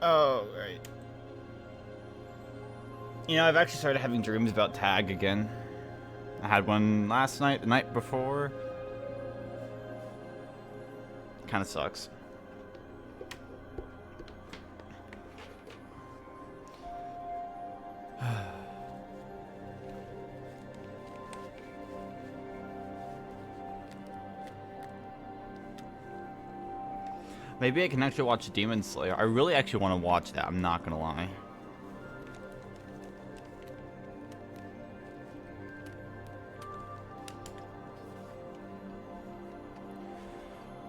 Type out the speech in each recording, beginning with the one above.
Oh, right. You know, I've actually started having dreams about tag again. I had one last night, the night before. Kind of sucks. Maybe I can actually watch Demon Slayer. I really actually want to watch that, I'm not gonna lie.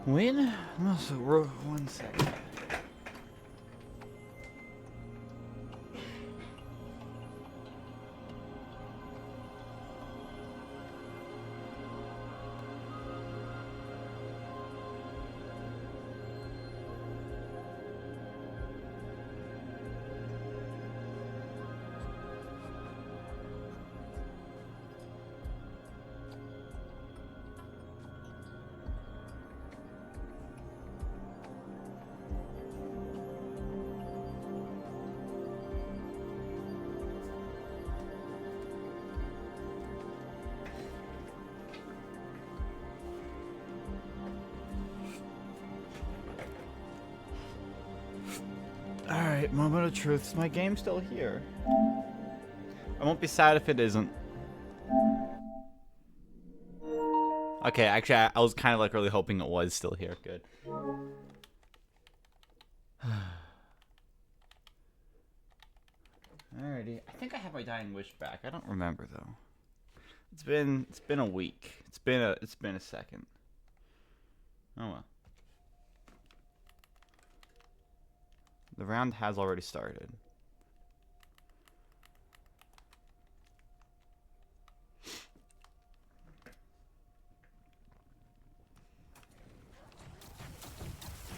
When? One second. Alright, moment of truth. Is my game still here? I won't be sad if it isn't. Okay, actually, I was kind of like really hoping it was still here. Good. Alrighty. I think I have my dying wish back. I don't remember though. It's been a week. It's been a second. Oh well. The round has already started.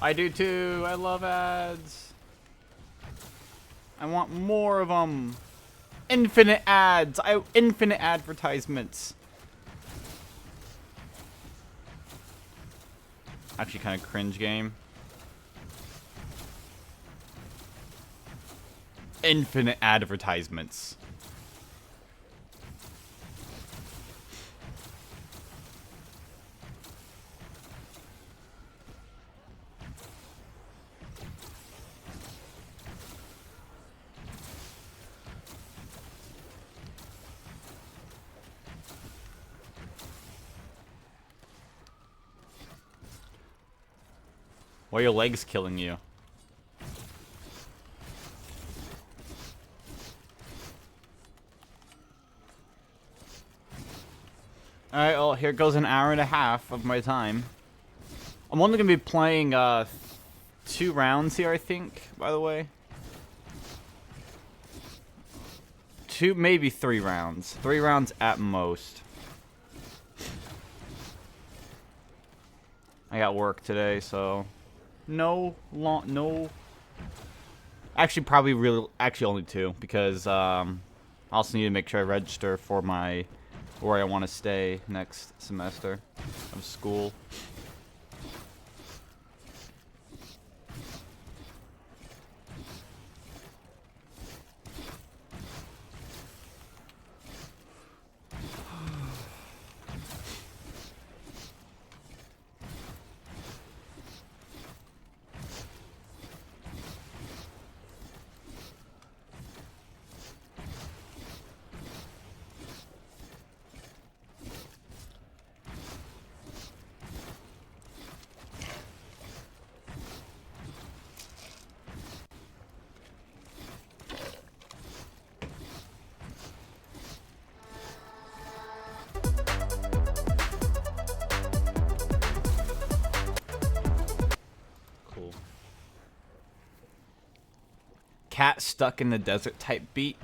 I do too. I love ads. I want more of them. Infinite ads. Infinite advertisements. Actually, kind of cringe game. Infinite advertisements. Why are your legs killing you? Alright, well, here goes an hour and a half of my time. I'm only going to be playing 2 rounds here, I think, by the way. 2, maybe 3 rounds. 3 rounds at most. I got work today, so... No. Actually, actually only 2, because I also need to make sure I register for my... where I want to stay next semester of school. Cat stuck in the desert type beat.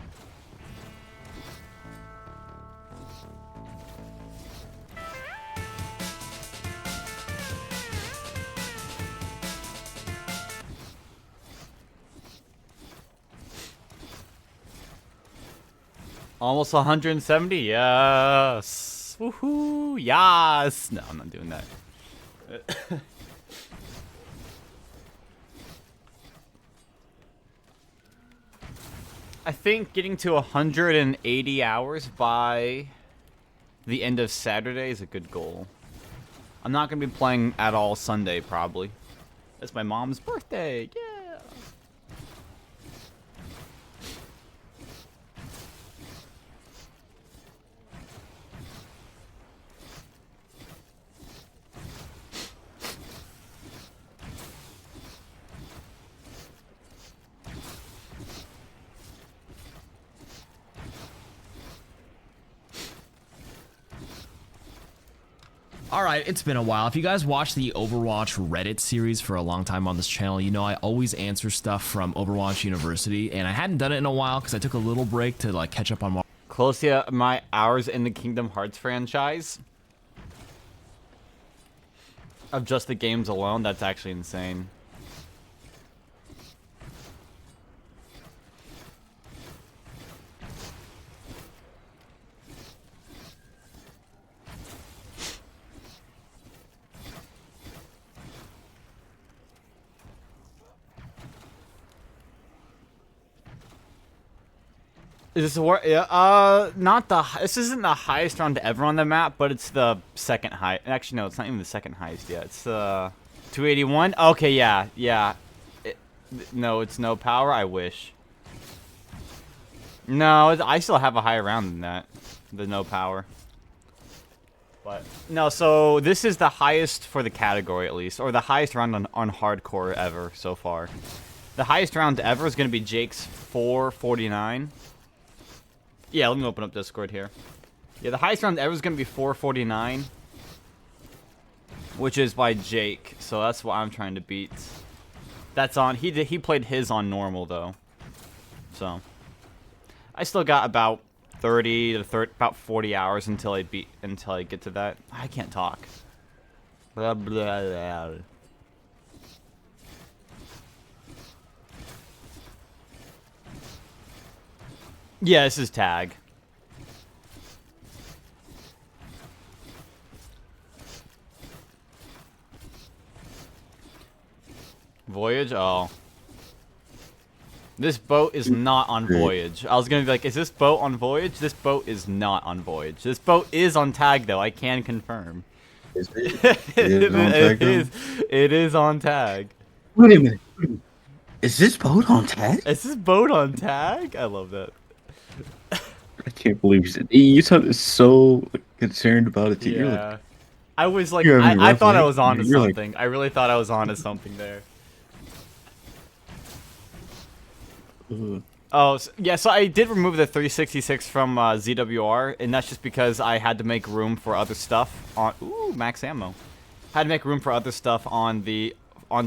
Almost 170. Yes. Woohoo. Yes. No, I'm not doing that. I think getting to 180 hours by the end of Saturday is a good goal. I'm not going to be playing at all Sunday, probably. It's my mom's birthday. Yeah. Alright, it's been a while. If you guys watch the Overwatch Reddit series for a long time on this channel, you know I always answer stuff from Overwatch University, and I hadn't done it in a while because I took a little break to like catch up on more. Close to my hours in the Kingdom Hearts franchise. Of just the games alone, that's actually insane. Is this a war? Yeah, not the. This isn't the highest round ever on the map, but it's the second high. Actually, no, it's not even the second highest yet. It's 281. Okay, yeah, yeah. No, it's no power. I wish. No, I still have a higher round than that. The no power. But no, so this is the highest for the category at least, or the highest round on hardcore ever so far. The highest round ever is going to be Jake's 449. Yeah, let me open up Discord here. Yeah, the highest round ever is going to be 449. Which is by Jake, so that's what I'm trying to beat. That's on, he played his on normal, though. So. I still got about 30 to about 40 hours until I get to that. I can't talk. Blah, blah, blah. Yeah, this is tag. Voyage? Oh. This boat is not on Voyage. I was gonna be like, is this boat on Voyage? This boat is not on Voyage. This boat is on tag, though. I can confirm. Is it? It is on tag. Wait a minute. Is this boat on tag? Is this boat on tag? I love that. I can't believe it. You sounded so concerned about it. Too. Yeah. Like, I was like, I thought I was on to something. Like, I really thought I was on to something there. Oh, so, yeah, so I did remove the 366 from ZWR, and that's just because I had to make room for other stuff on... Ooh, max ammo. Had to make room for other stuff on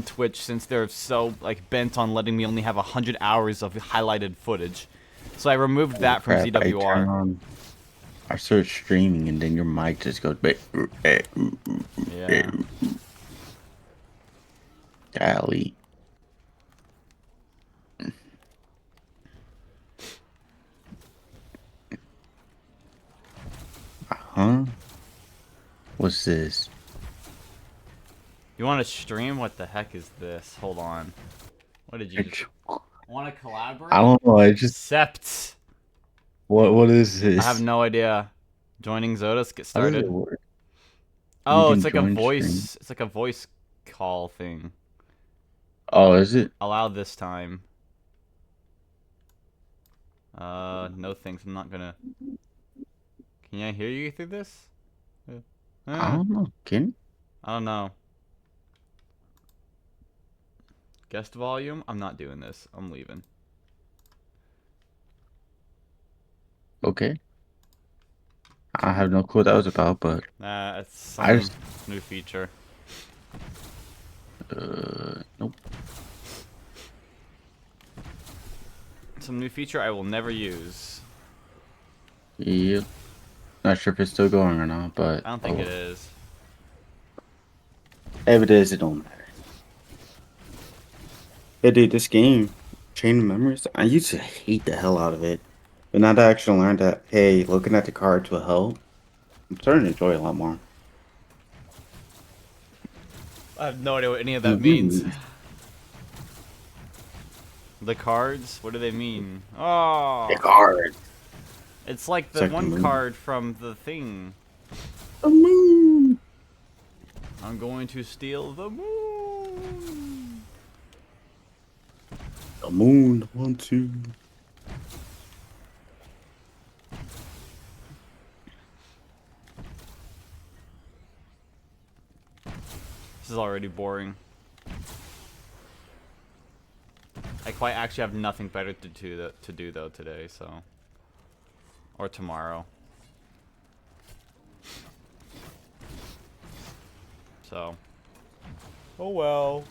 Twitch since they're so, like, bent on letting me only have 100 hours of highlighted footage. So I removed that from ZWR. I started streaming, and then your mic just goes... Yeah. Golly. Huh? What's this? You want to stream? What the heck is this? Hold on. What did you just... Want to collaborate? I don't know. I just... Accept. What is this? I have no idea. Joining Zodas, get How does started. it work? Oh, it's like a join voice. stream. It's like a voice call thing. Oh, is it? Allow this time. No thanks. I'm not gonna. Can I hear you through this? I don't know. Can I don't know. Guest volume? I'm not doing this. I'm leaving. Okay. I have no clue what that was about, but It's some new feature. Nope. Some new feature I will never use. Yep. Not sure if it's still going or not, but I don't think it is. If it is, it don't matter. Yeah, dude, this game, Chain of Memories, I used to hate the hell out of it. But now that I actually learned that, hey, looking at the cards will help, I'm starting to enjoy it a lot more. I have no idea what any of that means. Mhm. The cards? What do they mean? Oh, The cards. it's like It's the like the one moon. card from the thing. The moon. I'm going to steal the moon. The moon. 1, 2. This is already boring. I quite actually have nothing better to do though today, so. Or tomorrow. So. Oh well.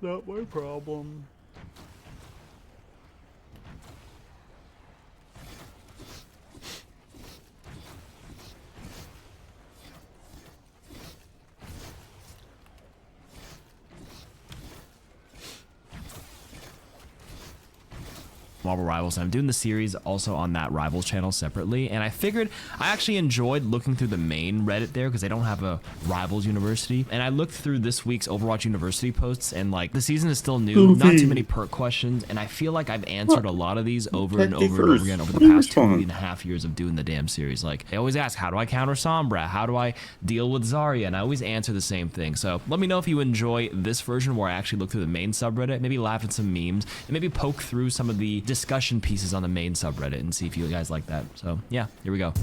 Not my problem. Marvel Rivals, and I'm doing the series also on that Rivals channel separately, and I figured I actually enjoyed looking through the main Reddit there because they don't have a Rivals University, and I looked through this week's Overwatch University posts, and like the season is still new, not too many perk questions, and I feel like I've answered a lot of these over and over and over again over the past 2.5 years of doing the damn series. Like they always ask, how do I counter Sombra? How do I deal with Zarya? And I always answer the same thing. So let me know if you enjoy this version where I actually look through the main subreddit, maybe laugh at some memes, and maybe poke through some of the discussion pieces on the main subreddit and see if you guys like that. So yeah, here we go.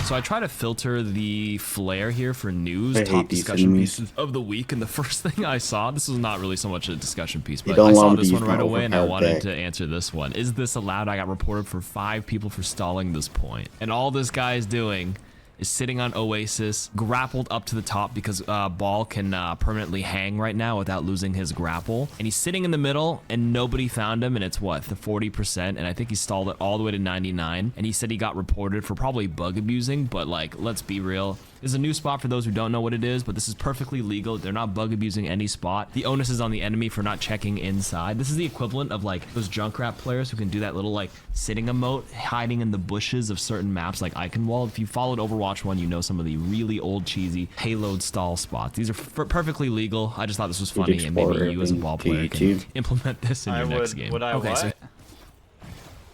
So I try to filter the flare here for news, top discussion pieces of the week, and the first thing I saw, this was not really so much a discussion piece, but I saw this one right away and I wanted to answer this one. Is this allowed? I got reported for 5 people for stalling this point. And all this guy is doing is sitting on Oasis, grappled up to the top because Ball can permanently hang right now without losing his grapple. And he's sitting in the middle and nobody found him, and it's what, the 40%, and I think he stalled it all the way to 99. And he said he got reported for probably bug abusing, but like, let's be real. This is a new spot for those who don't know what it is, but this is perfectly legal. They're not bug abusing any spot. The onus is on the enemy for not checking inside. This is the equivalent of like those Junkrat players who can do that little like sitting emote, hiding in the bushes of certain maps like Iconwall. If you followed Overwatch 1, you know some of the really old cheesy payload stall spots. These are perfectly legal. I just thought this was funny, and maybe you as a ball player can implement this in your next game. Would I what?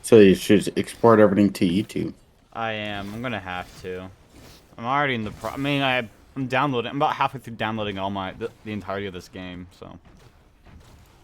So you should export everything to YouTube. I am. I'm gonna have to. I'm already in the I mean, I'm downloading. I'm about halfway through downloading all the entirety of this game, so.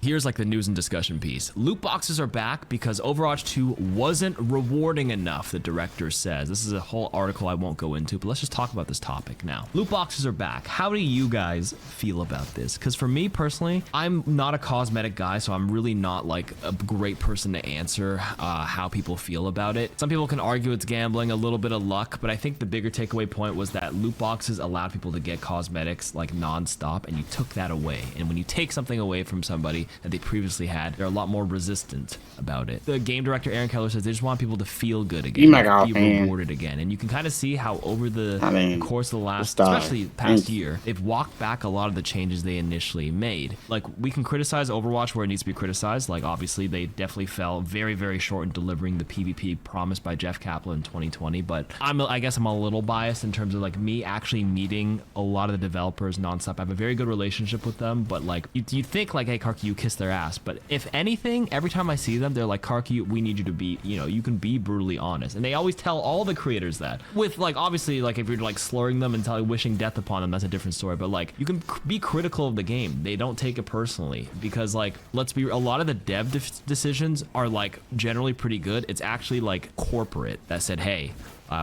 Here's like the news and discussion piece. Loot boxes are back because Overwatch 2 wasn't rewarding enough, the director says. This is a whole article I won't go into, but let's just talk about this topic now. Loot boxes are back. How do you guys feel about this? Because for me personally, I'm not a cosmetic guy, so I'm really not like a great person to answer how people feel about it. Some people can argue it's gambling, a little bit of luck, but I think the bigger takeaway point was that loot boxes allowed people to get cosmetics like non-stop, and you took that away. And when you take something away from somebody that they previously had, they're a lot more resistant about it. The game director Aaron Keller says they just want people to feel good again, be rewarded again, and you can kind of see how over the course of the last, especially past year, they've walked back a lot of the changes they initially made. Like, we can criticize Overwatch where it needs to be criticized. Like, obviously they definitely fell very, very short in delivering the PvP promised by Jeff Kaplan in 2020, but I guess I'm a little biased in terms of like me actually meeting a lot of the developers nonstop. I have a very good relationship with them, but like you think like, hey Karki, you kiss their ass, but if anything, every time I see them, they're like, Karki, we need you to be, you know, you can be brutally honest. And they always tell all the creators that, with like, obviously, like if you're like slurring them and wishing death upon them, that's a different story, but like you can be critical of the game. They don't take it personally because like, let's be, a lot of the dev decisions are like generally pretty good. It's actually like corporate that said, hey,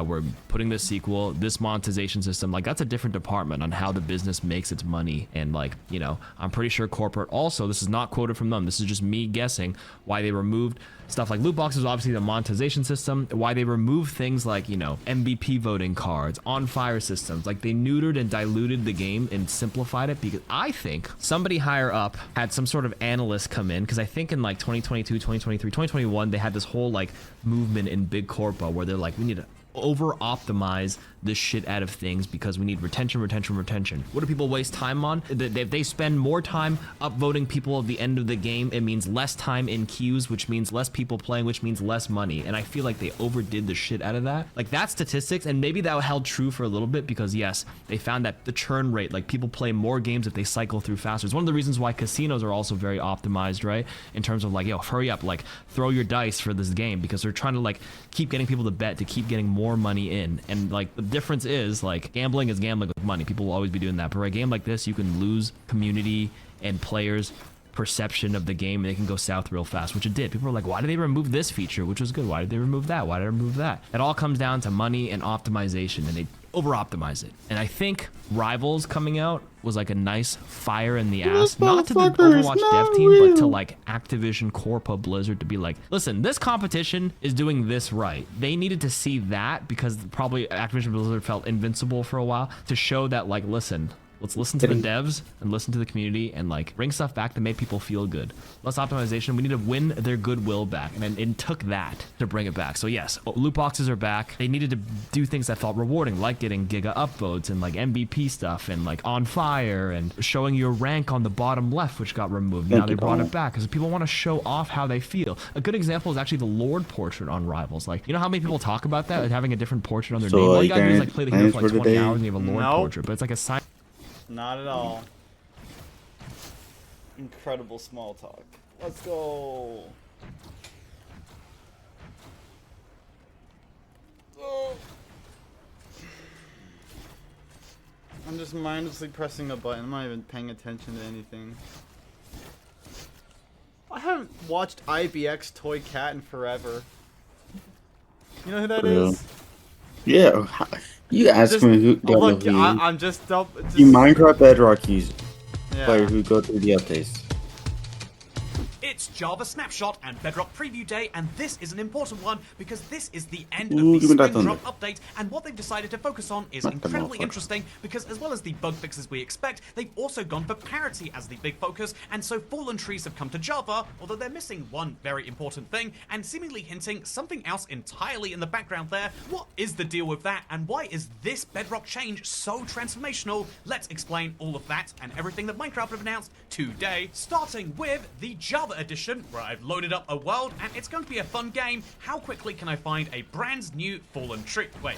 we're putting this sequel, this monetization system, like that's a different department on how the business makes its money. And like, you know, I'm pretty sure corporate also, this is not quoted from them, this is just me guessing why they removed stuff like loot boxes, obviously the monetization system, why they removed things like, you know, MVP voting cards, on fire systems. Like they neutered and diluted the game and simplified it, because I think somebody higher up had some sort of analyst come in, because I think in like 2022, 2023, 2021, they had this whole like movement in Big Corpo where they're like, we need to over optimize the shit out of things because we need retention. What do people waste time on? If they spend more time upvoting people at the end of the game, it means less time in queues, which means less people playing, which means less money. And I feel like they overdid the shit out of that. Like, that's statistics, and maybe that held true for a little bit because yes, they found that the churn rate, like people play more games if they cycle through faster. It's one of the reasons why casinos are also very optimized, right? In terms of like, yo, hurry up, like throw your dice for this game because they're trying to like keep getting people to bet to keep getting more money in. And like the difference is like gambling is gambling with money. People will always be doing that. But for a game like this, you can lose community and players' perception of the game, and they can go south real fast, which it did. People were like, why did they remove this feature, which was good? Why did they remove that? Why did they remove that? It all comes down to money and optimization, and they over optimize it. And I think Rivals coming out was like a nice fire in the ass, not to the Overwatch dev team, but to like Activision, Corpa, Blizzard, to be like, listen, this competition is doing this right. They needed to see that because probably Activision Blizzard felt invincible for a while, to show that like, listen, let's listen to the devs and listen to the community and like bring stuff back to make people feel good. Less optimization. We need to win their goodwill back, and it took that to bring it back. So yes, loot boxes are back. They needed to do things that felt rewarding, like getting giga upvotes and like MVP stuff and like on fire and showing your rank on the bottom left, which got removed. Now they brought it back because people want to show off how they feel. A good example is actually the Lord portrait on Rivals. Like, you know how many people talk about that, like having a different portrait on their name? All you gotta do is like play the hero for like 20 hours and you have a Lord portrait, but it's like a sign. Not at all. Incredible small talk. Let's go. Oh. I'm just mindlessly pressing a button. I'm not even paying attention to anything. I haven't watched IBX Toy Cat in forever. You know who that is? Yeah. You ask me who. Look, I'm just you Minecraft Bedrock user. Yeah. Player who go through the updates. It's Java Snapshot and Bedrock Preview Day, and this is an important one because this is the end of the Spring Drop update, and what they've decided to focus on is incredibly interesting because as well as the bug fixes we expect, they've also gone for parity as the big focus, and so Fallen Trees have come to Java, although they're missing one very important thing, and seemingly hinting something else entirely in the background there. What is the deal with that, and why is this Bedrock change so transformational? Let's explain all of that and everything that Minecraft have announced today, starting with the Java edition, where I've loaded up a world, and it's going to be a fun game. How quickly can I find a brand new fallen tree? Wait,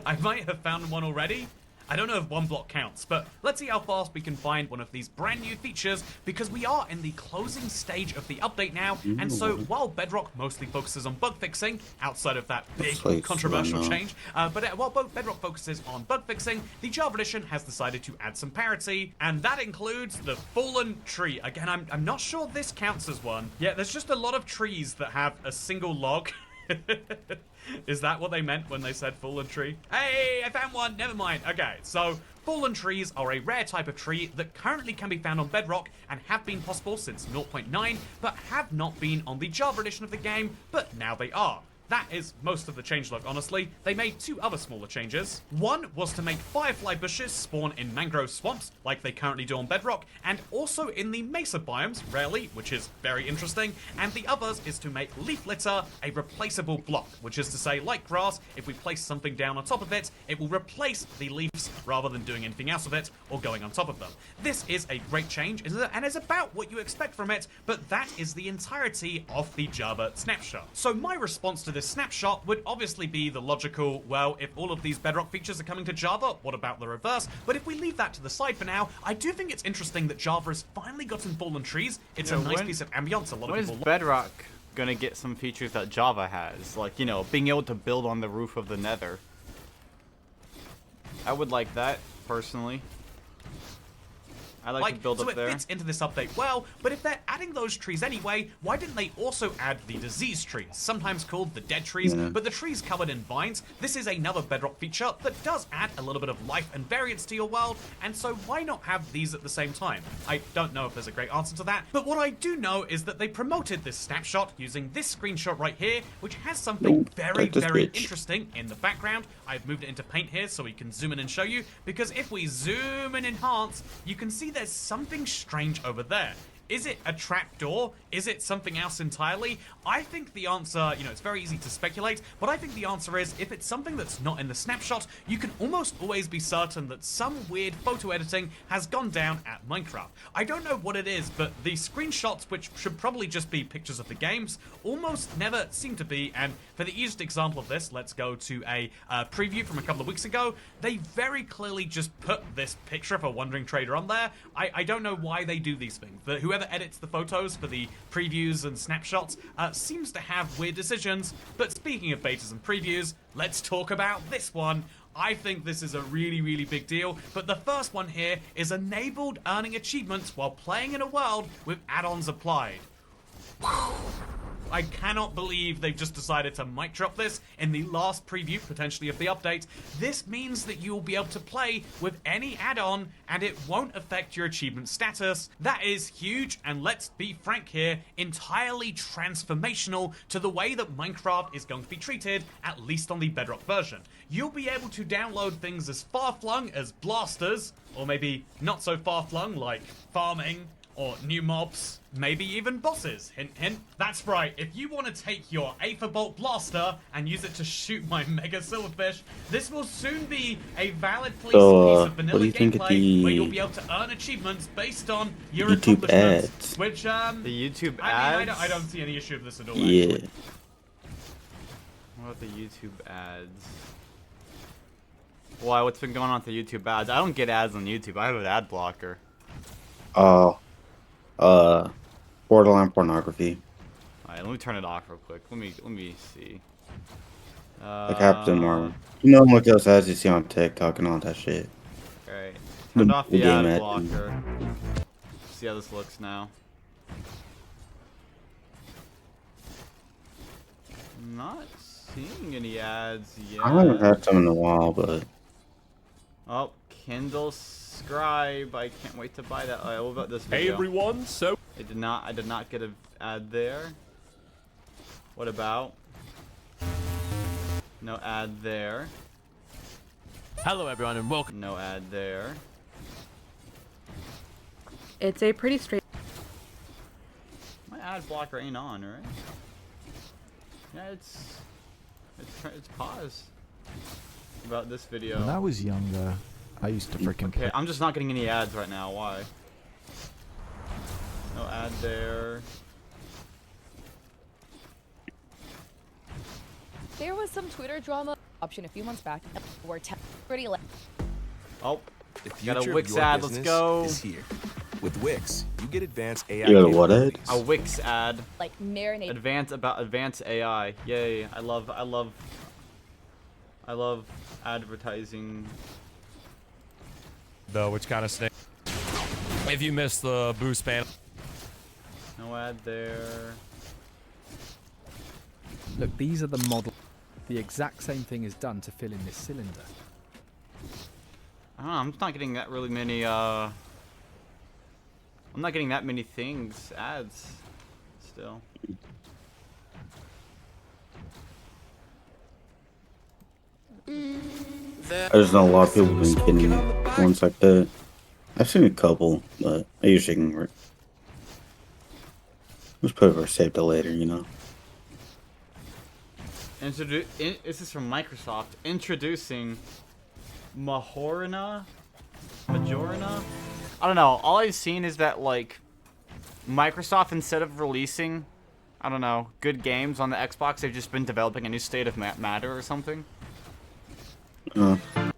I might have found one already. I don't know if one block counts, but let's see how fast we can find one of these brand new features, because we are in the closing stage of the update now, and so while Bedrock mostly focuses on bug fixing, outside of that big controversial change, while Bedrock focuses on bug fixing, the Java edition has decided to add some parity, and that includes the fallen tree. Again, I'm not sure this counts as one. Yeah, there's just a lot of trees that have a single log. Is that what they meant when they said fallen tree? Hey, I found one. Never mind. Okay, so fallen trees are a rare type of tree that currently can be found on Bedrock and have been possible since 0.9, but have not been on the Java edition of the game, but now they are. That is most of the changelog, honestly. They made two other smaller changes. One was to make firefly bushes spawn in mangrove swamps, like they currently do on Bedrock, and also in the mesa biomes, rarely, which is very interesting. And the others is to make leaf litter a replaceable block, which is to say, like grass, if we place something down on top of it, it will replace the leaves rather than doing anything else with it or going on top of them. This is a great change, and is about what you expect from it, but that is the entirety of the Java snapshot. So my response to this snapshot would obviously be the logical, well, if all of these Bedrock features are coming to Java, what about the reverse? But if we leave that to the side for now, I do think it's interesting that Java has finally gotten fallen trees. It's a nice piece of ambience. A lot of people. When is Bedrock gonna get some features that Java has? Like, you know, being able to build on the roof of the Nether. I would like that, personally. I like to build up there. So it fits into this update well, but if they're adding those trees anyway, why didn't they also add the disease trees, sometimes called the dead trees, but the trees covered in vines? This is another Bedrock feature that does add a little bit of life and variance to your world, and so why not have these at the same time? I don't know if there's a great answer to that, but what I do know is that they promoted this snapshot using this screenshot right here, which has something very interesting in the background. I've moved it into Paint here so we can zoom in and show you, because if we zoom and enhance, you can see there's something strange over there. Is it a trapdoor? Is it something else entirely? I think the answer, you know, it's very easy to speculate, but I think the answer is if it's something that's not in the snapshot, you can almost always be certain that some weird photo editing has gone down at Minecraft. I don't know what it is, but the screenshots, which should probably just be pictures of the games, almost never seem to be, and for the easiest example of this, let's go to a preview from a couple of weeks ago. They very clearly just put this picture of a wandering trader on there. I don't know why they do these things. Whoever edits the photos for the previews and snapshots seems to have weird decisions, but speaking of betas and previews, let's talk about this one. I think this is a really, really big deal, but the first one here is enabled earning achievements while playing in a world with add-ons applied. I cannot believe they've just decided to mic drop this in the last preview, potentially, of the update. This means that you will be able to play with any add-on, and it won't affect your achievement status. That is huge, and let's be frank here, entirely transformational to the way that Minecraft is going to be treated, at least on the Bedrock version. You'll be able to download things as far-flung as blasters, or maybe not so far-flung like farming, or new mobs, maybe even bosses. Hint, hint. That's right, if you want to take your Aetherbolt blaster and use it to shoot my mega silverfish, this will soon be a valid piece of vanilla gameplay where you'll be able to earn achievements based on your YouTube accomplishments. ads? Which, The YouTube I mean, ads? I don't see any issue with this at all, Yeah. actually. What about the YouTube ads? Why, what's been going on with the YouTube ads? I don't get ads on YouTube. I have an ad blocker. Oh. Borderline pornography. Alright, let me turn it off real quick. Let me see. Like Captain Marvel. You know what else ads you see on TikTok and all that shit. Alright. Turned off the game ad ad. blocker. See how this looks now. Not seeing any ads yet. I haven't had some in a while, but Oh, Kindle Scribe. I can't wait to buy that. Alright, what about this Hey video? everyone, so I did not get an ad there. What about? No ad there. hello everyone and welcome. No ad there. It's a pretty straight. My ad blocker ain't on, right? Yeah, it's paused. About this video. When I was younger, I used to freaking Okay, play. I'm just not getting any ads right now. Why? No ad there. There was some Twitter drama option a few months back where pretty Oh, The got a future Wix of your ad. Let's business go. is here. With Wix, you get advanced AI You got a what ad? capabilities. A Wix ad. like marinate. Advanced AI. Yay! I love advertising. Though, which kind of snake? If you missed the boost panel, No ad there. Look, these are the model. The exact same thing is done to fill in this cylinder. I don't know. I'm just not getting that really many. I'm not getting that many things ads. Still. I just know a lot of people have been getting ones like that. I've seen a couple, but I usually can just put it for save to later, you know. This is from Microsoft. Introducing Majorana. I don't know. All I've seen is that like Microsoft, instead of releasing, I don't know, good games on the Xbox, they've just been developing a new State of Matter or something.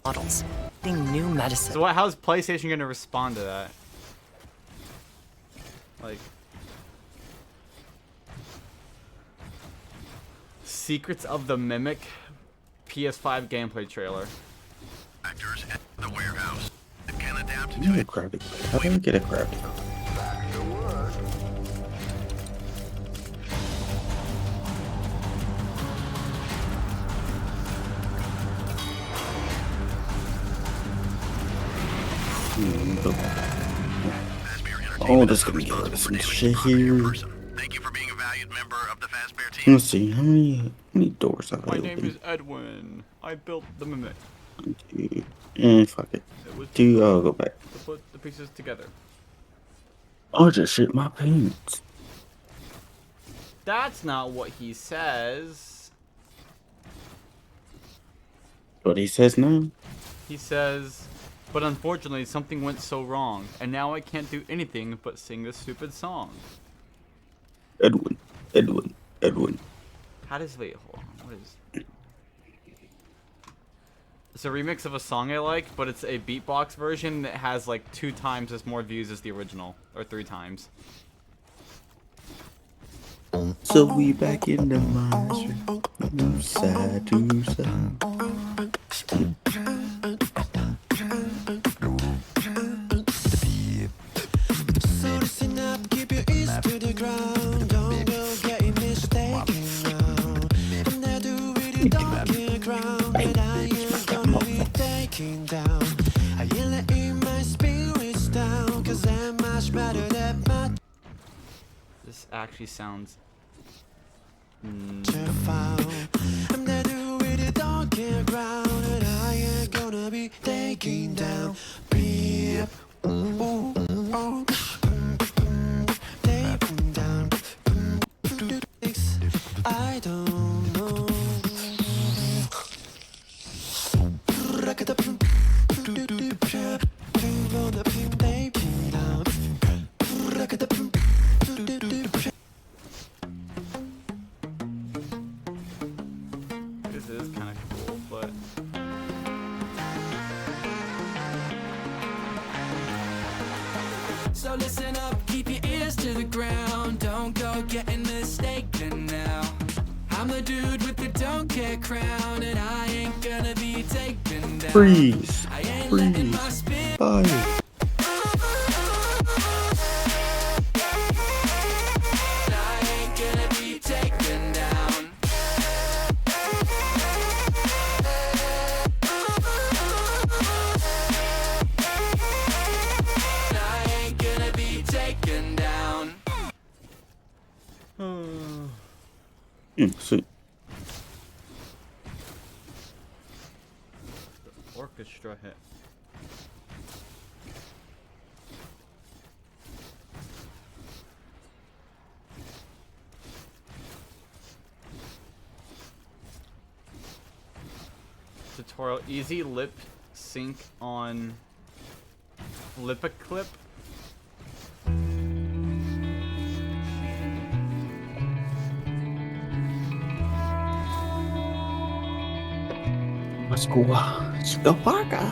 Models. New medicine. So how's PlayStation gonna respond to that? Like, Secrets of the Mimic PS5 gameplay trailer. Actors at the warehouse that can adapt I need a graphic. How do I get a graphic? Oh, this is gonna get rid of some shit here. Thank you for being a valued member of the Fazbear team. Let's see, how many doors have My I name is opened? Edwin. I built the Mimic Fuck it. It was I'll go back. to put the pieces together. I just shit my pants. That's not what he says. What he says now? He says, but unfortunately something went so wrong, and now I can't do anything but sing this stupid song. Edwin. Edwin. Edwin. How does, wait, hold on, what is... It's a remix of a song I like, but it's a beatbox version that has like 2 times as more views as the original, or 3 times. So we back in the monster, side to side. So listen up, keep your ears to the ground. Don't go getting mistaken now. And I do really don't get ground, but I ain't gonna be taken down. I ain't letting my spirits down, cause I'm much better than my This actually sounds... I'm not doing it, don't get ground, and I ain't gonna be taken down. Beep, ooh, oh, taken down. I don't know. This is kind of cool, but... So listen up, keep your ears to the ground. Don't go getting mistaken now. I'm the dude with the don't care crown, and I ain't gonna be taken down. Freeze. I ain't letting my Freeze. spirit. Bye. I ain't gonna be taken down. I ain't gonna be taken down. Sweet. Orchestra hit. Tutorial: easy lip sync on Flip-a-Clip. Let's go. Spellparka.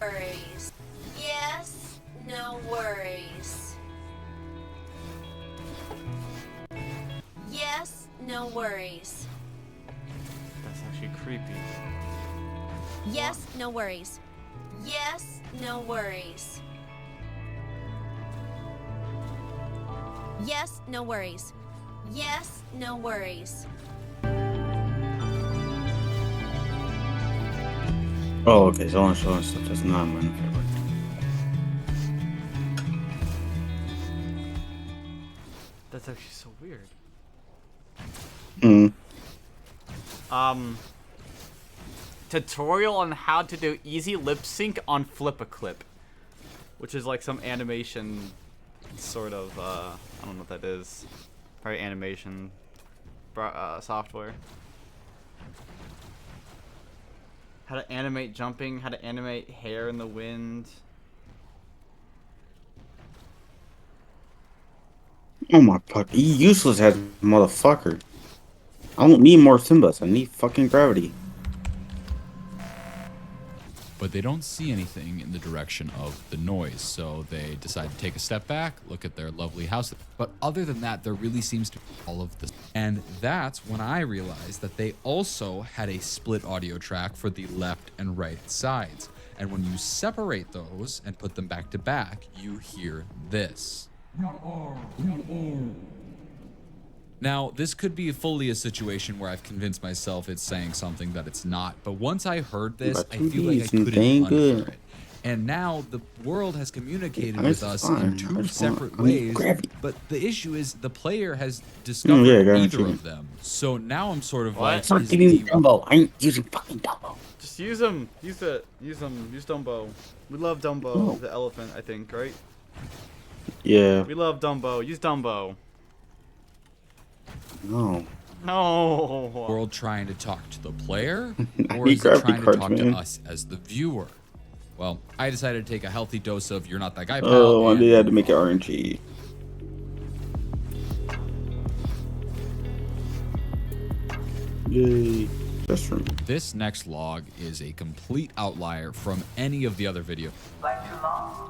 Worries. Yes, no worries. Yes, no worries. That's actually creepy. Yes, no worries. Yes, no worries. Yes, no worries. Yes, no worries. Oh, okay. So only showing stuff that's not mine. That's actually so weird. Tutorial on how to do easy lip sync on Flip-a-Clip, which is like some animation sort of, I don't know what that is. Probably animation software. How to animate jumping, how to animate hair in the wind. Oh my fuck. He useless ass motherfucker. I don't need more Simbas. I need fucking gravity. But they don't see anything in the direction of the noise, so they decide to take a step back, look at their lovely house. But other than that, there really seems to be all of this. And that's when I realized that they also had a split audio track for the left and right sides. And when you separate those and put them back to back, you hear this. Now, this could be fully a situation where I've convinced myself it's saying something that it's not, but once I heard this, I feel like I couldn't unhear it. And now the world has communicated Nice, with us fine. in two Nice, fine. separate I mean, ways, gravity. but the issue is the player has discovered yeah, either guarantee. of them. So now I'm sort of What? like, Stop is giving me the Dumbo. I ain't using fucking Dumbo. Just use him. Use it. Use him. Use Dumbo. We love Dumbo, Oh. the elephant, I think, right? Yeah. We love Dumbo. Use Dumbo. No. No. world trying to talk to the player, I or need is it gravity trying to cards, talk man. to us as the viewer? Well, I decided to take a healthy dose of "You're Not That Guy, Pal." Oh, I and did have to move make it on. RNG. Yay. Just for me. This next log is a complete outlier from any of the other videos.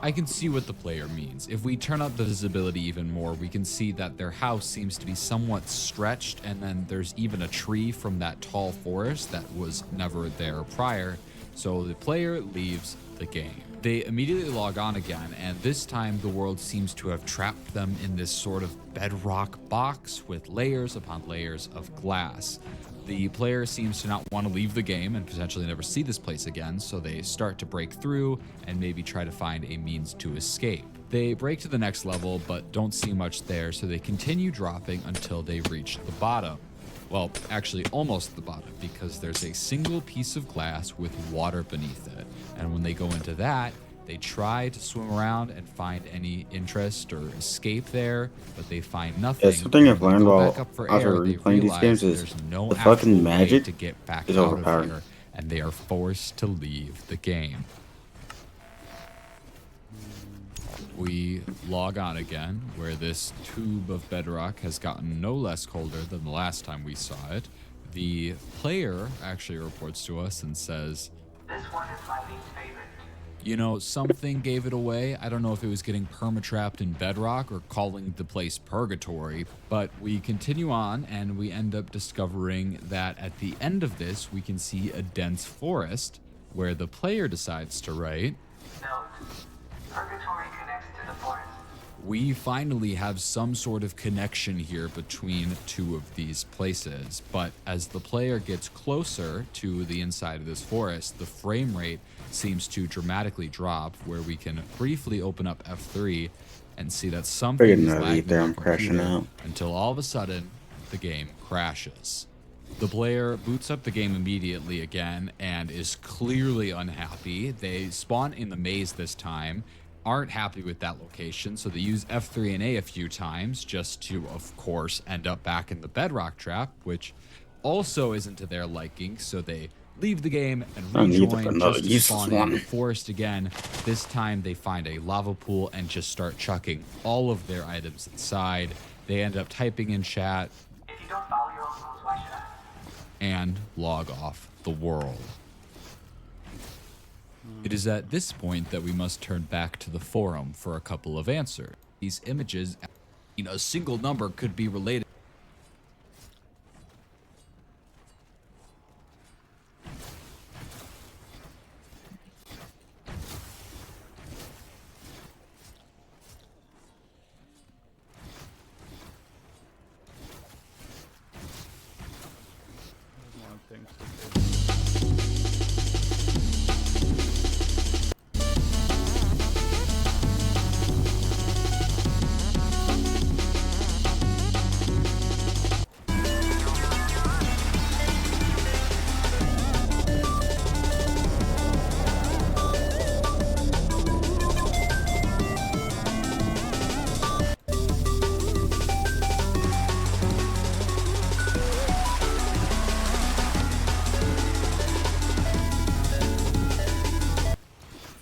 I can see what the player means. If we turn up the visibility even more, we can see that their house seems to be somewhat stretched, and then there's even a tree from that tall forest that was never there prior. So the player leaves the game. They immediately log on again, and this time the world seems to have trapped them in this sort of bedrock box with layers upon layers of glass. The player seems to not want to leave the game and potentially never see this place again, so they start to break through and maybe try to find a means to escape. They break to the next level, but don't see much there, so they continue dropping until they reach the bottom. Well, actually almost the bottom, because there's a single piece of glass with water beneath it. And when they go into that, they try to swim around and find any interest or escape there, but they find nothing. Yeah, something I've When they learned go while back up for after air, they replaying these realize games is there's no the actual fucking way magic to get back is out of overpowered. here, and they are forced to leave the game. We log on again, where this tube of bedrock has gotten no less colder than the last time we saw it. The player actually reports to us and says, This one is my least favorite. you know, something gave it away. I don't know if it was getting permatrapped in bedrock or calling the place purgatory, but we continue on and we end up discovering that at the end of this, we can see a dense forest where the player decides to write, Note, purgatory connects to the forest. we finally have some sort of connection here between two of these places, but as the player gets closer to the inside of this forest, the frame rate seems to dramatically drop, where we can briefly open up F3 and see that something Friggin' is no, lagging there, on I'm the crashing computer out. until all of a sudden the game crashes. The player boots up the game immediately again and is clearly unhappy. They spawn in the maze this time, aren't happy with that location, so they use F3 and A a few times just to, of course, end up back in the bedrock trap, which also isn't to their liking, so they leave the game and I need rejoin another just to useless spawn in one. the forest again. This time they find a lava pool and just start chucking all of their items inside. They end up typing in chat, If you don't follow your own rules, why should I? and log off the world. It is at this point that we must turn back to the forum for a couple of answers. These images, a single number could be related.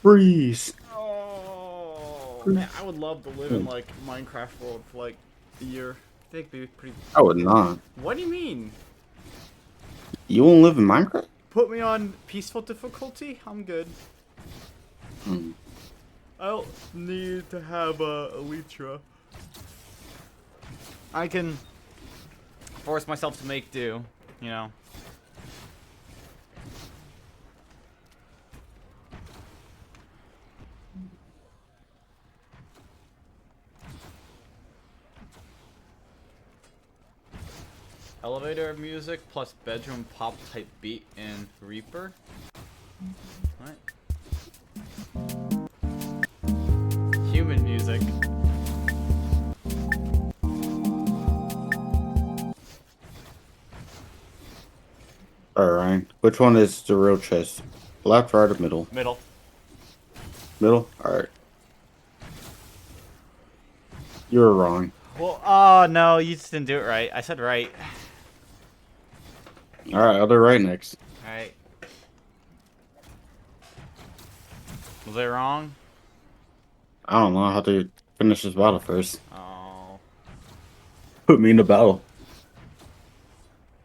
Freeze. Oh, man, I would love to live in like Minecraft world for like a year. I think it'd be pretty. I would not. What do you mean? You won't live in Minecraft? Put me on peaceful difficulty. I'm good. Hmm. I don't need to have a Elytra. I can force myself to make do, you know. Elevator music plus bedroom pop type beat in Reaper. What? human music. Alright, Ryan. Which one is the real chest? Left, right, or middle? Middle. Middle? Alright. You were wrong. Well, oh no, you just didn't do it right. I said right. Alright, I'll do right next. Alright. Was I wrong? I don't know how to finish this battle first. Oh. Put me in the battle.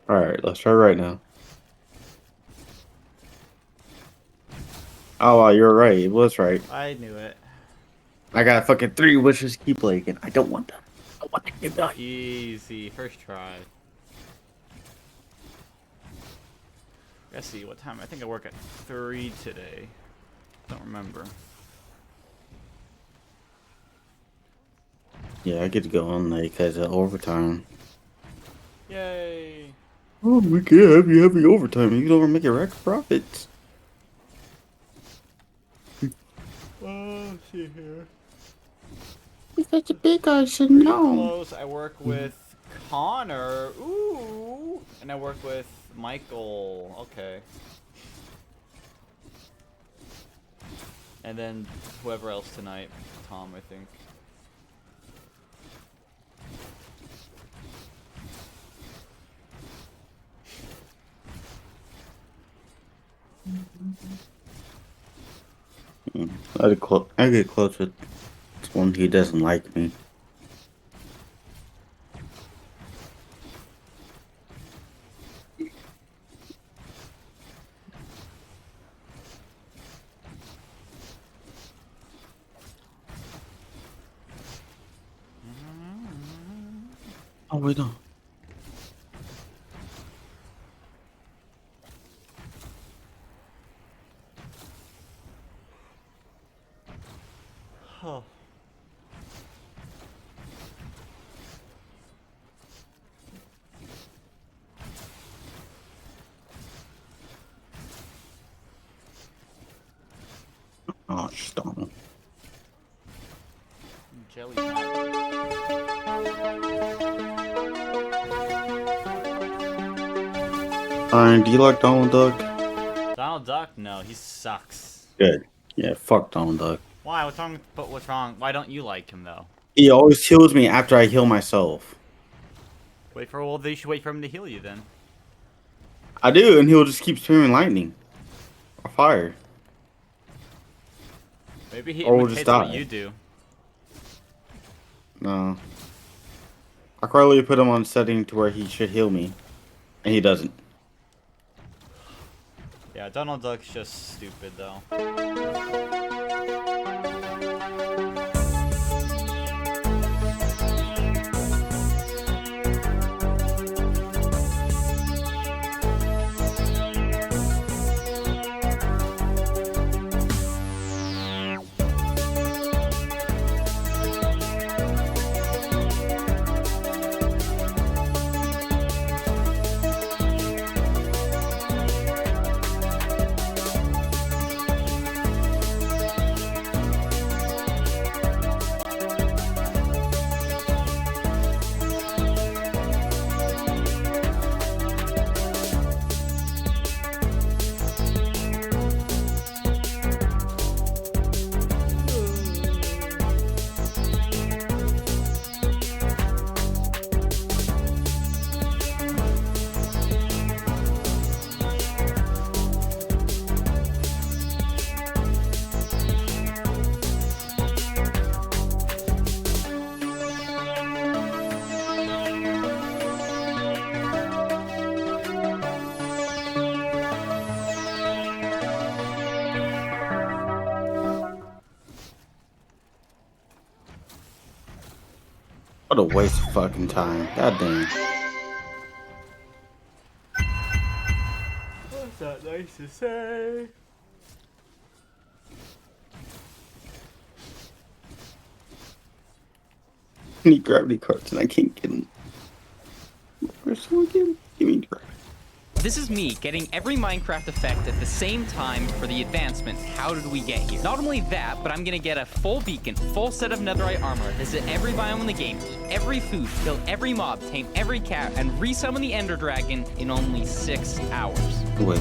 Alright, let's try right now. Oh wow, you're right. It was right. I knew it. I got fucking 3 wishes Keyblade and I don't want them. I want to give them. Easy. First try. Let's see, what time? I think I work at 3 today. Don't remember. Yeah, I get to go on late because of overtime. Yay. Oh, we can't have you having overtime. You don't make a record profits. Oh, see here. You're such a big guy, should Pretty know. close. I work with Connor. Ooh. And I work with Michael. Okay. And then whoever else tonight. Tom, I think. I get close with one he doesn't like me. Oh wait, no. Oh. Oh, stop. Jelly. Ryan, do you like Donald Duck? Donald Duck? No, he sucks. Good. Yeah, fuck Donald Duck. Why? What's wrong? But what's wrong? Why don't you like him though? He always heals me after I heal myself. Wait for well, you should wait for him to heal you then. I do, and he'll just keep spewing lightning or fire. Maybe he Or we'll just imitates what die. you do. No. I probably put him on setting to where he should heal me, and he doesn't. Yeah, Donald Duck's just stupid though. What a waste of fucking time. God damn. What's that nice to say? I need gravity cards and I can't get them. Where's someone give me gravity? This is me getting every Minecraft effect at the same time for the advancement. How did we get here? Not only that, but I'm gonna get a full beacon, full set of netherite armor, visit every biome in the game, eat every food, kill every mob, tame every cat, and resummon the Ender Dragon in only 6 hours. Wait.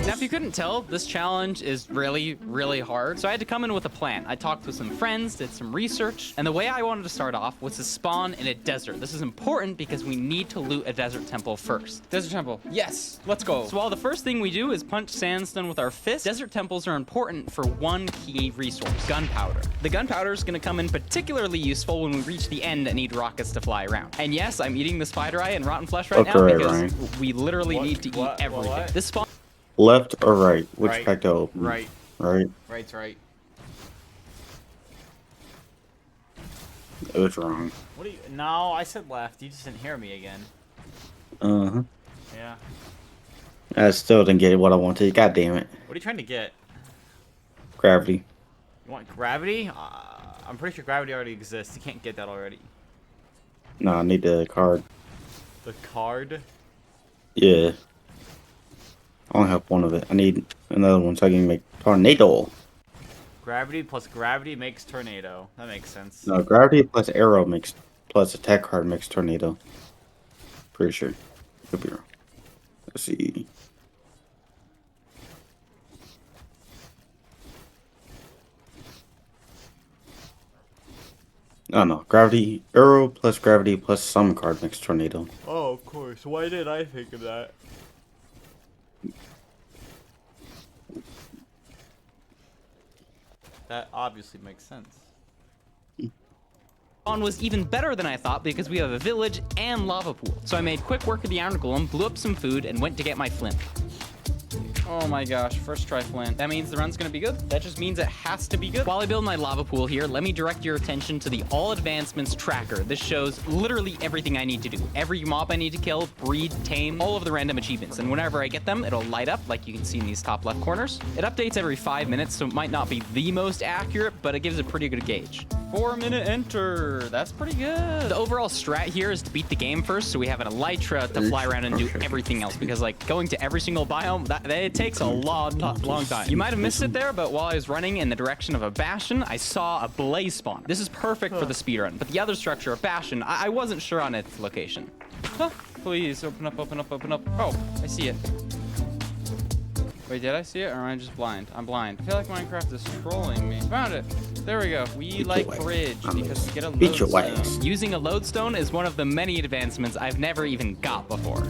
Now, if you couldn't tell, this challenge is really, really hard. So I had to come in with a plan. I talked with some friends, did some research, and the way I wanted to start off was to spawn in a desert. This is important because we need to loot a desert temple first. Desert temple, yes, let's go. So while the first thing we do is punch sandstone with our fist, desert temples are important for one key resource, gunpowder. The gunpowder is gonna come in particularly useful when we reach the end and need rockets to fly around. And yes, I'm eating the spider eye and rotten flesh right now because we literally need to eat everything. This spawn Left or right? Which Right. pack to open? Right. Right. Right's right. It was wrong. What do you? No, I said left. You just didn't hear me again. Uh-huh. Yeah. I still didn't get what I wanted. God damn it. What are you trying to get? Gravity. You want gravity? I'm pretty sure gravity already exists. You can't get that already. No, I need the card. The card? Yeah. I only have one of it. I need another one so I can make tornado. Gravity plus gravity makes tornado. That makes sense. No, gravity plus arrow makes plus attack card makes tornado. Pretty sure. Could be wrong. Let's see. Oh no, gravity arrow plus gravity plus some card makes tornado. Oh, of course. Why did I think of that? That obviously makes sense. Spawn was even better than I thought because we have a village and lava pool. So I made quick work of the iron golem, blew up some food, and went to get my flint. Oh my gosh, first try flint. That means the run's gonna be good? That just means it has to be good. While I build my lava pool here, let me direct your attention to the All Advancements tracker. This shows literally everything I need to do. Every mob I need to kill, breed, tame, all of the random achievements. And whenever I get them, it'll light up like you can see in these top left corners. It updates every 5 minutes, so it might not be the most accurate, but it gives a pretty good gauge. 4-minute enter. That's pretty good. The overall strat here is to beat the game first, so we have an elytra to fly around and do everything else. Because like going to every single biome, it takes a long time. You might have missed it there, but while I was running in the direction of a bastion, I saw a blaze spawner. This is perfect for the speedrun, but the other structure, a bastion, I wasn't sure on its location. Huh, please, open up, open up, open up. Oh, I see it. Wait, did I see it, or am I just blind? I'm blind. I feel like Minecraft is trolling me. Found it. There we go. We like bridge because we get a lodestone. Using a lodestone is one of the many advancements I've never even got before.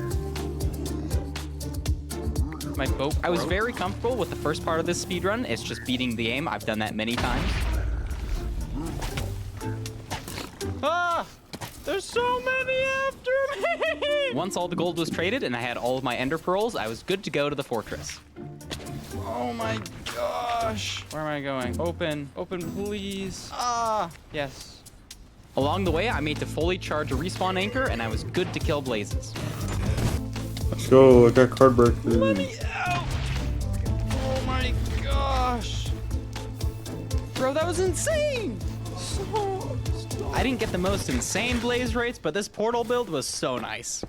My boat. I was very comfortable with the first part of this speedrun. It's just beating the game. I've done that many times. Ah! There's so many after me! Once all the gold was traded and I had all of my ender pearls, I was good to go to the fortress. Oh my gosh. Where am I going? Open. Open, please. Ah! Yes. Along the way, I made to fully charge a respawn anchor and I was good to kill blazes. Let's go, I got card breakers. Let me out! Oh my gosh. Bro, that was insane! I didn't get the most insane blaze rates, but this portal build was so nice.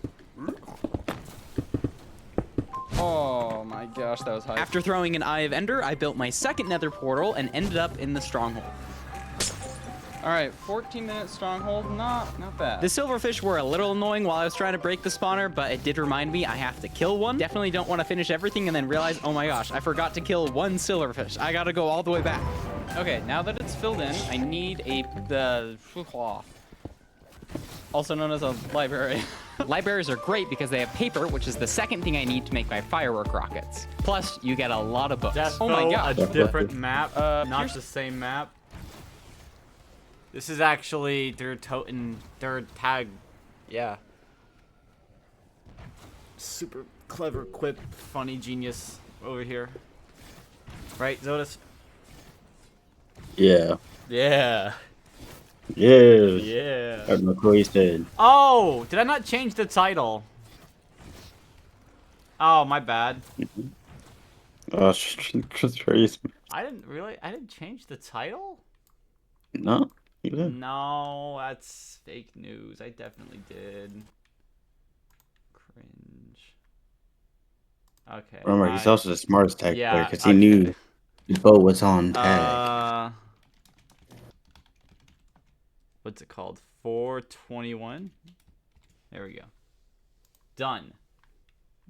Oh my gosh, that was high. After throwing an Eye of Ender, I built my second nether portal and ended up in the stronghold. All right, 14-minute stronghold, not bad. The silverfish were a little annoying while I was trying to break the spawner, but it did remind me I have to kill one. Definitely don't want to finish everything and then realize, oh my gosh, I forgot to kill one silverfish. I gotta go all the way back. Okay, now that it's filled in, I need also known as a library. Libraries are great because they have paper, which is the second thing I need to make my firework rockets. Plus, you get a lot of books. Despo, oh my god. A different map, not the same map. This is actually their Toten, their tag. Yeah. Super clever, quip, funny genius over here. Right, Zotis? Yeah. Yeah. Yeah. Yeah. I don't know what he said. Oh, did I not change the title? Oh, my bad. Oh, just crazy. I didn't change the title? No. You did. No, that's fake news. I definitely did. Cringe. Okay. Remember, he's also the smartest tag player Yeah. because he knew his boat was on tag. What's it called? 421. There we go. Done.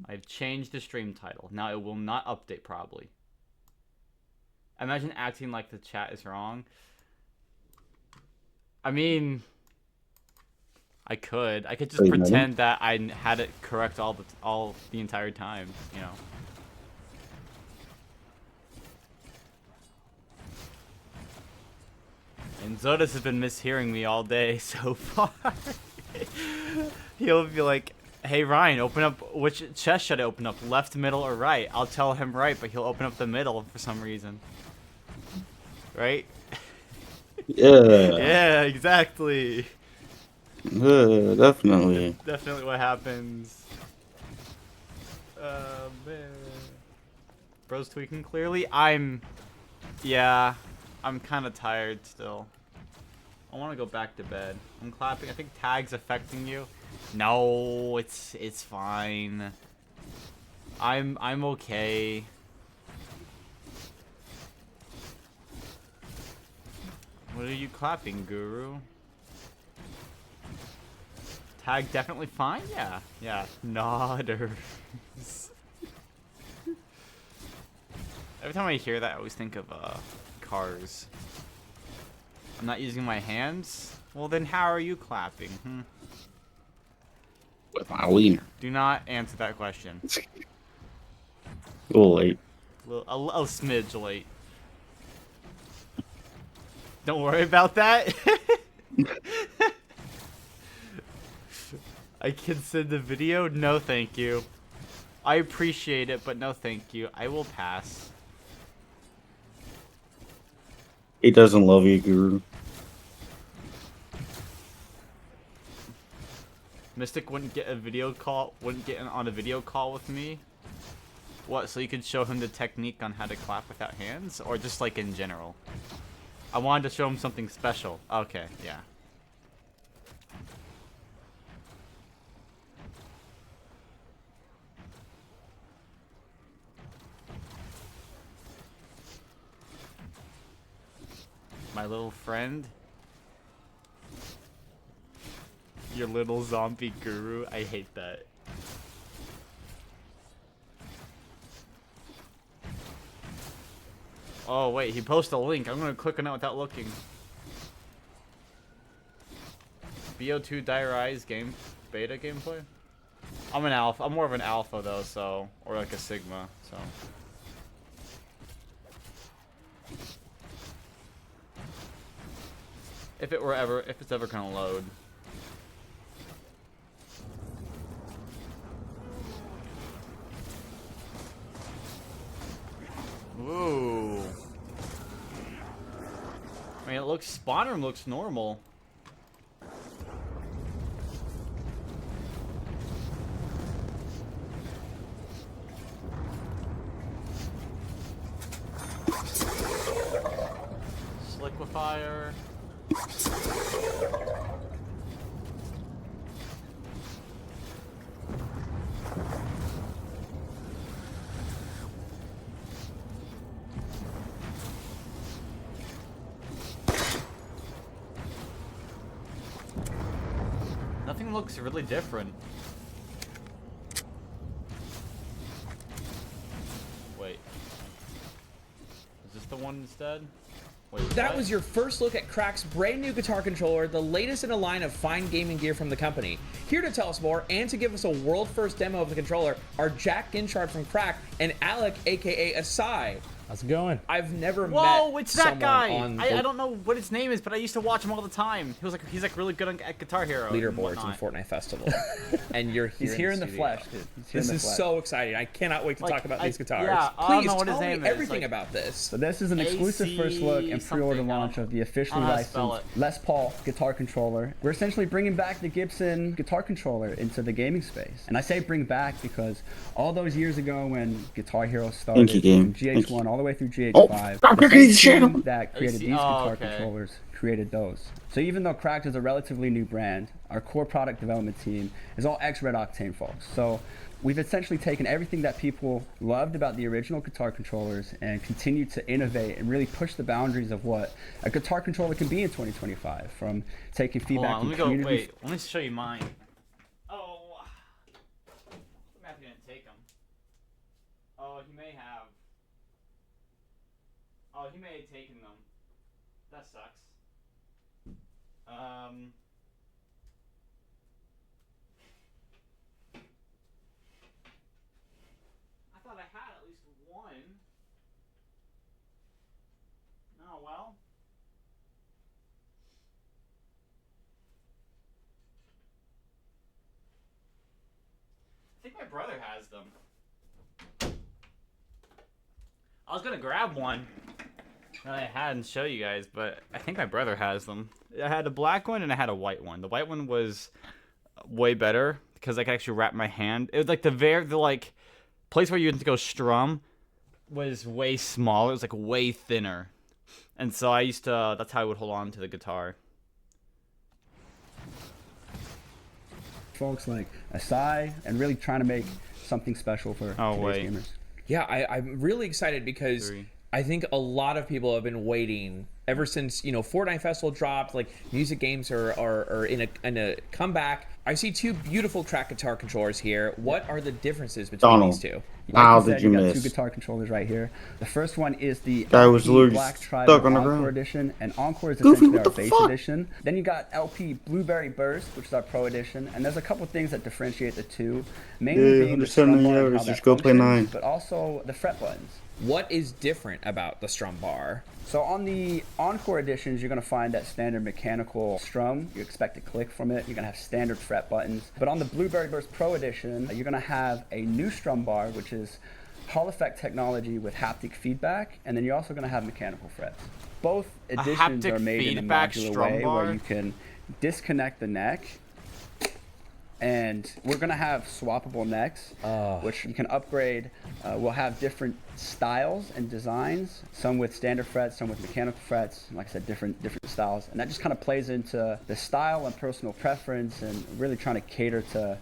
I've changed the stream title. Now it will not update probably. Imagine acting like the chat is wrong. I mean, I could just pretend that I had it correct all the entire time, you know. And Zodas has been mishearing me all day so far. He'll be like, "Hey Ryan, open up. Which chest should I open up? Left, middle, or right?" I'll tell him right, but he'll open up the middle for some reason. Right? Yeah. Yeah, exactly. Yeah, definitely. Definitely what happens. Man. Bro's tweaking clearly. Yeah, I'm kind of tired still. I want to go back to bed. I'm clapping. I think tag's affecting you. No, it's fine. I'm okay. What are you clapping, Guru? Tag definitely fine? Yeah. Nodders. Every time I hear that, I always think of cars. I'm not using my hands? Well, then how are you clapping? With my wiener. Do not answer that question. A little late. A smidge late. Don't worry about that. I can send a video? No, thank you. I appreciate it, but no, thank you. I will pass. He doesn't love you, Guru. Mystic wouldn't get on a video call with me. What, so you could show him the technique on how to clap without hands? Or just like in general? I wanted to show him something special. Okay, yeah. My little friend? Your little zombie guru? I hate that. Oh wait, he posted a link. I'm gonna click on it without looking. BO2 Dire Eyes game beta gameplay? I'm an alpha. I'm more of an alpha though, so or like a sigma, so. If it's ever gonna load. Ooh. I mean, spawn room looks normal. Liquefier. Nothing looks really different. Wait. Is this the one instead? Wait, that was your first look at Crack's brand new guitar controller, the latest in a line of fine gaming gear from the company. Here to tell us more and to give us a world first demo of the controller are Jack Ginchard from Crack and Alec, aka Asai. How's it going? I've never met Whoa, it's that guy! on I don't know what his name is, but I used to watch him all the time. He's like really good at Guitar Hero. Leaderboards and Fortnite Festival. And he's here in the flesh, dude. This is so exciting. I cannot wait to talk about these guitars. Yeah, please tell me everything about this. So this is an exclusive first look and pre-order launch of the officially licensed Les Paul guitar controller. We're essentially bringing back the Gibson guitar controller into the gaming space. And I say bring back because all those years ago when Guitar Hero started from GH1 all the way through GH5, the team that created these guitar controllers created those. So even though Cracked is a relatively new brand, our core product development team is all ex-Red Octane folks. So we've essentially taken everything that people loved about the original guitar controllers and continued to innovate and really push the boundaries of what a guitar controller can be in 2025. From taking feedback Hold on, from let me go. community. Wait, let me show you mine. Oh, Matthew didn't take them. Oh, he may have. Oh, he may have taken them. That sucks. I thought I had at least one. Oh, well. I think my brother has them. I was gonna grab one that I had and show you guys, but I think my brother has them. I had a black one and I had a white one. The white one was way better because I could actually wrap my hand. It was like the like place where you had to go strum was way smaller. It was like way thinner, and so I used to. That's how I would hold on to the guitar. Folks like Asai and really trying to make something special for today's gamers. Yeah, I'm really excited because I think a lot of people have been waiting ever since, you know, Fortnite Festival dropped. Like, music games are in a comeback. I see two beautiful cracked guitar controllers here. What are the differences between these two? How did you got miss? Two guitar controllers right here. The first one is the Guy was LP literally Black stuck Tribal on the Encore ground. Edition, and Encore is Goofy, essentially what our the base fuck? edition. Then you got LP Blueberry Burst, which is our Pro Edition, and there's a couple things that differentiate the two. Mainly being the strum bar and how that go play functions, 9. but also the fret buttons. What is different about the strum bar? So on the Encore editions, you're going to find that standard mechanical strum. You expect a click from it. You're going to have standard fret buttons. But on the Blueberry Burst Pro edition, you're going to have a new strum bar, which is Hall Effect technology with haptic feedback. And then you're also going to have mechanical frets. Both editions are made in a modular way where you can disconnect the neck. And we're gonna have swappable necks, which you can upgrade. We'll have different styles and designs, some with standard frets, some with mechanical frets. Like I said, different styles, and that just kind of plays into the style and personal preference, and really trying to cater to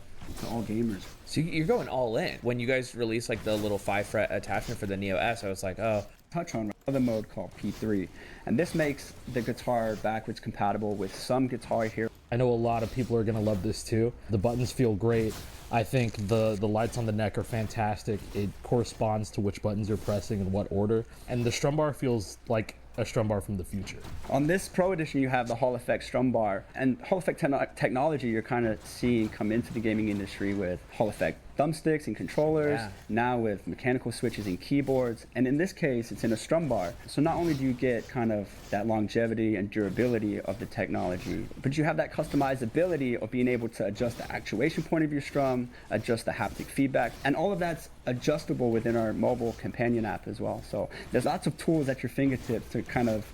all gamers. So you're going all in. When you guys released like the little 5-fret attachment for the Neo S, I was like, oh. Touch on another mode called P3, and this makes the guitar backwards compatible with some Guitar Hero. I know a lot of people are going to love this too. The buttons feel great. I think the lights on the neck are fantastic. It corresponds to which buttons you're pressing in what order. And the strum bar feels like a strum bar from the future. On this Pro Edition, you have the Hall Effect strum bar. And Hall Effect technology you're kind of seeing come into the gaming industry with Hall Effect thumbsticks and controllers, now with mechanical switches and keyboards. And in this case, it's in a strum bar. So not only do you get kind of that longevity and durability of the technology, but you have that customizability of being able to adjust the actuation point of your strum, adjust the haptic feedback, and all of that's adjustable within our mobile companion app as well. So there's lots of tools at your fingertips to kind of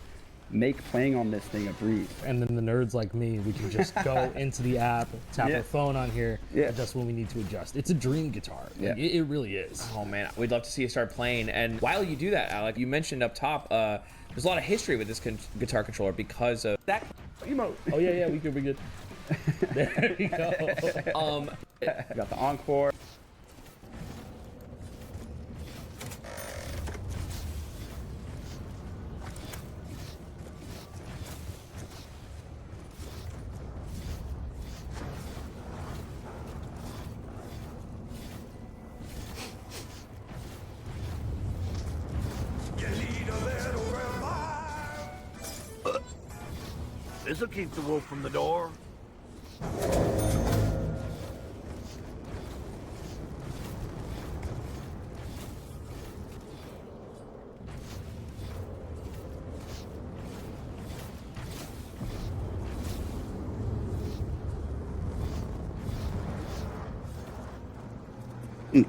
make playing on this thing a breeze. And then the nerds like me, we can just go into the app, tap our phone on here, adjust when we need to adjust. It's a dream guitar. Like, it really is. Oh man, we'd love to see you start playing. And while you do that, Alec, you mentioned up top, there's a lot of history with this guitar controller because of that emote. Oh yeah, we good. There we go. You got the Encore. This'll keep the wolf from the door.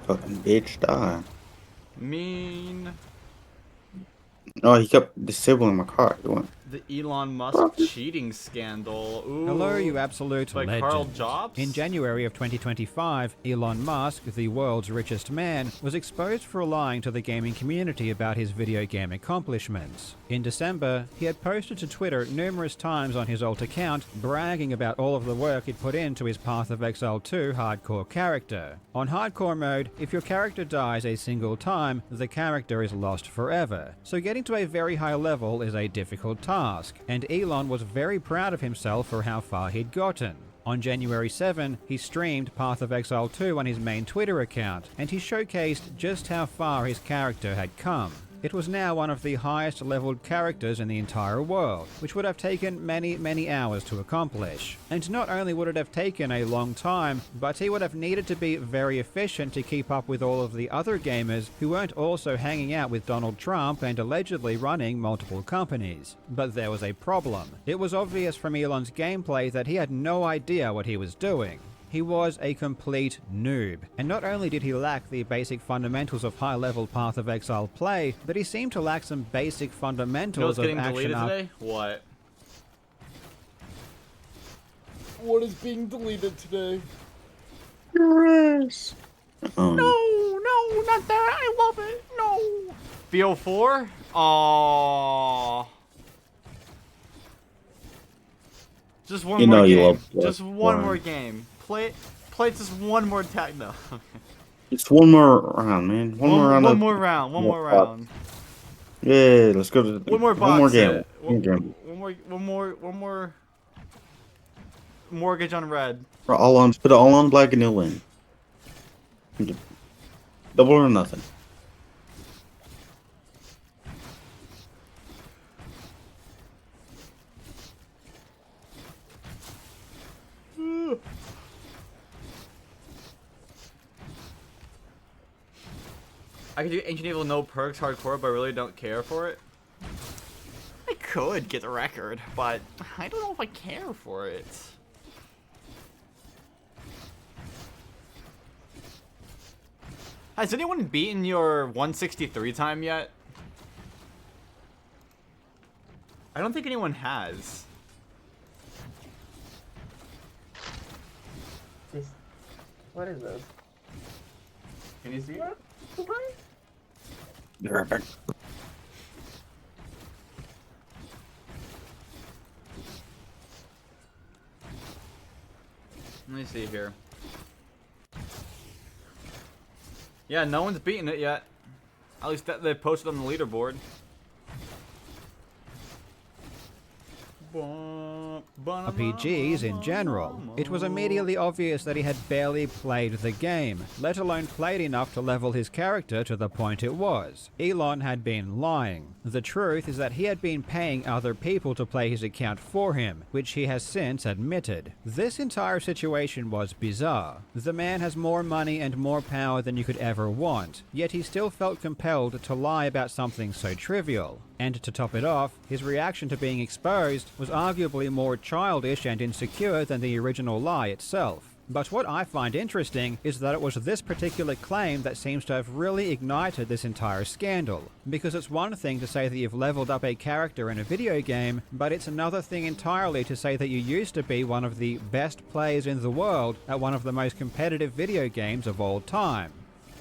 Fucking bitch, die. Mean. Oh, he kept disabling my car. The Elon Musk cheating scandal. Ooh. Hello, you absolute By legend. Carl Jobs? In January of 2025, Elon Musk, the world's richest man, was exposed for lying to the gaming community about his video game accomplishments. In December, he had posted to Twitter numerous times on his alt account, bragging about all of the work he'd put into his Path of Exile 2 hardcore character. On hardcore mode, if your character dies a single time, the character is lost forever. So getting to a very high level is a difficult task, and Elon was very proud of himself for how far he'd gotten. On January 7, he streamed Path of Exile 2 on his main Twitter account, and he showcased just how far his character had come. It was now one of the highest leveled characters in the entire world, which would have taken many hours to accomplish. And not only would it have taken a long time, but he would have needed to be very efficient to keep up with all of the other gamers who weren't also hanging out with Donald Trump and allegedly running multiple companies. But there was a problem. It was obvious from Elon's gameplay that he had no idea what he was doing. He was a complete noob, and not only did he lack the basic fundamentals of high-level Path of Exile play, but he seemed to lack some basic fundamentals of action. Deleted today? What? What is being deleted today? Yes. No, not that. I love it. No. BO4? Aww. Just one more game. Just one more game. Play just one more tag. No. Just one more round, man. One more round. One more round. One more round. Yeah, let's go to one more box. One more game. One more. Mortgage on red. Put it all on black and you'll win. Double or nothing. I could do Ancient Evil no perks hardcore, but I really don't care for it. I could get the record, but I don't know if I care for it. Has anyone beaten your 163 time yet? I don't think anyone has. What is this? Can you see it? Be right back. Let me see here. Yeah, no one's beaten it yet. At least that they posted on the leaderboard. RPGs in general. It was immediately obvious that he had barely played the game, let alone played enough to level his character to the point it was. Elon had been lying. The truth is that he had been paying other people to play his account for him, which he has since admitted. This entire situation was bizarre. The man has more money and more power than you could ever want, yet he still felt compelled to lie about something so trivial. And to top it off, his reaction to being exposed was arguably more childish and insecure than the original lie itself. But what I find interesting is that it was this particular claim that seems to have really ignited this entire scandal. Because it's one thing to say that you've leveled up a character in a video game, but it's another thing entirely to say that you used to be one of the best players in the world at one of the most competitive video games of all time.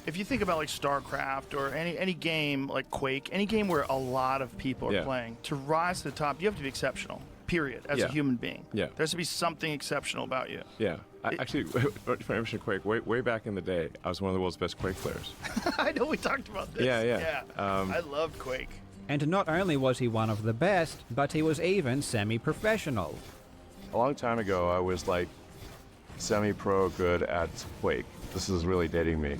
If you think about like StarCraft or any game like Quake, any game where a lot of people are playing, to rise to the top, you have to be exceptional, period, as a human being. Yeah. There has to be something exceptional about you. Yeah. Actually, if I mention Quake, way back in the day, I was one of the world's best Quake players. I know we talked about this. Yeah. I loved Quake. And not only was he one of the best, but he was even semi-professional. A long time ago, I was like semi-pro good at Quake. This is really dating me.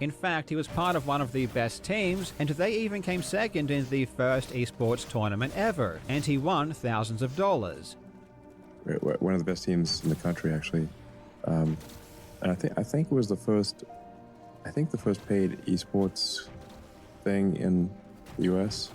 In fact, he was part of one of the best teams, and they even came second in the first esports tournament ever, and he won thousands of dollars. We're one of the best teams in the country, actually. And I think it was the first paid esports thing in the U.S.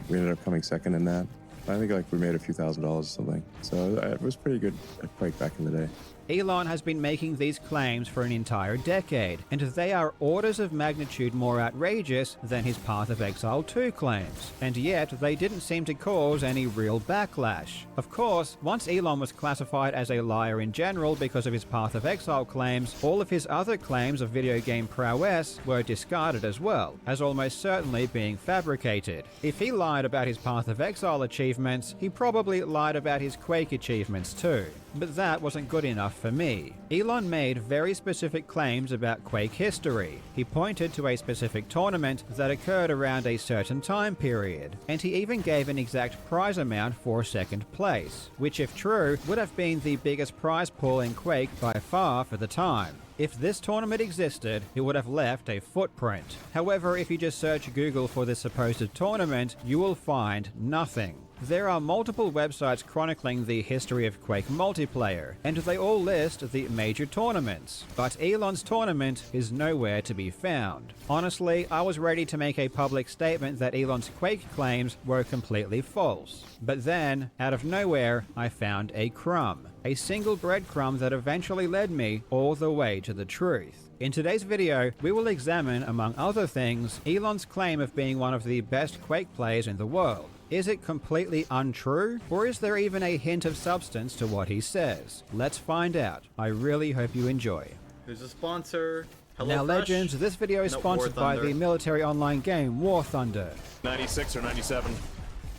We ended up coming second in that. I think like we made a few $1,000s or something. So it was pretty good at Quake back in the day. Elon has been making these claims for an entire decade, and they are orders of magnitude more outrageous than his Path of Exile 2 claims, and yet they didn't seem to cause any real backlash. Of course, once Elon was classified as a liar in general because of his Path of Exile claims, all of his other claims of video game prowess were discarded as well, as almost certainly being fabricated. If he lied about his Path of Exile achievements, he probably lied about his Quake achievements too. But that wasn't good enough for me. Elon made very specific claims about Quake history. He pointed to a specific tournament that occurred around a certain time period, and he even gave an exact prize amount for second place, which if true, would have been the biggest prize pool in Quake by far for the time. If this tournament existed, it would have left a footprint. However, if you just search Google for this supposed tournament, you will find nothing. There are multiple websites chronicling the history of Quake multiplayer, and they all list the major tournaments, but Elon's tournament is nowhere to be found. Honestly, I was ready to make a public statement that Elon's Quake claims were completely false. But then, out of nowhere, I found a crumb. A single breadcrumb that eventually led me all the way to the truth. In today's video, we will examine, among other things, Elon's claim of being one of the best Quake players in the world. Is it completely untrue, or is there even a hint of substance to what he says? Let's find out. I really hope you enjoy. Who's a sponsor? Now, Legends, this video is sponsored by the military online game War Thunder. 96 or 97.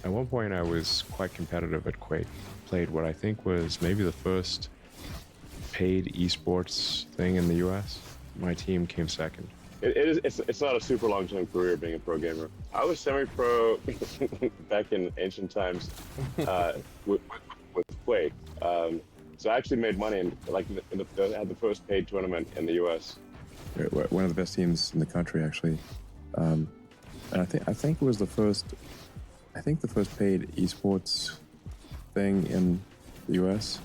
At one point, I was quite competitive at Quake. Played what I think was maybe the first paid esports thing in the U.S. My team came second. It's not a super long-term career being a pro gamer. I was semi-pro back in ancient times with Quake. So I actually made money and I had the first paid tournament in the U.S. One of the best teams in the country, actually. And I think it was the first paid esports thing in the U.S.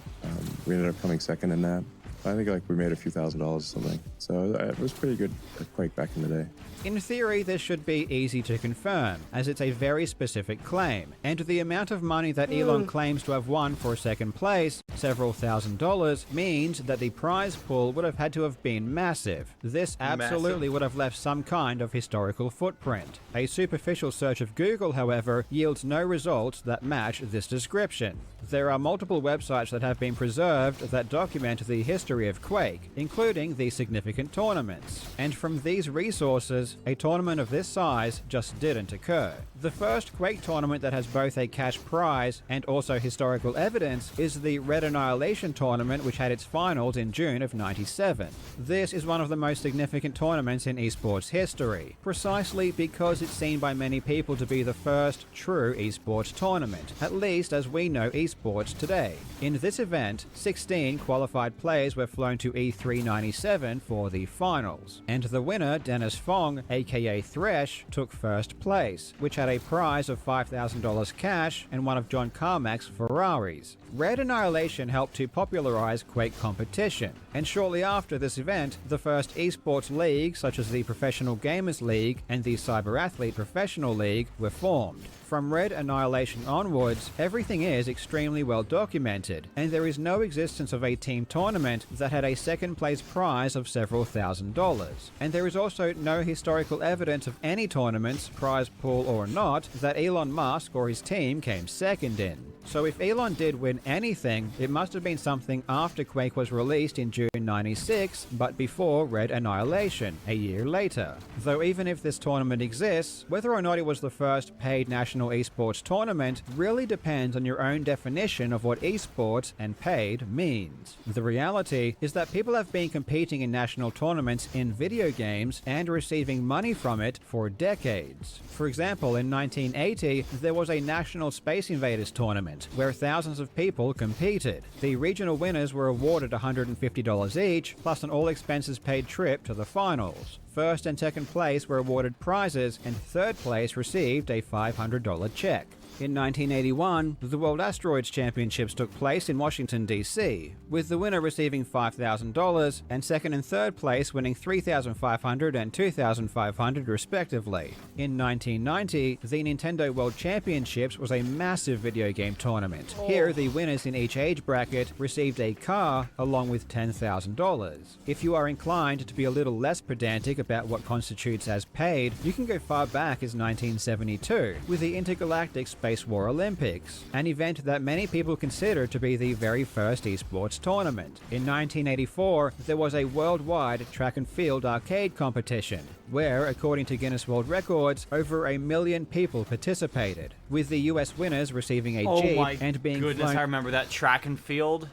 We ended up coming second in that. I think we made a few $1,000s or something. So it was pretty good at Quake back in the day. In theory, this should be easy to confirm, as it's a very specific claim, and the amount of money that Elon claims to have won for second place, several $1,000s, means that the prize pool would have had to have been massive. This absolutely would have left some kind of historical footprint. A superficial search of Google, however, yields no results that match this description. There are multiple websites that have been preserved that document the history of Quake, including the significant tournaments, and from these resources, a tournament of this size just didn't occur. The first Quake tournament that has both a cash prize and also historical evidence is the Red Annihilation tournament, which had its finals in June of '97. This is one of the most significant tournaments in esports history, precisely because it's seen by many people to be the first true esports tournament, at least as we know esports today. In this event, 16 qualified players were flown to E3 '97 for the finals, and the winner, Dennis Fong, aka Thresh, took first place, which had a prize of $5,000 cash and one of John Carmack's Ferraris. Red Annihilation helped to popularize Quake competition, and shortly after this event, the first esports leagues such as the Professional Gamers League and the Cyber Athlete Professional League were formed. From Red Annihilation onwards, everything is extremely well documented, and there is no existence of a team tournament that had a second place prize of several $1,000s. And there is also no historical evidence of any tournaments, prize pool or not, that Elon Musk or his team came second in. So if Elon did win anything, it must have been something after Quake was released in June '96, but before Red Annihilation, a year later. Though even if this tournament exists, whether or not it was the first paid national esports tournament really depends on your own definition of what esports and paid means. The reality is that people have been competing in national tournaments in video games and receiving money from it for decades. For example, in 1980, there was a National Space Invaders tournament where thousands of people competed. The regional winners were awarded $150 each, plus an all-expenses-paid trip to the finals. first and second place were awarded prizes, and third place received a $500 check. In 1981, the World Asteroids Championships took place in Washington, D.C., with the winner receiving $5,000 and second and third place winning $3,500 and $2,500 respectively. In 1990, the Nintendo World Championships was a massive video game tournament. Here, the winners in each age bracket received a car along with $10,000. If you are inclined to be a little less pedantic about what constitutes as paid, you can go far back as 1972, with the Intergalactic Space War Olympics, an event that many people consider to be the very first esports tournament. In 1984, there was a worldwide track and field arcade competition, where, according to Guinness World Records, over 1 million people participated, with the US winners receiving a Jeep and being goodness, flown. I remember that track and field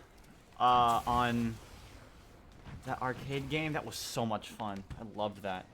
on that arcade game. That was so much fun. I loved that.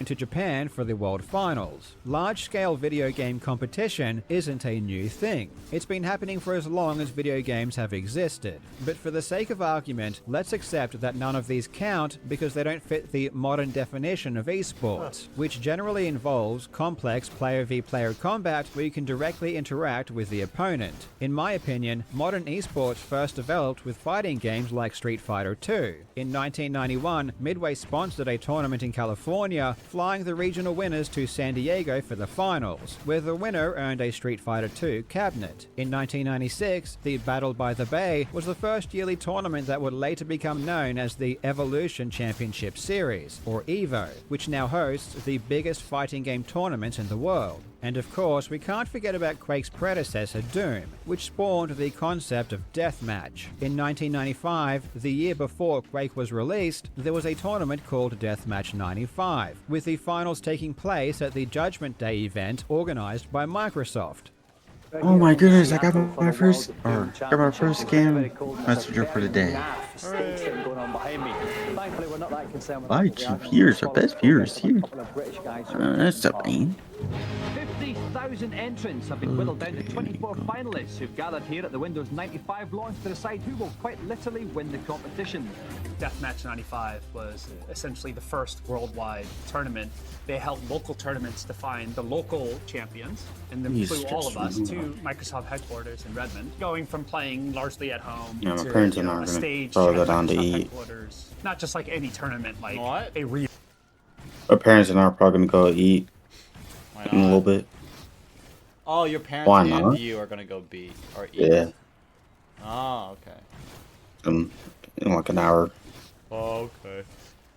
To Japan for the World Finals. Large-scale video game competition isn't a new thing. It's been happening for as long as video games have existed. But for the sake of argument, let's accept that none of these count because they don't fit the modern definition of esports, which generally involves complex player-v-player combat where you can directly interact with the opponent. In my opinion, modern esports first developed with fighting games like Street Fighter II. In 1991, Midway sponsored a tournament in California, flying the regional winners to San Diego for the finals, where the winner earned a Street Fighter II cabinet. In 1996, the Battle by the Bay was the first yearly tournament that would later become known as the Evolution Championship Series, or EVO, which now hosts the biggest fighting game tournament in the world. And of course, we can't forget about Quake's predecessor, Doom, which spawned the concept of deathmatch. In 1995, the year before Quake was released, there was a tournament called Deathmatch 95, with the finals taking place at the Judgment Day event organized by Microsoft. Oh my goodness, I got my first game messenger for the day. My two viewers are best viewers here. That's something. 50,000 entrants have been whittled down to 24 finalists who've gathered here at the Windows 95 launch to decide who will quite literally win the competition. Deathmatch 95 was essentially the first worldwide tournament. They held local tournaments to find the local champions, and then flew all of us to Microsoft headquarters in Redmond, going from playing largely at home Yeah, my to parents are not a gonna stage probably go at down to Microsoft eat. headquarters. Not just like any tournament, like a real. My parents and I are probably gonna go eat in a little bit. Oh, your parents Why and not? you are gonna go eat. Yeah. Oh, okay. In like an hour. Oh, okay.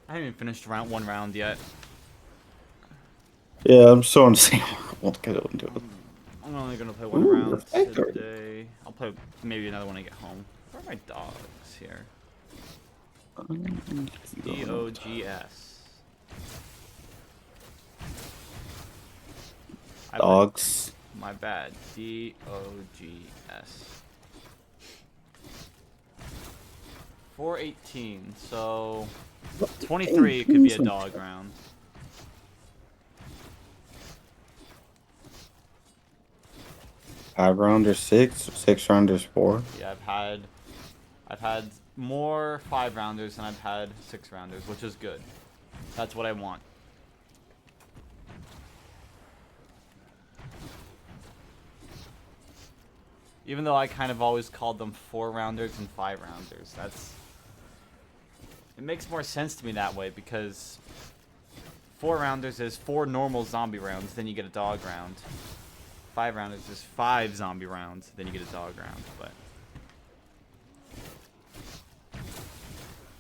I haven't even finished one round yet. Yeah, I'm so on the same. Won't get into it. I'm only gonna play one Ooh, round reflector. today. I'll play maybe another when I get home. Where are my dogs here? D-O-G-S. Dogs. My bad. D-O-G-S. 418, so 23 could be a dog round. Five rounders, six rounders, 4. Yeah, I've had more 5 rounders than I've had 6 rounders, which is good. That's what I want. Even though I kind of always called them 4 rounders and 5 rounders, it makes more sense to me that way, because 4 rounders is 4 normal zombie rounds, then you get a dog round. 5 rounders is 5 zombie rounds, then you get a dog round. But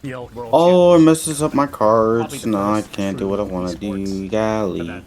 Oh, it messes up my cards. No, I can't do what I want to do. Golly.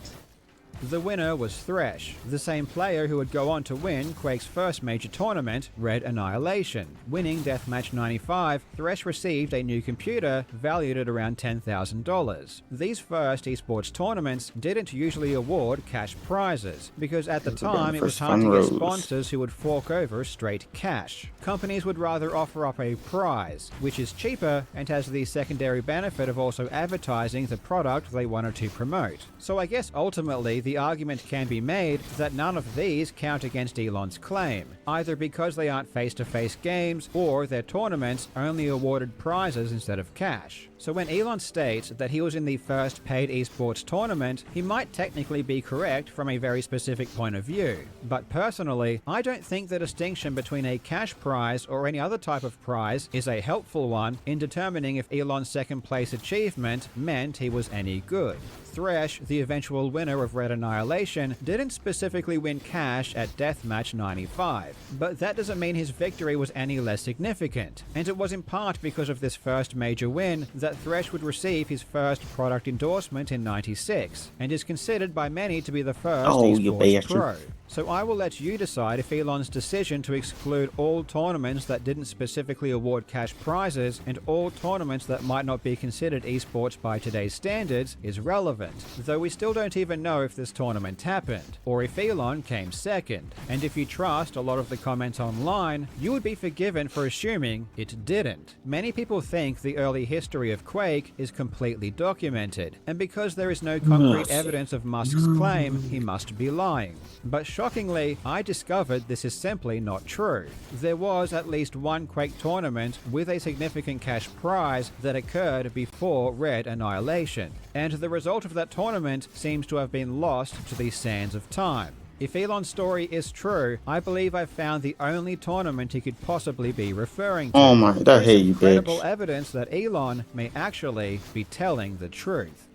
The winner was Thresh, the same player who would go on to win Quake's first major tournament, Red Annihilation. Winning Deathmatch 95, Thresh received a new computer valued at around $10,000. These first esports tournaments didn't usually award cash prizes, because at the time it was hard to get sponsors who would fork over straight cash. Companies would rather offer up a prize, which is cheaper and has the secondary benefit of also advertising the product they wanted to promote. So I guess ultimately the the argument can be made that none of these count against Elon's claim, either because they aren't face-to-face games or their tournaments only awarded prizes instead of cash. So when Elon states that he was in the first paid esports tournament, he might technically be correct from a very specific point of view. But personally, I don't think the distinction between a cash prize or any other type of prize is a helpful one in determining if Elon's second place achievement meant he was any good. Thresh, the eventual winner of Red Annihilation, didn't specifically win cash at Deathmatch 95, but that doesn't mean his victory was any less significant, and it was in part because of this first major win that Thresh would receive his first product endorsement in 96, and is considered by many to be the first esports pro. So I will let you decide if Elon's decision to exclude all tournaments that didn't specifically award cash prizes and all tournaments that might not be considered esports by today's standards is relevant, though we still don't even know if this tournament happened, or if Elon came second. And if you trust a lot of the comments online, you would be forgiven for assuming it didn't. Many people think the early history of Quake is completely documented, and because there is no concrete evidence of Musk's claim, he must be lying. But shockingly, I discovered this is simply not true. There was at least one Quake tournament with a significant cash prize that occurred before Red Annihilation, and the result of that tournament seems to have been lost to the sands of time. If Elon's story is true, I believe I've found the only tournament he could possibly be referring to. Oh my, I hate you, credible bitch. evidence that Elon may actually be telling the truth.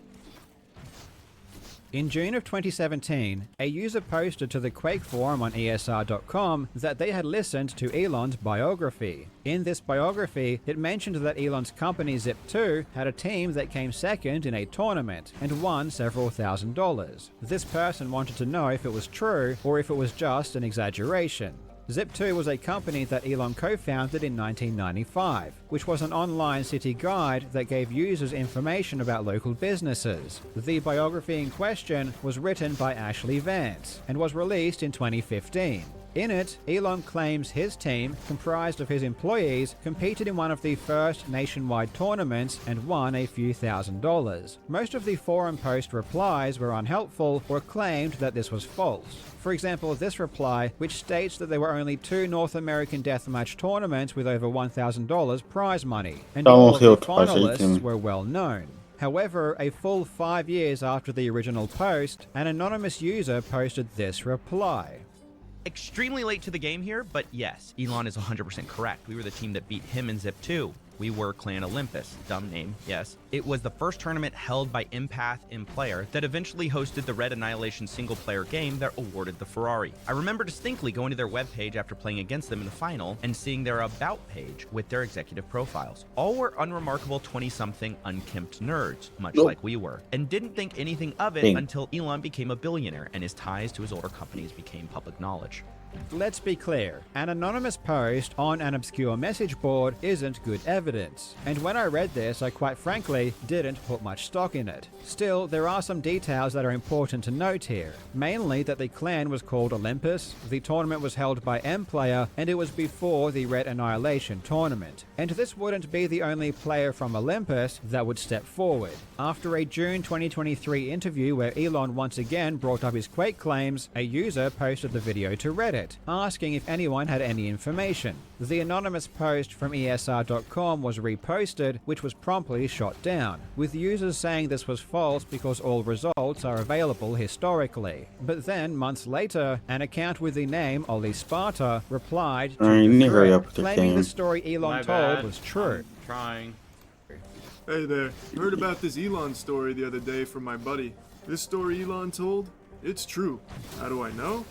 In June of 2017, a user posted to the Quake forum on ESR.com that they had listened to Elon's biography. In this biography, it mentioned that Elon's company Zip2 had a team that came second in a tournament and won several $1,000s. This person wanted to know if it was true or if it was just an exaggeration. Zip2 was a company that Elon co-founded in 1995, which was an online city guide that gave users information about local businesses. The biography in question was written by Ashley Vance and was released in 2015. In it, Elon claims his team, comprised of his employees, competed in one of the first nationwide tournaments and won a few $1,000s. Most of the forum post replies were unhelpful or claimed that this was false. For example, this reply, which states that there were only 2 North American deathmatch tournaments with over $1,000 prize money, and all of the finalists were well known. However, a full 5 years after the original post, an anonymous user posted this reply. Extremely late to the game here, but yes, Elon is 100% correct. We were the team that beat him in Zip2. We were Clan Olympus. Dumb name, yes. It was the first tournament held by Empath in Player that eventually hosted the Red Annihilation single-player game that awarded the Ferrari. I remember distinctly going to their webpage after playing against them in the final and seeing their About page with their executive profiles. All were unremarkable 20-something unkempt nerds, much like we were, and didn't think anything of it until Elon became a billionaire and his ties to his older companies became public knowledge. Let's be clear, an anonymous post on an obscure message board isn't good evidence, and when I read this, I quite frankly didn't put much stock in it. Still, there are some details that are important to note here, mainly that the clan was called Olympus, the tournament was held by M-Player, and it was before the Red Annihilation tournament. And this wouldn't be the only player from Olympus that would step forward. After a June 2023 interview where Elon once again brought up his Quake claims, a user posted the video to Reddit, asking if anyone had any information. The anonymous post from ESR.com was reposted, which was promptly shot down, with users saying this was false because all results are available historically. But then, months later, an account with the name Ollie Sparta replied to the thread, claiming the story Elon told was true. I'm trying. Hey there, heard about this Elon story the other day from my buddy. This story Elon told? It's true. How do I know?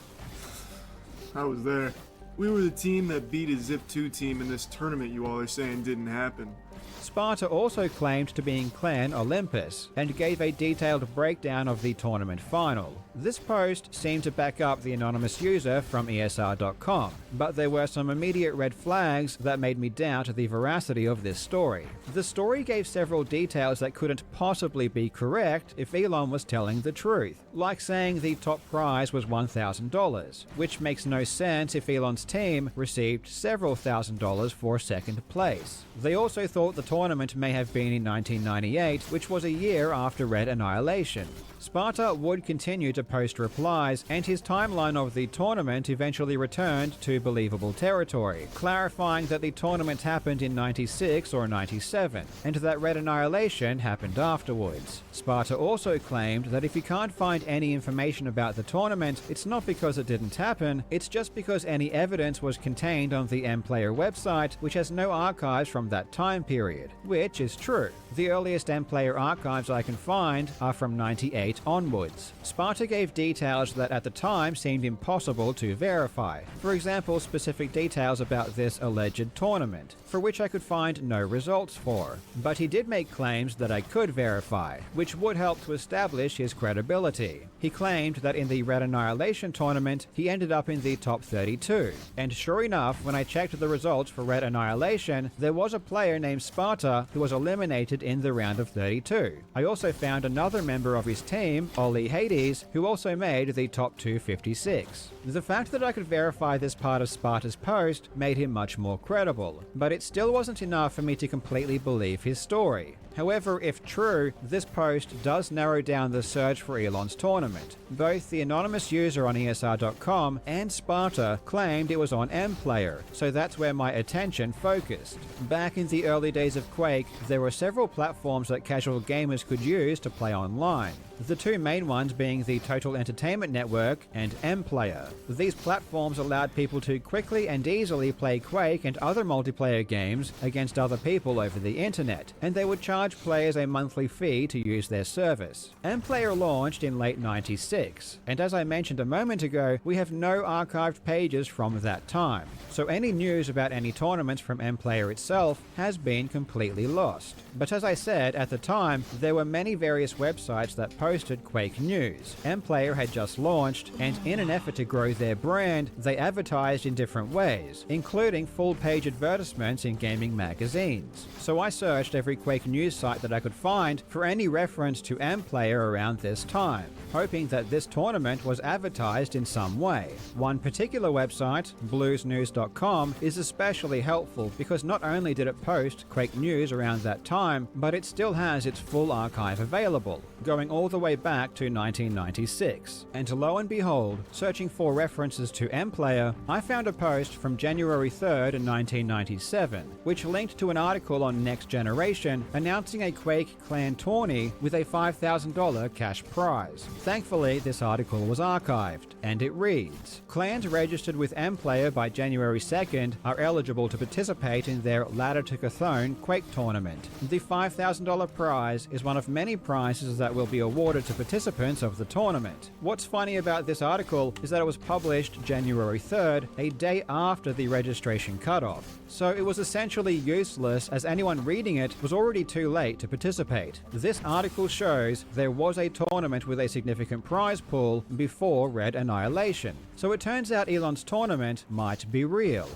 I was there. We were the team that beat a Zip2 team in this tournament you all are saying didn't happen. Sparta also claimed to be in Clan Olympus and gave a detailed breakdown of the tournament final. This post seemed to back up the anonymous user from ESR.com, but there were some immediate red flags that made me doubt the veracity of this story. The story gave several details that couldn't possibly be correct if Elon was telling the truth, like saying the top prize was $1,000, which makes no sense if Elon's team received several $1,000s for second place. They also thought the tournament may have been in 1998, which was a year after Red Annihilation. Sparta would continue to post replies, and his timeline of the tournament eventually returned to believable territory, clarifying that the tournament happened in 96 or 97, and that Red Annihilation happened afterwards. Sparta also claimed that if you can't find any information about the tournament, it's not because it didn't happen, it's just because any evidence was contained on the MPlayer website, which has no archives from that time period, which is true. The earliest MPlayer archives I can find are from 98 onwards. Sparta gave details that at the time seemed impossible to verify. For example, specific details about this alleged tournament, for which I could find no results for. But he did make claims that I could verify, which would help to establish his credibility. He claimed that in the Red Annihilation tournament, he ended up in the top 32. And sure enough, when I checked the results for Red Annihilation, there was a player named Sparta who was eliminated in the round of 32. I also found another member of his team, Ollie Hades, who also made the top 256. The fact that I could verify this part of Sparta's post made him much more credible, but it still wasn't enough for me to completely believe his story. However, if true, this post does narrow down the search for Elon's tournament. Both the anonymous user on ESR.com and Sparta claimed it was on MPlayer, so that's where my attention focused. Back in the early days of Quake, there were several platforms that casual gamers could use to play online. The two main ones being the Total Entertainment Network and MPlayer. These platforms allowed people to quickly and easily play Quake and other multiplayer games against other people over the internet, and they would charge players a monthly fee to use their service. MPlayer launched in late 96, and as I mentioned a moment ago, we have no archived pages from that time, so any news about any tournaments from MPlayer itself has been completely lost. But as I said, at the time, there were many various websites that posted Quake news. MPlayer had just launched, and in an effort to grow their brand, they advertised in different ways, including full-page advertisements in gaming magazines. So I searched every Quake news site that I could find for any reference to MPlayer around this time, hoping that this tournament was advertised in some way. One particular website, bluesnews.com, is especially helpful because not only did it post Quake news around that time, but it still has its full archive available, going all the way back to 1996. And lo and behold, searching for references to MPlayer, I found a post from January 3rd, 1997, which linked to an article on Next Generation announcing a Quake clan tourney with a $5,000 cash prize. Thankfully, this article was archived, and it reads, "Clans registered with MPlayer by January 2nd are eligible to participate in their Ladder to Cthulhu Quake tournament. The $5,000 prize is one of many prizes that will be awarded to participants of the tournament." What's funny about this article is that it was published January 3rd, a day after the registration cutoff. So it was essentially useless as anyone reading it was already too late to participate. This article shows there was a tournament with a significant prize pool before Red Annihilation. So it turns out Elon's tournament might be real.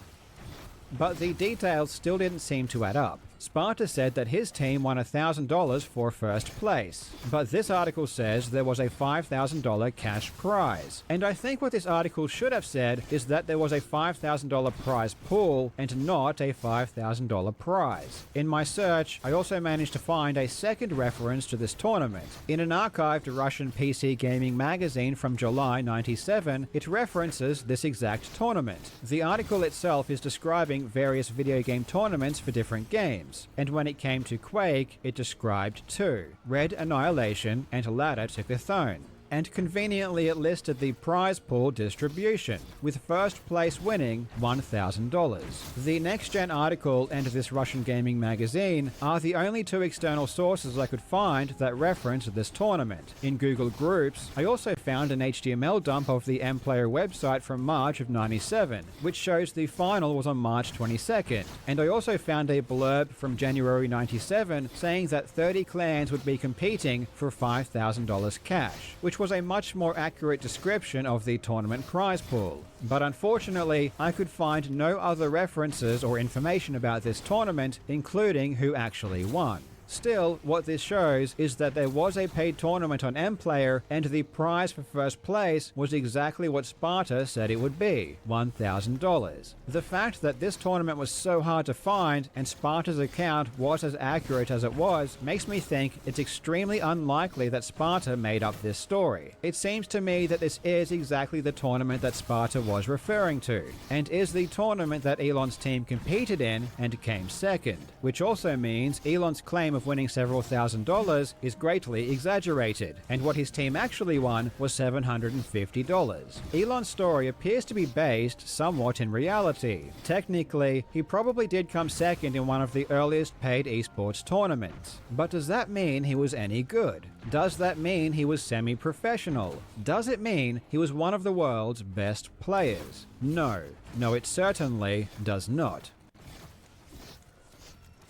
But the details still didn't seem to add up. Sparta said that his team won $1,000 for first place, but this article says there was a $5,000 cash prize. And I think what this article should have said is that there was a $5,000 prize pool and not a $5,000 prize. In my search, I also managed to find a second reference to this tournament. In an archived Russian PC gaming magazine from July 97, it references this exact tournament. The article itself is describing various video game tournaments for different games. And when it came to Quake, it described two, Red Annihilation and Ladder to Cthulhu. And conveniently it listed the prize pool distribution, with first place winning $1,000. The Next Gen article and this Russian gaming magazine are the only two external sources I could find that reference this tournament. In Google Groups, I also found an HTML dump of the MPlayer website from March of '97, which shows the final was on March 22nd. And I also found a blurb from January '97 saying that 30 clans would be competing for $5,000 cash, which was a much more accurate description of the tournament prize pool. But unfortunately, I could find no other references or information about this tournament, including who actually won. Still, what this shows is that there was a paid tournament on MPlayer, and the prize for first place was exactly what Sparta said it would be, $1,000. The fact that this tournament was so hard to find and Sparta's account was as accurate as it was makes me think it's extremely unlikely that Sparta made up this story. It seems to me that this is exactly the tournament that Sparta was referring to, and is the tournament that Elon's team competed in and came second, which also means Elon's claim of winning several $1,000s is greatly exaggerated, and what his team actually won was $750. Elon's story appears to be based somewhat in reality. Technically, he probably did come second in one of the earliest paid esports tournaments. But does that mean he was any good? Does that mean he was semi-professional? Does it mean he was one of the world's best players? No. No, it certainly does not.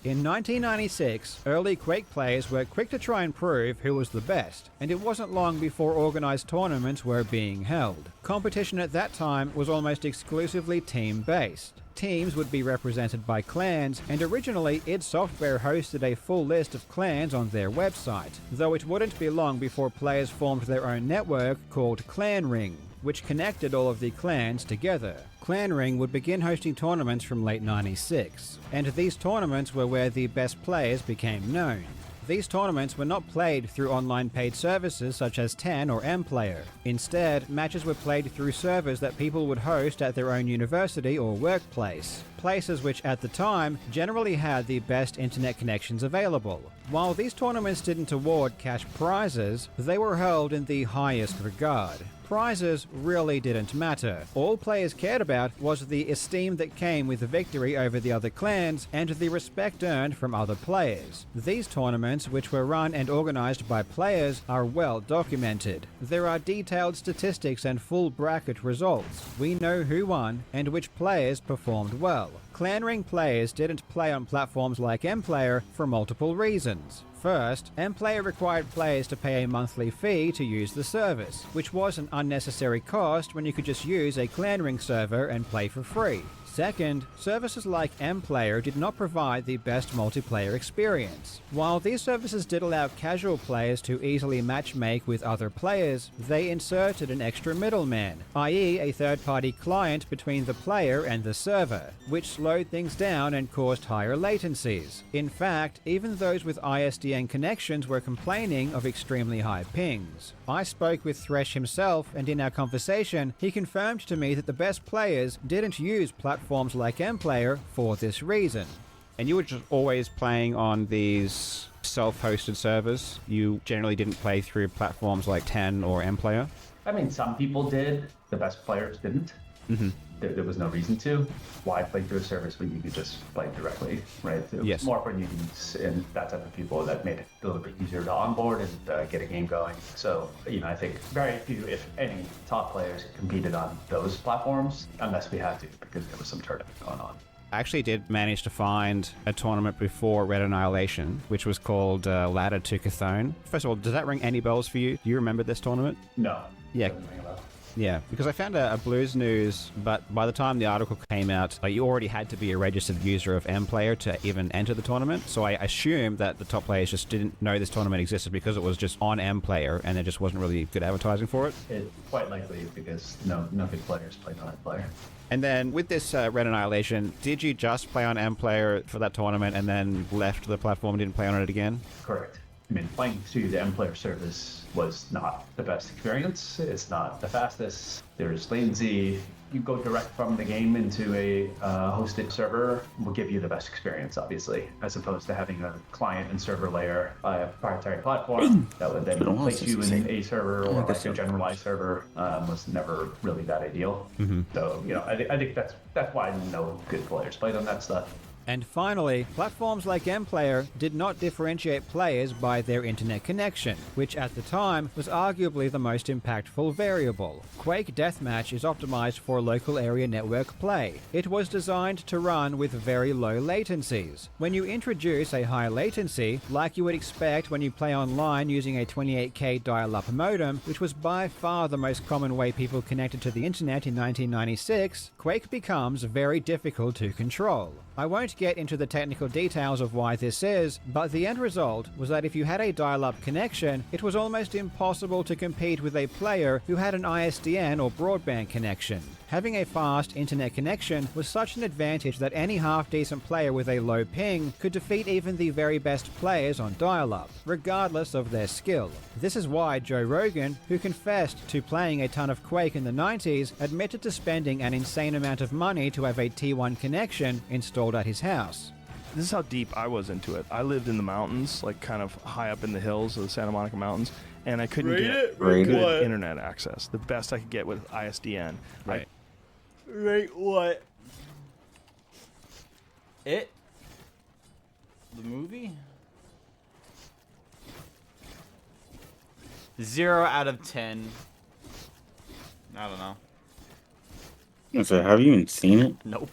In 1996, early Quake players were quick to try and prove who was the best, and it wasn't long before organized tournaments were being held. Competition at that time was almost exclusively team-based. Teams would be represented by clans, and originally id Software hosted a full list of clans on their website, though it wouldn't be long before players formed their own network called Clan Ring, which connected all of the clans together. Clan Ring would begin hosting tournaments from late 96, and these tournaments were where the best players became known. These tournaments were not played through online paid services such as Toten or MPlayer. Instead, matches were played through servers that people would host at their own university or workplace, places which at the time generally had the best internet connections available. While these tournaments didn't award cash prizes, they were held in the highest regard. Prizes really didn't matter. All players cared about was the esteem that came with the victory over the other clans and the respect earned from other players. These tournaments, which were run and organized by players, are well documented. There are detailed statistics and full bracket results. We know who won and which players performed well. Clan Ring players didn't play on platforms like MPlayer for multiple reasons. First, MPlayer required players to pay a monthly fee to use the service, which was an unnecessary cost when you could just use a Clan Ring server and play for free. Second, services like MPlayer did not provide the best multiplayer experience. While these services did allow casual players to easily matchmake with other players, they inserted an extra middleman, i.e. a third-party client between the player and the server, which slowed things down and caused higher latencies. In fact, even those with ISDN connections were complaining of extremely high pings. I spoke with Thresh himself, and in our conversation, he confirmed to me that the best players didn't use platforms like MPlayer for this reason. And you were just always playing on these self-hosted servers? You generally didn't play through platforms like Toten or MPlayer? I mean, some people did. The best players didn't. Mm-hmm. There was no reason to. Why play through a service when you could just play directly, right? It was more for newbies and that type of people that made it a little bit easier to onboard and get a game going. So, I think very few, if any, top players competed on those platforms, unless we had to, because there was some tournament going on. I actually did manage to find a tournament before Red Annihilation, which was called Ladder to Chthon. First of all, does that ring any bells for you? Do you remember this tournament? No. Yeah. Yeah, because I found a Blues News, but by the time the article came out, you already had to be a registered user of MPlayer to even enter the tournament. So I assumed that the top players just didn't know this tournament existed because it was just on MPlayer and there just wasn't really good advertising for it. It's quite likely because no good players played on MPlayer. And then with this Red Annihilation, did you just play on MPlayer for that tournament and then left the platform and didn't play on it again? Correct. I mean, playing through the MPlayer service was not the best experience. It's not the fastest. There's latency. You go direct from the game into a hosted server will give you the best experience, obviously, as opposed to having a client and server layer by a proprietary platform that would then place you in a server or like a generalized server was never really that ideal. Mm-hmm. So, I think that's why no good players played on that stuff. And finally, platforms like MPlayer did not differentiate players by their internet connection, which at the time was arguably the most impactful variable. Quake Deathmatch is optimized for local area network play. It was designed to run with very low latencies. When you introduce a high latency, like you would expect when you play online using a 28K dial-up modem, which was by far the most common way people connected to the internet in 1996, Quake becomes very difficult to control. I won't won't get into the technical details of why this is, but the end result was that if you had a dial-up connection, it was almost impossible to compete with a player who had an ISDN or broadband connection. Having a fast internet connection was such an advantage that any half-decent player with a low ping could defeat even the very best players on dial-up, regardless of their skill. This is why Joe Rogan, who confessed to playing a ton of Quake in the 90s, admitted to spending an insane amount of money to have a T1 connection installed at his house. This is how deep I was into it. I lived in the mountains, like kind of high up in the hills of the Santa Monica Mountains, and I couldn't get good internet access. The best I could get with ISDN. Right. Right, what? It? The movie? 0 out of 10. I don't know. So have you even seen it? Nope.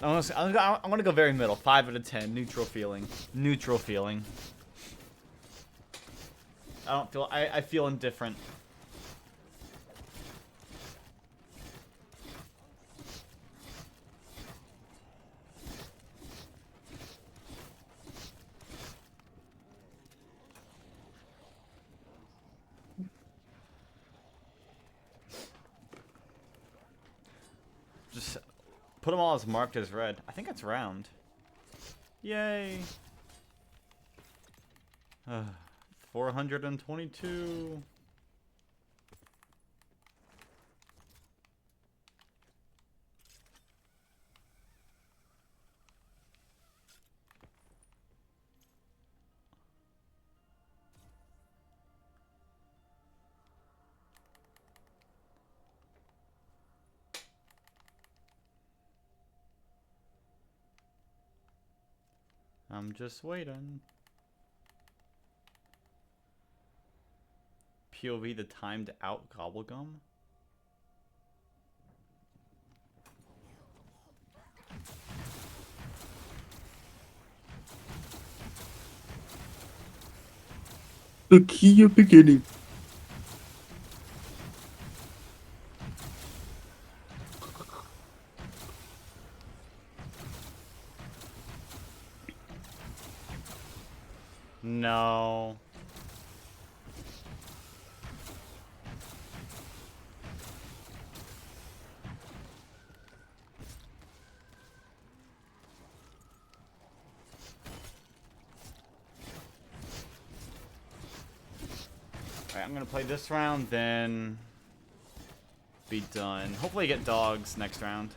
I'm gonna go very middle. 5 out of 10. Neutral feeling. Neutral feeling. I don't feel. I feel indifferent. Just put them all as marked as red. I think it's round. Yay. 422. I'm just waiting. POV the timed out gobblegum. The key of beginning. No. Alright, I'm gonna play this round, then be done. Hopefully get dogs next round.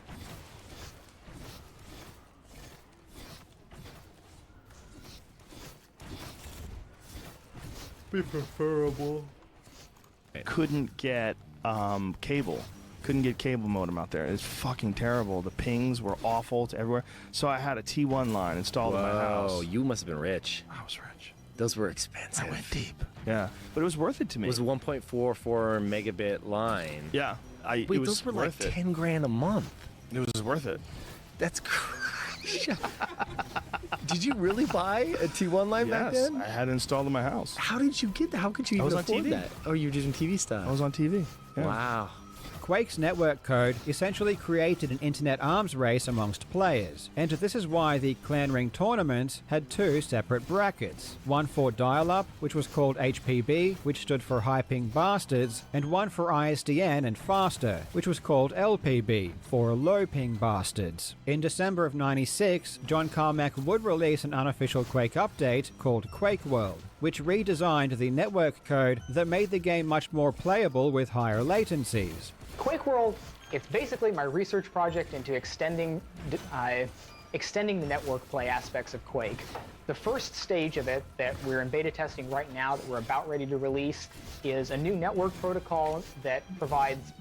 Be preferable. Couldn't get cable. Couldn't get cable modem out there. It's fucking terrible. The pings were awful to everywhere. So I had a T1 line installed in my house. Oh, you must have been rich. I was rich. Those were expensive. I went deep. Yeah, but it was worth it to me. It was a 1.44 megabit line. Yeah, Wait, it was those were like worth it. 10 grand a month. It was worth it. That's crazy. Did you really buy a T1 line back Yes, then? I had it installed in my house. How did you get that? How could you I was even on afford TV. that? Oh, you were doing TV stuff. I was on TV. Yeah. Wow. Quake's network code essentially created an internet arms race amongst players, and this is why the Clan Ring tournament had two separate brackets. One for dial-up, which was called HPB, which stood for High Ping Bastards, and one for ISDN and faster, which was called LPB, for Low Ping Bastards. In December of '96, John Carmack would release an unofficial Quake update called Quake World, which redesigned the network code that made the game much more playable with higher latencies. Quake World, it's basically my research project into extending the network play aspects of Quake. The first stage of it that we're in beta testing right now that we're about ready to release is a new network protocol that provides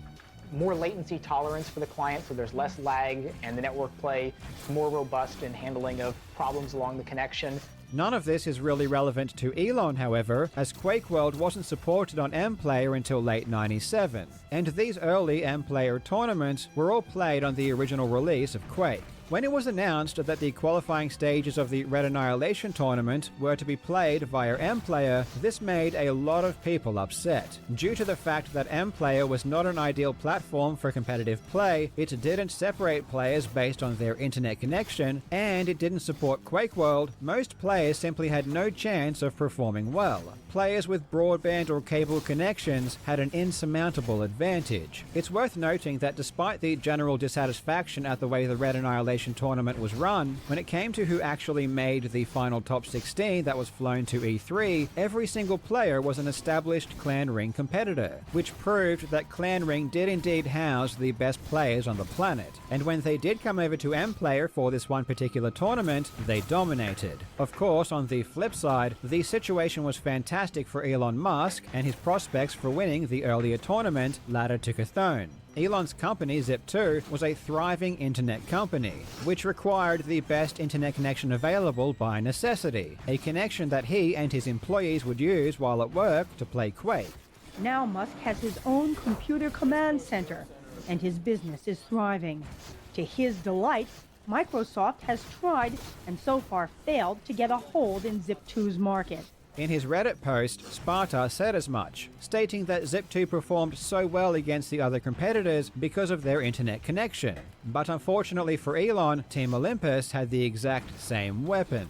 more latency tolerance for the client, so there's less lag and the network play is more robust in handling of problems along the connection. None of this is really relevant to Elon, however, as Quake World wasn't supported on M-Player until late '97, and these early M-Player tournaments were all played on the original release of Quake. When it was announced that the qualifying stages of the Red Annihilation tournament were to be played via M-Player, this made a lot of people upset. Due to the fact that M-Player was not an ideal platform for competitive play, it didn't separate players based on their internet connection, and it didn't support Quake World, most players simply had no chance of performing well. Players with broadband or cable connections had an insurmountable advantage. It's worth noting that despite the general dissatisfaction at the way the Red Annihilation tournament was run, when it came to who actually made the final top 16 that was flown to E3, every single player was an established Clan Ring competitor, which proved that Clan Ring did indeed house the best players on the planet. And when they did come over to M-Player for this one particular tournament, they dominated. Of course, on the flip side, the situation was fantastic for Elon Musk, and his prospects for winning the earlier tournament laddered to Toten. Elon's company, Zip2, was a thriving internet company, which required the best internet connection available by necessity, a connection that he and his employees would use while at work to play Quake. Now Musk has his own computer command center, and his business is thriving. To his delight, Microsoft has tried and so far failed to get a hold in Zip2's market. In his Reddit post, Sparta said as much, stating that Zip2 performed so well against the other competitors because of their internet connection. But unfortunately for Elon, Team Olympus had the exact same weapon.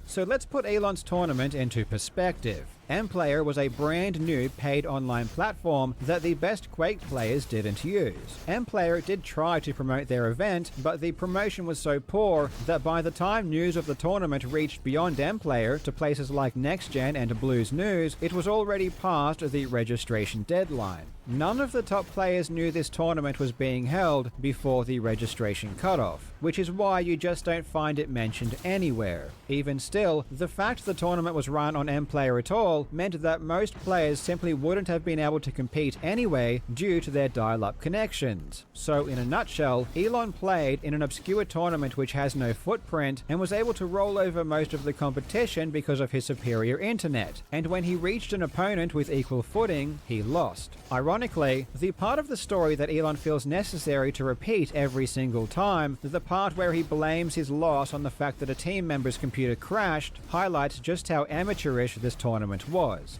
So let's put Elon's tournament into perspective. M-Player was a brand new paid online platform that the best Quake players didn't use. M-Player did try to promote their event, but the promotion was so poor that by the time news of the tournament reached beyond M-Player to places like NextGen and Blues News, it was already past the registration deadline. None of the top players knew this tournament was being held before the registration cutoff, which is why you just don't find it mentioned anywhere. Even still, the fact the tournament was run on M-Player at all meant that most players simply wouldn't have been able to compete anyway due to their dial-up connections. So in a nutshell, Elon played in an obscure tournament which has no footprint and was able to roll over most of the competition because of his superior internet, and when he reached an opponent with equal footing, he lost. Ironically, the part of the story that Elon feels necessary to repeat every single time, the part where he blames his loss on the fact that a team member's computer crashed, highlights just how amateurish this tournament was.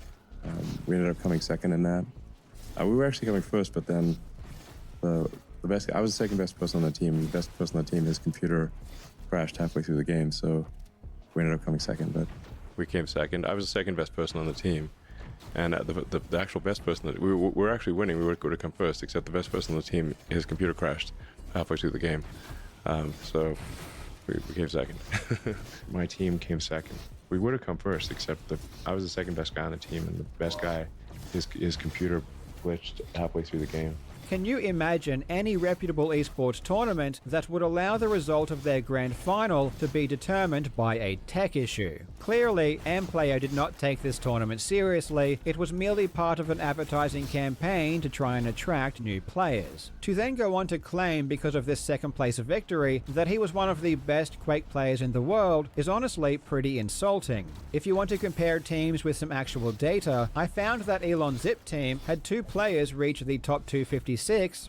We ended up coming second in that. We were actually coming first, but then the best. I was the second best person on the team. The best person on the team, his computer crashed halfway through the game, so we ended up coming second. But we came second. I was the second best person on the team, and the actual best person that we were actually winning. We were going to come first, except the best person on the team, his computer crashed halfway through the game, so we came second. My team came second. We would have come first, except I was the second best guy on the team, and the best guy, his computer glitched halfway through the game. Can you imagine any reputable esports tournament that would allow the result of their grand final to be determined by a tech issue? Clearly, M-Player did not take this tournament seriously. It was merely part of an advertising campaign to try and attract new players. To then go on to claim, because of this second place victory, that he was one of the best Quake players in the world is honestly pretty insulting. If you want to compare teams with some actual data, I found that Elon's Zip team had 2 players reach the top 256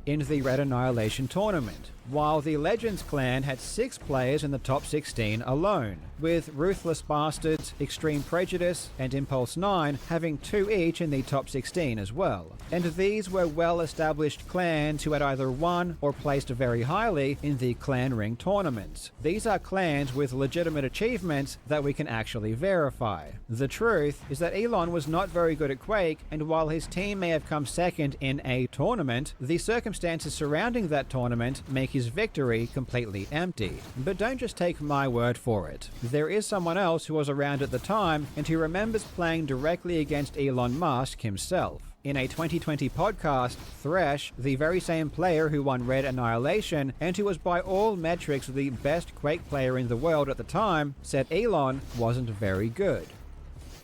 in the Red Annihilation tournament, while the Legends clan had 6 players in the top 16 alone, with Ruthless Bastards, Extreme Prejudice, and Impulse 9 having 2 each in the top 16 as well. And these were well-established clans who had either won or placed very highly in the Clan Ring tournaments. These are clans with legitimate achievements that we can actually verify. The truth is that Elon was not very good at Quake, and while his team may have come second in a tournament, the circumstances surrounding that tournament make his victory completely empty. But don't just take my word for it. There is someone else who was around at the time and who remembers playing directly against Elon Musk himself. In a 2020 podcast, Thresh, the very same player who won Red Annihilation and who was by all metrics the best Quake player in the world at the time, said Elon wasn't very good.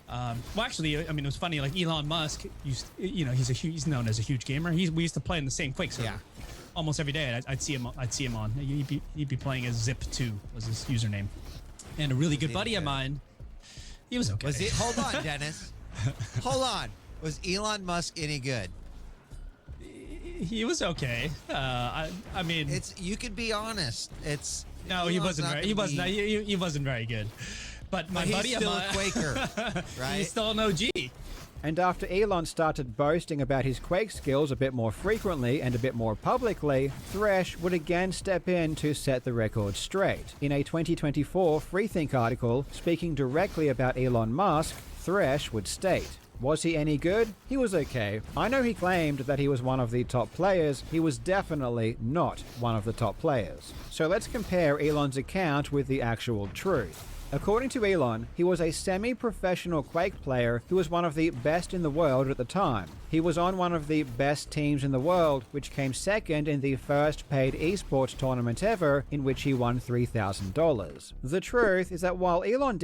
Well, actually, I mean, it was funny. Like Elon Musk, he's known as a huge gamer. We used to play in the same Quake server. Yeah. Almost every day, I'd see him on. He'd be playing as Zip2 was his username, and a really good buddy of mine. He was okay. Hold on, Dennis. Hold on. Was Elon Musk any good? He was okay. I mean, you could be honest. No, he Elon's wasn't. not Very, gonna he wasn't. be- He wasn't very good. But my But he's buddy, still a Quaker, right? He's still an OG. And after Elon started boasting about his Quake skills a bit more frequently and a bit more publicly, Thresh would again step in to set the record straight. In a 2024 Freethink article, speaking directly about Elon Musk, Thresh would state, "Was he any good? He was okay. I know he claimed that he was one of the top players. He was definitely not one of the top players." So let's compare Elon's account with the actual truth. According to Elon, he was a semi-professional Quake player who was one of the best in the world at the time. He was on one of the best teams in the world, which came second in the first paid esports tournament ever, in which he won $3,000. The truth is that while Elon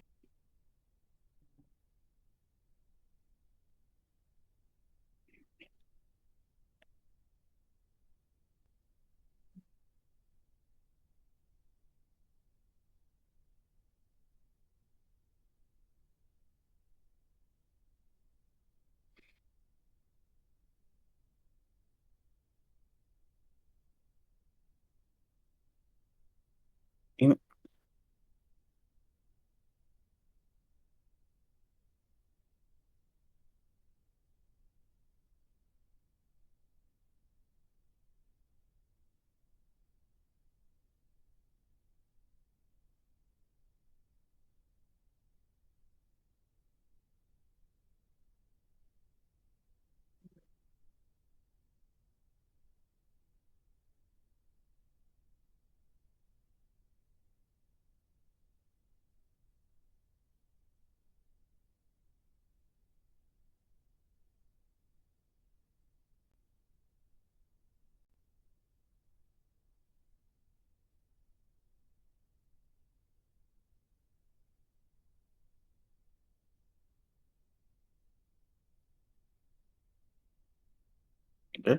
Okay.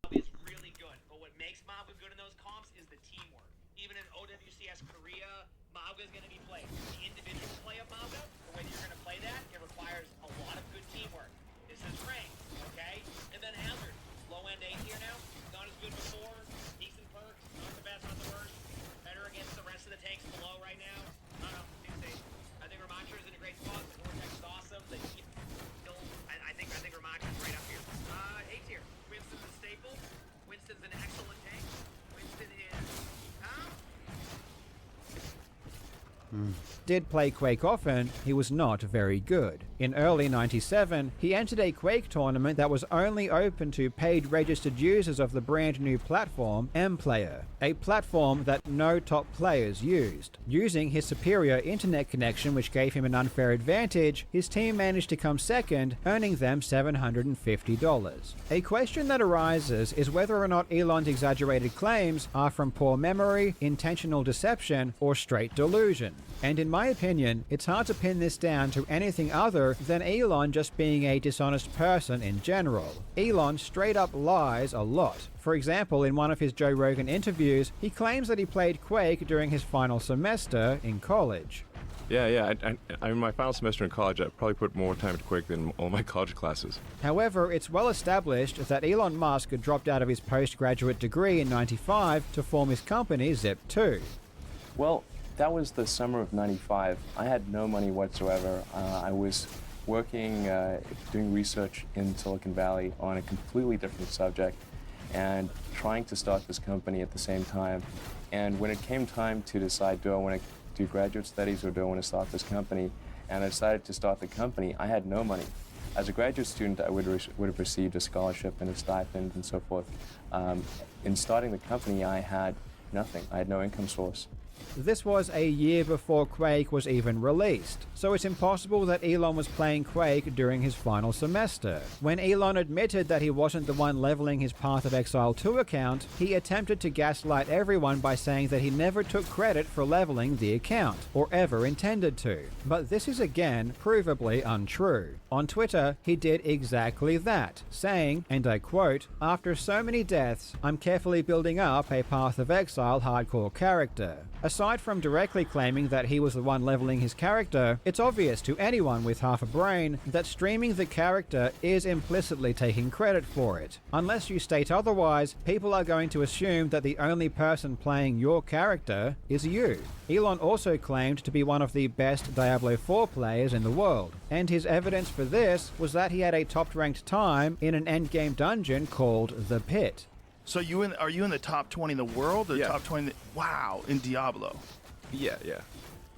is really good, but what makes Mabga good in those comps is the teamwork. Even in OWCS Korea, Mabga is going to be played. The individual play of Mabga, the way that you're going to play that, it requires a lot of good teamwork. This is rank, okay? And then Hazard, low end 8 here now, not as good before, decent perks, not the best, not the worst. Better against the rest of the tanks below right now. I don't know, I think Ramattra is in a great spot. The Vortex is awesome. I think Ramatra's right up here. A tier. Winston's a staple. Winston's an excellent tank. Winston is... Did play Quake often, he was not very good. In early '97, he entered a Quake tournament that was only open to paid registered users of the brand new platform MPlayer, a platform that no top players used. Using his superior internet connection, which gave him an unfair advantage, his team managed to come second, earning them $750. A question that arises is whether or not Elon's exaggerated claims are from poor memory, intentional deception, or straight delusion. And in my opinion, it's hard to pin this down to anything other than Elon just being a dishonest person in general. Elon straight up lies a lot. For example, in one of his Joe Rogan interviews, he claims that he played Quake during his final semester in college. Yeah. I in my final semester in college, I probably put more time into Quake than all my college classes. However, it's well established that Elon Musk had dropped out of his postgraduate degree in '95 to form his company Zip2. Well, that was the summer of '95. I had no money whatsoever. I was working, doing research in Silicon Valley on a completely different subject and trying to start this company at the same time. And when it came time to decide, do I want to do graduate studies or do I want to start this company? And I decided to start the company. I had no money. As a graduate student, I would have received a scholarship and a stipend and so forth. In starting the company, I had nothing. I had no income source. This was a year before Quake was even released, so it's impossible that Elon was playing Quake during his final semester. When Elon admitted that he wasn't the one leveling his Path of Exile 2 account, he attempted to gaslight everyone by saying that he never took credit for leveling the account, or ever intended to. But this is again provably untrue. On Twitter, he did exactly that, saying, and I quote, "After so many deaths, I'm carefully building up a Path of Exile hardcore character." Aside from directly claiming that he was the one leveling his character, it's obvious to anyone with half a brain that streaming the character is implicitly taking credit for it. Unless you state otherwise, people are going to assume that the only person playing your character is you. Elon also claimed to be one of the best Diablo 4 players in the world, and his evidence for this was that he had a top-ranked time in an endgame dungeon called The Pit. So are you in the top 20 in the world or top 20? Wow, in Diablo. Yeah.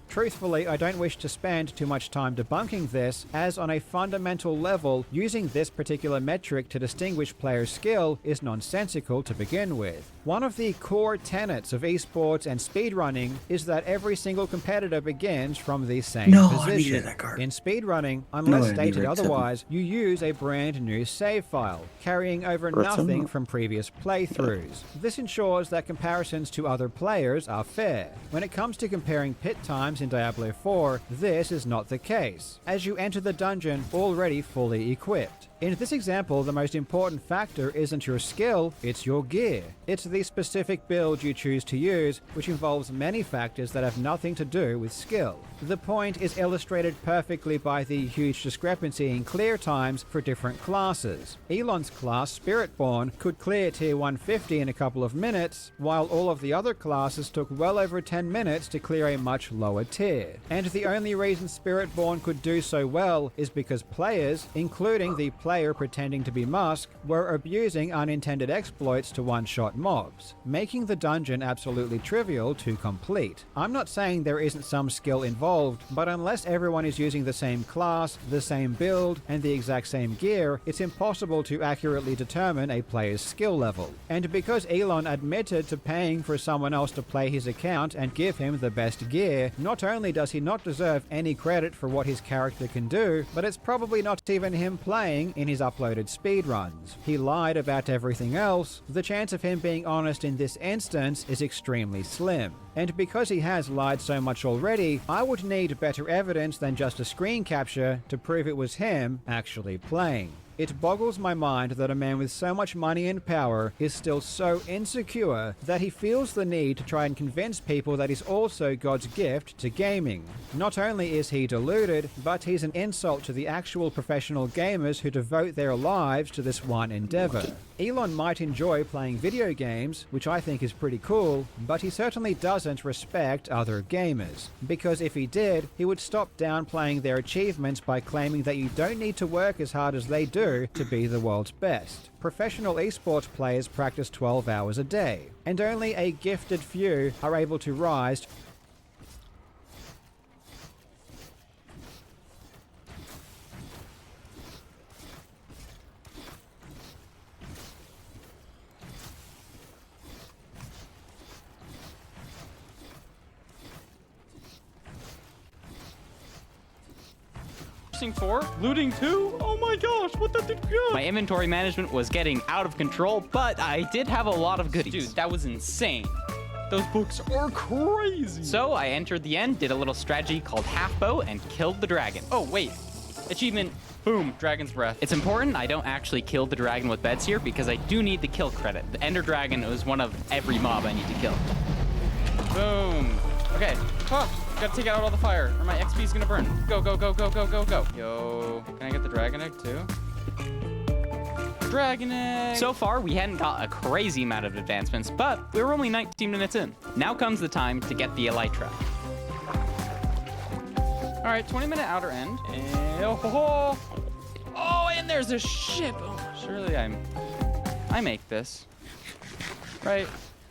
Truthfully, I don't wish to spend too much time debunking this, as on a fundamental level, using this particular metric to distinguish players' skill is nonsensical to begin with. One of the core tenets of esports and speedrunning is that every single competitor begins from the same position. In speedrunning, unless stated otherwise, you use a brand new save file, carrying over nothing from previous playthroughs. This ensures that comparisons to other players are fair. When it comes to comparing pit times in Diablo 4, this is not the case, as you enter the dungeon already fully equipped. In this example, the most important factor isn't your skill, it's your gear. It's the specific build you choose to use, which involves many factors that have nothing to do with skill. The point is illustrated perfectly by the huge discrepancy in clear times for different classes. Elon's class, Spiritborn, could clear tier 150 in a couple of minutes, while all of the other classes took well over 10 minutes to clear a much lower tier. And the only reason Spiritborn could do so well is because players, including the player pretending to be Musk, were abusing unintended exploits to one-shot mobs, making the dungeon absolutely trivial to complete. I'm not saying there isn't some skill involved, but unless everyone is using the same class, the same build, and the exact same gear, it's impossible to accurately determine a player's skill level. And because Elon admitted to paying for someone else to play his account and give him the best gear, not only does he not deserve any credit for what his character can do, but it's probably not even him playing in his uploaded speedruns. He lied about everything else. The chance of him being honest in this instance is extremely slim. And because he has lied so much already, I would need better evidence than just a screen capture to prove it was him actually playing. It boggles my mind that a man with so much money and power is still so insecure that he feels the need to try and convince people that he's also God's gift to gaming. Not only is he deluded, but he's an insult to the actual professional gamers who devote their lives to this one endeavor. Elon might enjoy playing video games, which I think is pretty cool, but he certainly doesn't respect other gamers. Because if he did, he would stop downplaying their achievements by claiming that you don't need to work as hard as they do to be the world's best. Professional esports players practice 12 hours a day, and only a gifted few are able to rise. For looting 2? Oh my gosh, what the did go? My inventory management was getting out of control, but I did have a lot of goodies. Dude, that was insane. Those books are crazy. So I entered the end, did a little strategy called half bow, and killed the dragon. Oh wait, achievement, boom, dragon's breath. It's important I don't actually kill the dragon with beds here because I do need the kill credit. The ender dragon was one of every mob I need to kill. Boom. Okay, gotta take out all the fire or my XP is gonna burn. Go, go, go, go, go, go, go. Yo, can I get the dragon egg too? Dragon egg! So far, we hadn't got a crazy amount of advancements, but we were only 19 minutes in. Now comes the time to get the elytra. All right, 20-minute outer end. And, oh, and there's a ship. Oh, surely I make this, right?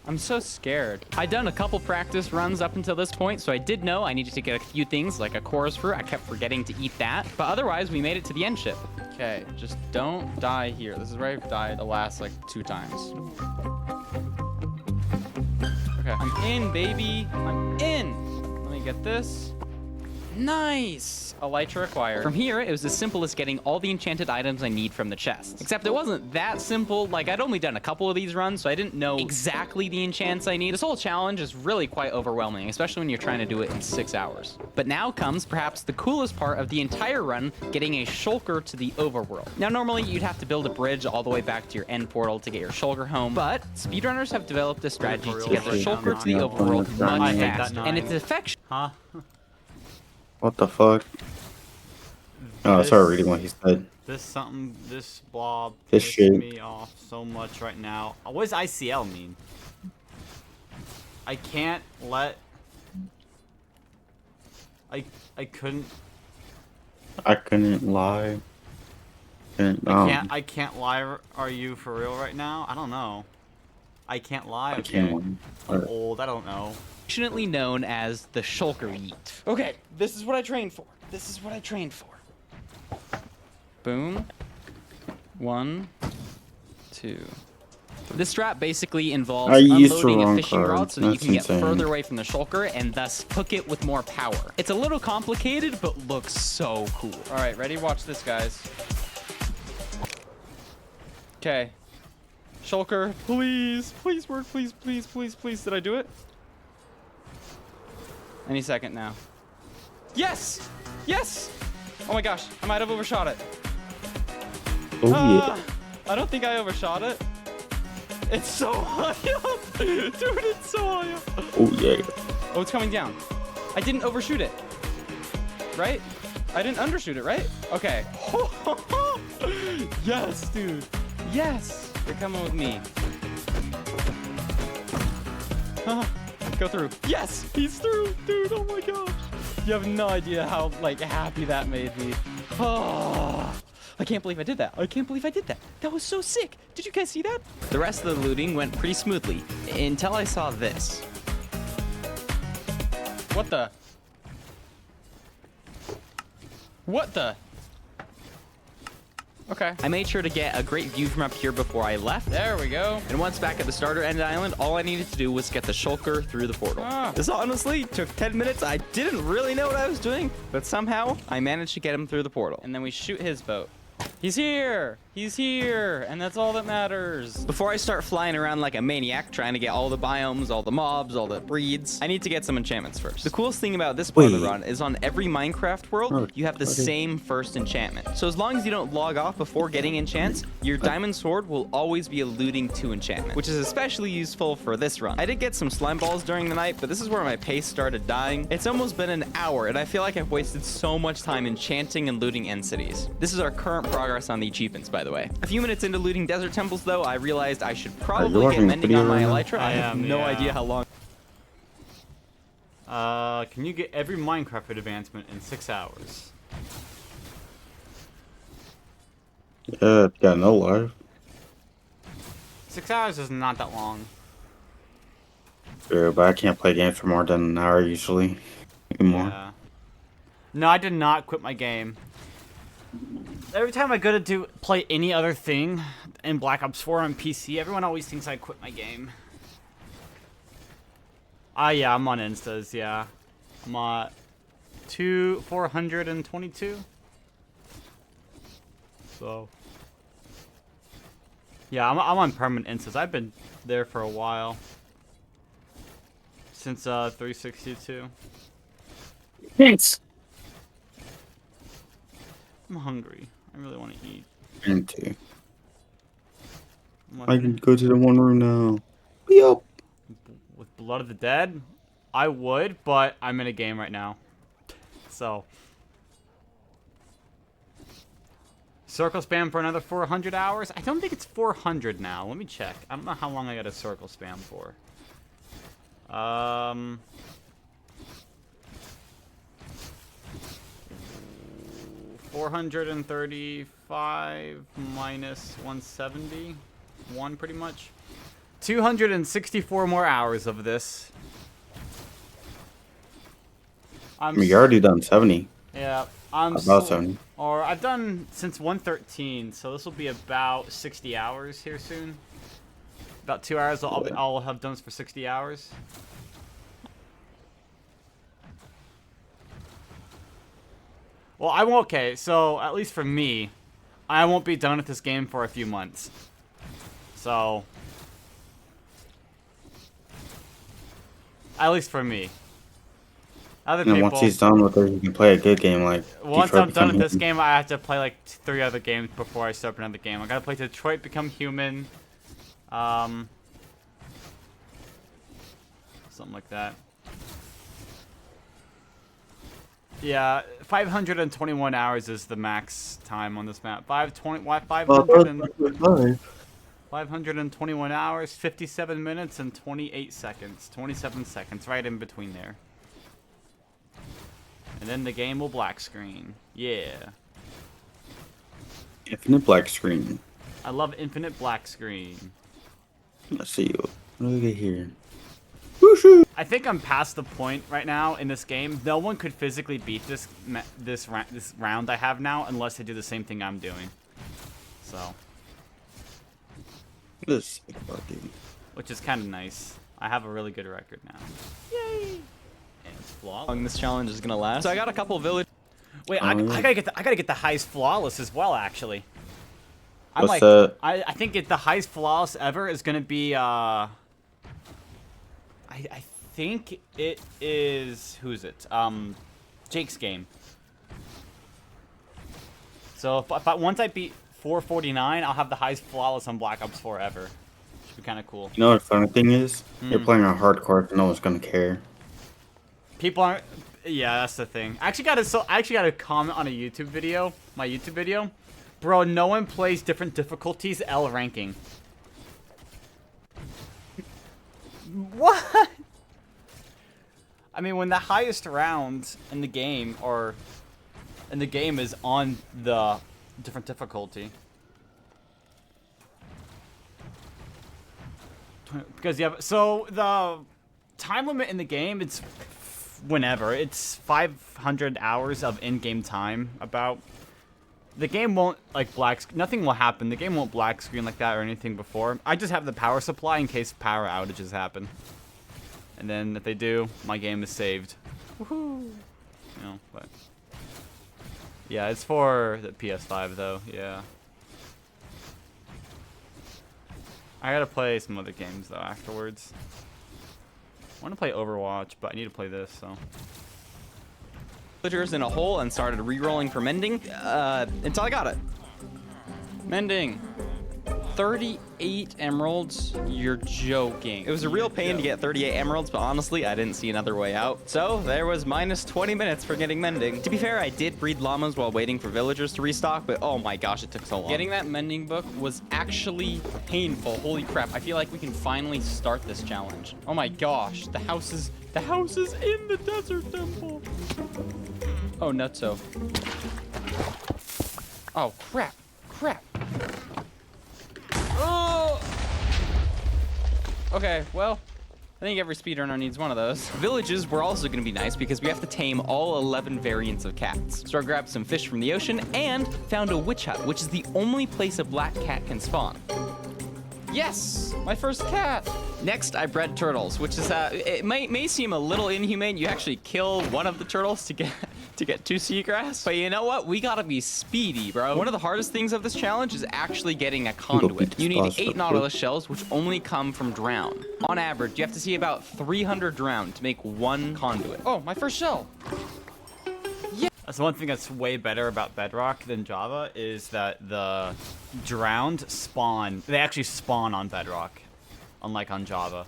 I'm so scared. I'd done a couple practice runs up until this point, so I did know I needed to get a few things like a chorus fruit. I kept forgetting to eat that, but otherwise we made it to the end ship. Okay, just don't die here. This is where I've died the last like 2 times. Okay, I'm in, baby. I'm in. Let me get this. Nice! Elytra acquired. From here, it was as simple as getting all the enchanted items I need from the chest. Except it wasn't that simple. Like, I'd only done a couple of these runs, so I didn't know exactly the enchants I need. This whole challenge is really quite overwhelming, especially when you're trying to do it in 6 hours. But now comes perhaps the coolest part of the entire run, getting a shulker to the overworld. Now, normally you'd have to build a bridge all the way back to your end portal to get your shulker home, but speedrunners have developed a strategy to get the shulker to the overworld much faster. And its effect... Huh? What the fuck? Oh, I started reading what he said. This blob This pisses shit. me off so much right now. What does ICL mean? I can't let... I couldn't... I couldn't lie. I can't lie. Are you for real right now? I don't know. I can't lie. I can't. I'm old. I don't know. Affectionately known as the shulker yeet. Okay, this is what I trained for. This is what I trained for. Boom. 1, 2. This strat basically involves unloading a fishing rod so that you can get further away from the shulker and thus hook it with more power. It's a little complicated, but looks so cool. All right, ready? Watch this, guys. Okay. Shulker, please, please work, please, please, please, please. Did I do it? Any second now. Yes! Yes! Oh my gosh, I might have overshot it. Oh yeah. I don't think I overshot it. It's so high up! Dude, it's so high up! Oh yeah. Oh, it's coming down. I didn't overshoot it. Right? I didn't undershoot it, right? Okay. Yes, dude. Yes! You're coming with me. Go through. Yes! He's through! Dude, oh my gosh. You have no idea how like happy that made me. Oh, I can't believe I did that. I can't believe I did that. That was so sick. Did you guys see that? The rest of the looting went pretty smoothly until I saw this. What the? What the? Okay. I made sure to get a great view from up here before I left. There we go. And once back at the starter end island, all I needed to do was get the shulker through the portal. This honestly took 10 minutes. I didn't really know what I was doing, but somehow I managed to get him through the portal. And then we shoot his boat. He's here! He's here! And that's all that matters. Before I start flying around like a maniac trying to get all the biomes, all the mobs, all the breeds, I need to get some enchantments first. The coolest thing about this part of the run is on every Minecraft world, you have the same first enchantment. So as long as you don't log off before getting enchants, your diamond sword will always be a looting 2 enchantment, which is especially useful for this run. I did get some slime balls during the night, but this is where my pace started dying. It's almost been an hour, and I feel like I've wasted so much time enchanting and looting end cities. This is our current progress on the achievements, by the way. A few minutes into looting desert temples, though, I realized I should probably get mending on my elytra. I have no idea how long. Can you get every Minecraft advancement in 6 hours? Yeah, got no life. 6 hours is not that long. Sure, but I can't play games for more than an hour usually. Anymore. Yeah. No, I did not quit my game. Every time I go to play any other thing in Black Ops 4 on PC, everyone always thinks I quit my game. Yeah, I'm on Instas, yeah. I'm at 422. So. Yeah, I'm on permanent Instas. I've been there for a while. Since 362. Thanks. I'm hungry. I really want to eat. Me too. I can go to the one room now. Yup. With Blood of the Dead? I would, but I'm in a game right now. So. Circle spam for another 400 hours? I don't think it's 400 now. Let me check. I don't know how long I got a circle spam for. 435 minus 170. 1 pretty much. 264 more hours of this. I mean, you're already done 70. Yeah, I'm about 70. Or I've done since 113, so this will be about 60 hours here soon. About 2 hours, I'll have done this for 60 hours. Well, I won't. Okay, so at least for me, I won't be done with this game for a few months. So, at least for me. Other And people. once he's done with it, you can play a good game like. Once Detroit I'm done with Become this Human. game, I have to play like 3 other games before I start another game. I gotta play Detroit Become Human. Something like that. Yeah, 521 hours is the max time on this map. 521 hours, 57 minutes, and 28 seconds. 27 seconds, right in between there. And then the game will black screen. Yeah. Infinite black screen. I love infinite black screen. Let's see. What do we get here? I think I'm past the point right now in this game. No one could physically beat this round I have now unless they do the same thing I'm doing. So. This. Which is kind of nice. I have a really good record now. Yay! And it's flawless. How long this challenge is gonna last? So I got a couple of village. Wait, I gotta get the highest flawless as well. Actually, I'm What's like, that? I think the highest flawless ever is gonna be I think it is, who's it? Jake's game. So if once I beat 449, I'll have the highest flawless on Black Ops 4 ever. Should be kind of cool. You know what the funny thing is? You're playing on hardcore, no one's gonna care. People aren't. Yeah, that's the thing. I actually got a comment on a YouTube video, my YouTube video. Bro, no one plays different difficulties L ranking. What? I mean, when the highest round in the game is on the different difficulty. Because you have, so the time limit in the game, it's whenever. It's 500 hours of in-game time. About the game won't like nothing will happen. The game won't black screen like that or anything before. I just have the power supply in case power outages happen. And then if they do, my game is saved. Woohoo! You know, but yeah, it's for the PS5 though. Yeah. I gotta play some other games though afterwards. I want to play Overwatch, but I need to play this, so. Villagers in a hole and started re-rolling for mending until I got it. Mending. 38 emeralds? You're joking. It was a real pain to get 38 emeralds, but honestly, I didn't see another way out. So there was minus 20 minutes for getting mending. To be fair, I did breed llamas while waiting for villagers to restock, but oh my gosh, it took so long. Getting that mending book was actually painful. Holy crap. I feel like we can finally start this challenge. Oh my gosh, the house is in the desert temple. Oh, nutso. Oh, crap. Crap. Oh! Okay, well, I think every speedrunner needs one of those. Villages were also going to be nice because we have to tame all 11 variants of cats. So I grabbed some fish from the ocean and found a witch hut, which is the only place a black cat can spawn. Yes, my first cat. Next, I bred turtles, which is it may seem a little inhumane. You actually kill one of the turtles to get 2 seagrass. But you know what? We gotta be speedy, bro. One of the hardest things of this challenge is actually getting a conduit. You need 8 nautilus shells, which only come from drown. On average, you have to see about 300 drown to make 1 conduit. Oh, my first shell. That's one thing that's way better about Bedrock than Java is that the drowned spawn. They actually spawn on Bedrock, unlike on Java.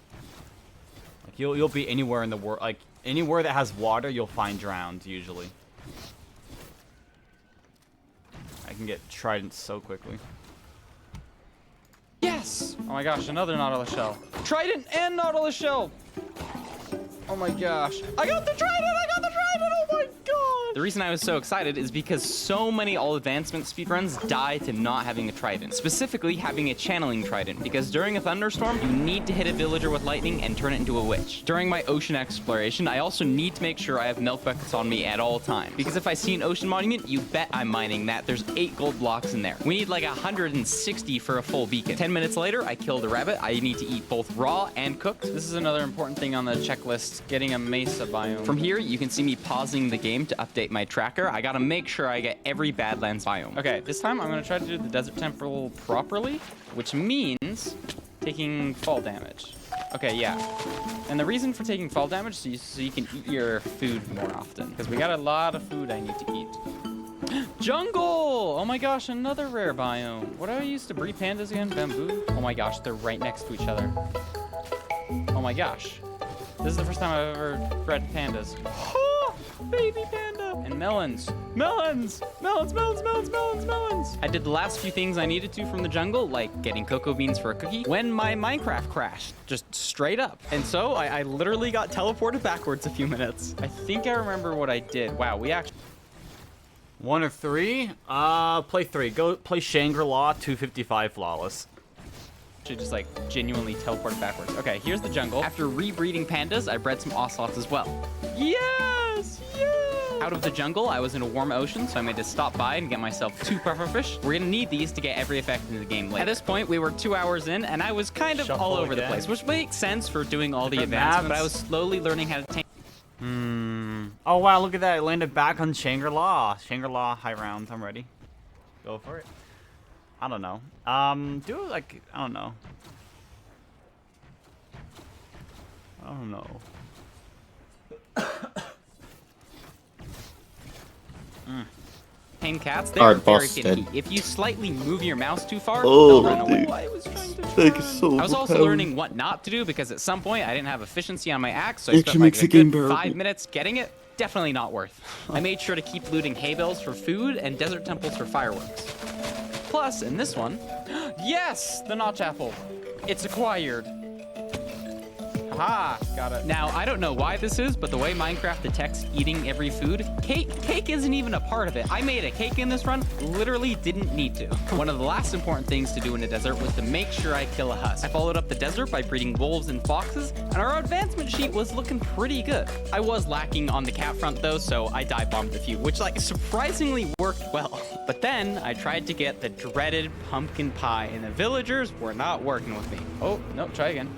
Like you'll be anywhere in the world, like anywhere that has water, you'll find drowned usually. I can get tridents so quickly. Yes! Oh my gosh, another nautilus shell. Trident and nautilus shell. Oh my gosh. I got the trident! I got the trident! Oh my god! The reason I was so excited is because so many all advancement speedruns die to not having a trident. Specifically, having a channeling trident, because during a thunderstorm, you need to hit a villager with lightning and turn it into a witch. During my ocean exploration, I also need to make sure I have milk buckets on me at all times, because if I see an ocean monument, you bet I'm mining that. There's 8 gold blocks in there. We need like 160 for a full beacon. 10 minutes later, I killed a rabbit. I need to eat both raw and cooked. This is another important thing on the checklist, getting a mesa biome. From here, you can see me pausing the game to update my tracker. I gotta make sure I get every Badlands biome. Okay, this time I'm gonna try to do the desert temple properly, which means taking fall damage. Okay, yeah. And the reason for taking fall damage is so you can eat your food more often, because we got a lot of food I need to eat. Jungle! Oh my gosh, another rare biome. What do I use to breed pandas again? Bamboo? Oh my gosh, they're right next to each other. Oh my gosh. This is the first time I've ever bred pandas. Oh, baby panda! And melons. Melons! Melons, melons, melons, melons, melons! I did the last few things I needed to from the jungle, like getting cocoa beans for a cookie, when my Minecraft crashed. Just straight up. And so I literally got teleported backwards a few minutes. I think I remember what I did. Wow, we actually... 1 or 3? Play 3. Go play Shangri-La 255 flawless. Should just like genuinely teleport backwards. Okay, here's the jungle. After rebreeding pandas, I bred some ocelots as well. Yes! Yes! Out of the jungle, I was in a warm ocean, so I made to stop by and get myself 2 pufferfish. We're gonna need these to get every effect in the game later. At this point, we were 2 hours in, and I was kind of all over the place, which makes sense for doing all the advancements, but I was slowly learning how to tame. Oh wow, look at that. It landed back on Shangri-La. Shangri-La high round. I'm ready. Go for it. I don't know. Do like, I don't know. I don't know. Tame cats, they're very finicky. If you slightly move your mouse too far, they'll run away. I was trying to I was also learning what not to do because at some point I didn't have efficiency on my axe, so I spent like a good 5 minutes getting it. Definitely not worth. I made sure to keep looting hay bales for food and desert temples for fireworks. Plus, in this one, yes, the notch apple. It's acquired. Aha, got it. Now, I don't know why this is, but the way Minecraft detects eating every food, cake isn't even a part of it. I made a cake in this run, literally didn't need to. One of the last important things to do in a desert was to make sure I kill a husk. I followed up the desert by breeding wolves and foxes, and our advancement sheet was looking pretty good. I was lacking on the cat front though, so I dive bombed a few, which like surprisingly worked well. But then I tried to get the dreaded pumpkin pie, and the villagers were not working with me. Oh, no, try again.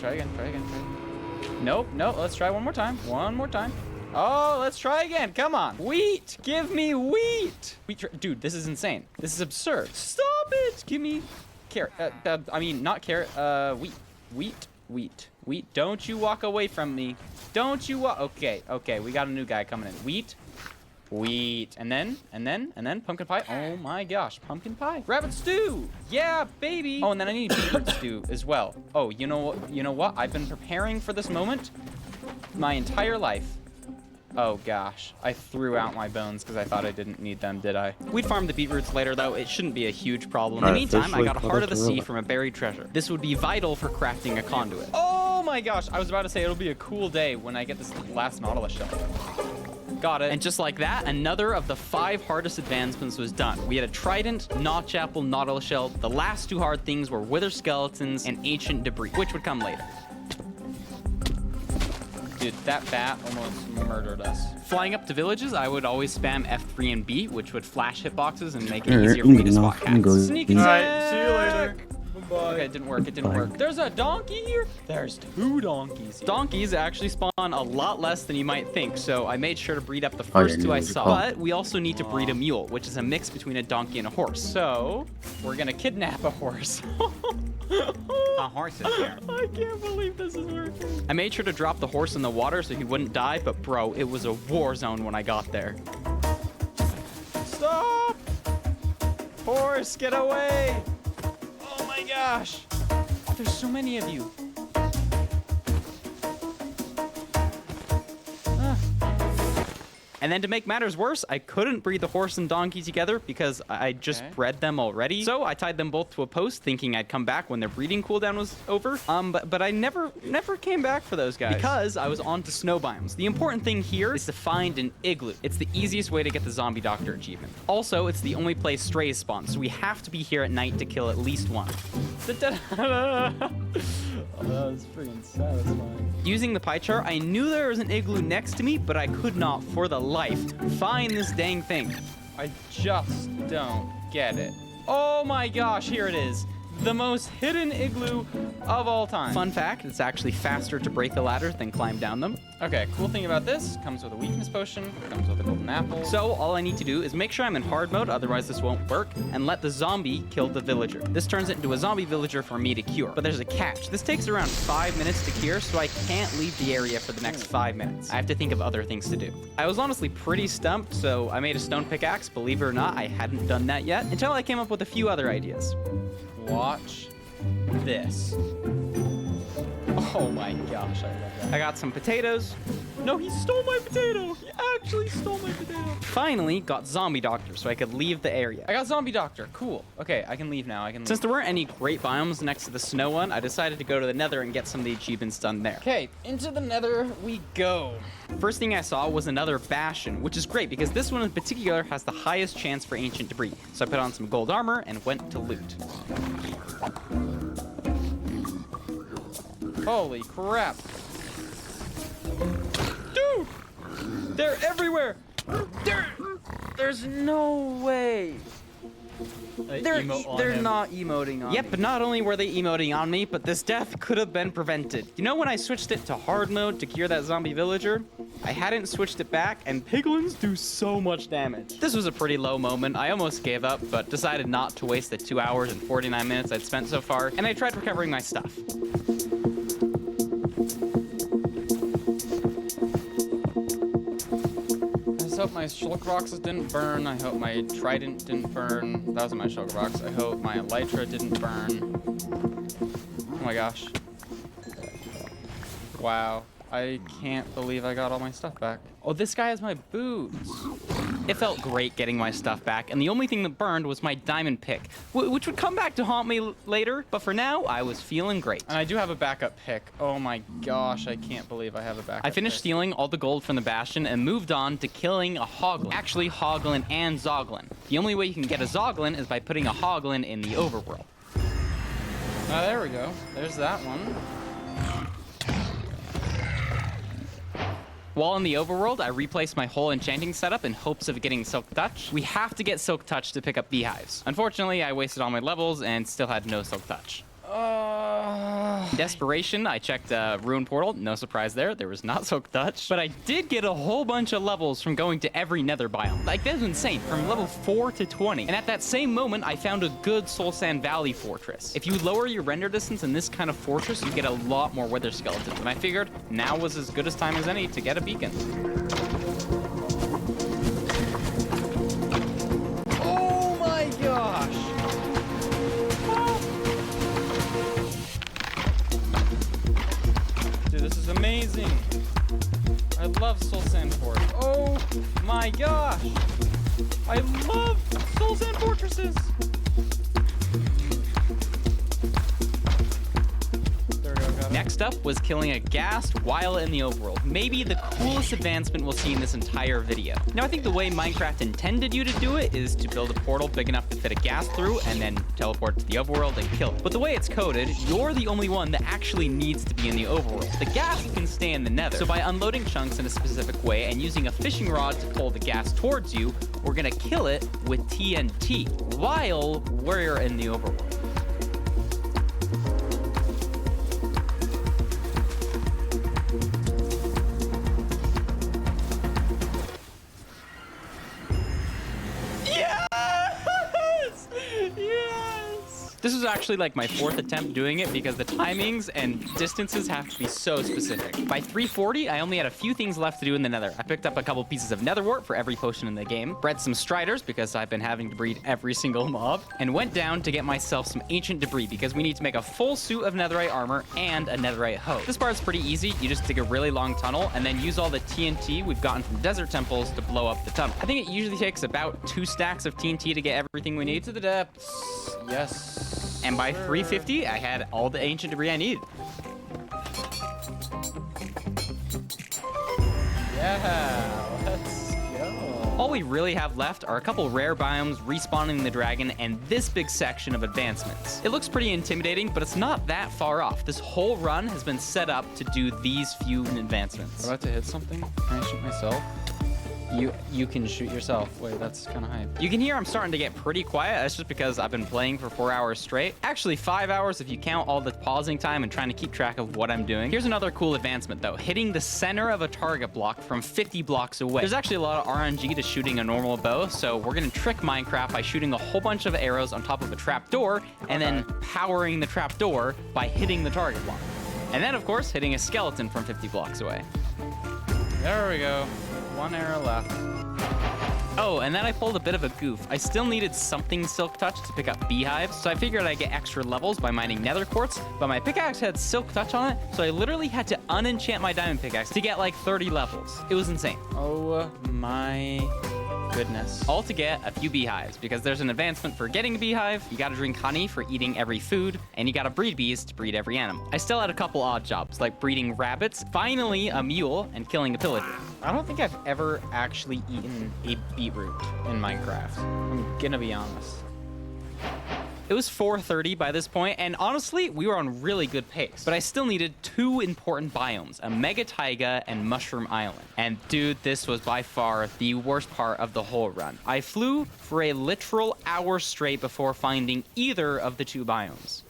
Nope, let's try one more time. Oh, let's try again. Come on. Wheat. Give me wheat. Dude, this is insane. This is absurd. Stop it. Give me carrot. I mean, not carrot. Wheat. Don't you walk away from me. Don't you walk. Okay. We got a new guy coming in. Wheat. And then pumpkin pie. Oh my gosh, pumpkin pie. Rabbit stew. Yeah, baby. Oh, and then I need beetroot stew as well. Oh, you know what? I've been preparing for this moment my entire life. Oh gosh, I threw out my bones because I thought I didn't need them, did I? We'd farm the beetroots later though. It shouldn't be a huge problem. In the meantime, I got a heart of the sea from a buried treasure. This would be vital for crafting a conduit. Oh my gosh, I was about to say it'll be a cool day when I get this last Nautilus shell. Got it. And just like that, another of the 5 hardest advancements was done. We had a trident, notch apple, nautilus shell. The last 2 hard things were wither skeletons and ancient debris, which would come later. Dude, that bat almost murdered us. Flying up to villages, I would always spam F3 and B, which would flash hitboxes and make it easier for me to spot cats. Sneak attack! Alright, see you later. Okay, it didn't work. There's a donkey here? There's 2 donkeys. Donkeys actually spawn a lot less than you might think, so I made sure to breed up the first 2 I saw. But we also need to breed a mule, which is a mix between a donkey and a horse. So, we're gonna kidnap a horse. A horse is here. I can't believe this is working. I made sure to drop the horse in the water so he wouldn't die, but bro, it was a war zone when I got there. Stop! Horse, get away! Oh my gosh! There's so many of you. And then to make matters worse, I couldn't breed the horse and donkey together because I just bred them already. So I tied them both to a post thinking I'd come back when their breeding cooldown was over. But I never came back for those guys because I was on to snow biomes. The important thing here is to find an igloo. It's the easiest way to get the zombie doctor achievement. Also, it's the only place strays spawn, so we have to be here at night to kill at least one. Oh, that was freaking satisfying. Using the pie chart, I knew there was an igloo next to me, but I could not, for the life, find this dang thing. I just don't get it. Oh my gosh, here it is. The most hidden igloo of all time. Fun fact, it's actually faster to break the ladders than climb down them. Okay, cool thing about this, comes with a weakness potion, comes with a golden apple. So all I need to do is make sure I'm in hard mode, otherwise this won't work, and let the zombie kill the villager. This turns it into a zombie villager for me to cure. But there's a catch. This takes around 5 minutes to cure, so I can't leave the area for the next 5 minutes. I have to think of other things to do. I was honestly pretty stumped, so I made a stone pickaxe. Believe it or not, I hadn't done that yet, until I came up with a few other ideas. Watch this. Oh my gosh, I love that. I got some potatoes. No, he stole my potato. He actually stole my potato. Finally, got zombie doctor so I could leave the area. I got zombie doctor. Cool. Okay, I can leave now. Since there weren't any great biomes next to the snow one, I decided to go to the nether and get some of the achievements done there. Okay, into the nether we go. First thing I saw was another bastion, which is great because this one in particular has the highest chance for ancient debris. So I put on some gold armor and went to loot. Holy crap. Dude! They're everywhere! There's no way. They're not emoting on me. Yep, but not only were they emoting on me, but this death could have been prevented. You know when I switched it to hard mode to cure that zombie villager? I hadn't switched it back, and piglins do so much damage. This was a pretty low moment. I almost gave up, but decided not to waste the 2 hours and 49 minutes I'd spent so far, and I tried recovering my stuff. I hope my shulk rocks didn't burn. I hope my trident didn't burn. That was my shulk rocks. I hope my elytra didn't burn. Oh my gosh. Wow. I can't believe I got all my stuff back. Oh, this guy has my boots. It felt great getting my stuff back, and the only thing that burned was my diamond pick, which would come back to haunt me later, but for now, I was feeling great. And I do have a backup pick. Oh my gosh, I can't believe I have a backup I finished stealing all the gold from the Bastion and moved on to killing a Hoglin. Actually, Hoglin and Zoglin. The only way you can get a Zoglin is by putting a Hoglin in the overworld. There we go. There's that one. While in the overworld, I replaced my whole enchanting setup in hopes of getting Silk Touch. We have to get Silk Touch to pick up beehives. Unfortunately, I wasted all my levels and still had no Silk Touch. In desperation, I checked Ruin Portal. No surprise there. There was not Silk Touch. But I did get a whole bunch of levels from going to every nether biome. Like, that was insane. From level 4 to 20. And at that same moment, I found a good Soul Sand Valley fortress. If you lower your render distance in this kind of fortress, you get a lot more wither skeletons. And I figured now was as good a time as any to get a beacon. Oh my gosh! This is amazing. I love Soul Sand Fort. Oh my gosh. I love Soul Sand Fortresses. There we go, got it. Next up was killing a ghast while in the overworld. Maybe the coolest advancement we'll see in this entire video. Now, I think the way Minecraft intended you to do it is to build a portal big enough to fit a ghast through and then teleport to the overworld and kill it. But the way it's coded, you're the only one that actually needs to be in the overworld. The ghast can stay in the nether. So by unloading chunks in a specific way and using a fishing rod to pull the ghast towards you, we're gonna kill it with TNT while we're in the overworld. This was actually like my 4th attempt doing it because the timings and distances have to be so specific. By 340, I only had a few things left to do in the nether. I picked up a couple pieces of nether wart for every potion in the game, bred some striders because I've been having to breed every single mob, and went down to get myself some ancient debris because we need to make a full suit of netherite armor and a netherite hoe. This part's pretty easy. You just dig a really long tunnel and then use all the TNT we've gotten from desert temples to blow up the tunnel. I think it usually takes about 2 stacks of TNT to get everything we need. To the depths. Yes. And by 350, I had all the ancient debris I needed. Yeah, let's go. All we really have left are a couple rare biomes, respawning the dragon, and this big section of advancements. It looks pretty intimidating, but it's not that far off. This whole run has been set up to do these few advancements. I'm about to hit something. Can I shoot myself? You can shoot yourself. Wait, that's kind of hype. You can hear I'm starting to get pretty quiet. That's just because I've been playing for 4 hours straight. Actually, 5 hours if you count all the pausing time and trying to keep track of what I'm doing. Here's another cool advancement though. Hitting the center of a target block from 50 blocks away. There's actually a lot of RNG to shooting a normal bow, so we're gonna trick Minecraft by shooting a whole bunch of arrows on top of a trapdoor and then powering the trapdoor by hitting the target block. And then, of course, hitting a skeleton from 50 blocks away. There we go. 1 arrow left. Oh, and then I pulled a bit of a goof. I still needed something Silk Touch to pick up beehives, so I figured I'd get extra levels by mining nether quartz, but my pickaxe had Silk Touch on it, so I literally had to unenchant my diamond pickaxe to get like 30 levels. It was insane. Oh my goodness. All to get a few beehives, because there's an advancement for getting a beehive, you gotta drink honey for eating every food, and you gotta breed bees to breed every animal. I still had a couple odd jobs, like breeding rabbits, finally a mule, and killing a pillager. I don't think I've ever actually eaten a beetroot in Minecraft. I'm gonna be honest. It was 4:30 by this point, and honestly, we were on really good pace. But I still needed 2 important biomes, a Mega Taiga and Mushroom Island. And dude, this was by far the worst part of the whole run. I flew for a literal hour straight before finding either of the 2 biomes.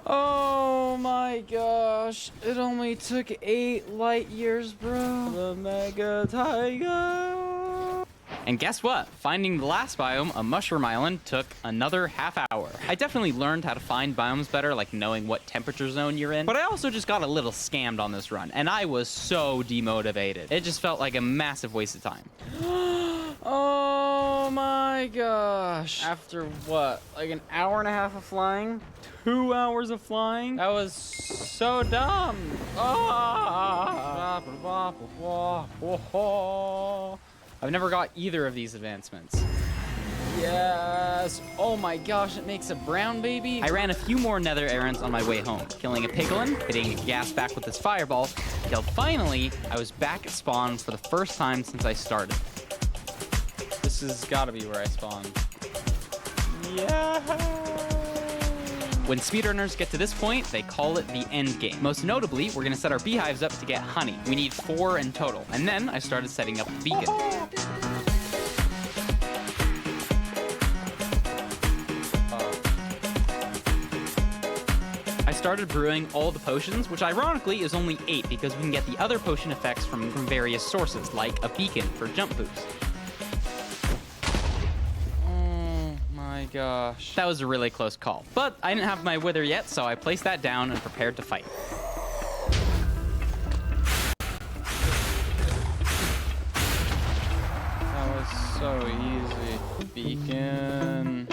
Oh my gosh, it only took 8 light years, bro. The Mega Taiga. And guess what? Finding the last biome, a Mushroom Island, took another half hour. I definitely learned how to find biomes better, like knowing what temperature zone you're in, but I also just got a little scammed on this run, and I was so demotivated. It just felt like a massive waste of time. Oh Oh my gosh. After what? Like an hour and a half of flying? 2 hours of flying? That was so dumb. I've never got either of these advancements. Yes. Oh my gosh, it makes a brown baby. I ran a few more nether errands on my way home, killing a piglin, hitting a gas back with this fireball, till finally I was back at spawn for the first time since I started. This has gotta be where I spawned. Yeah. When speedrunners get to this point, they call it the end game. Most notably, we're gonna set our beehives up to get honey. We need 4 in total. And then I started setting up the beacon. I started brewing all the potions, which ironically is only 8 because we can get the other potion effects from various sources, like a beacon for jump boost. My gosh. That was a really close call. But I didn't have my wither yet, so I placed that down and prepared to fight. That was so easy. Beacon.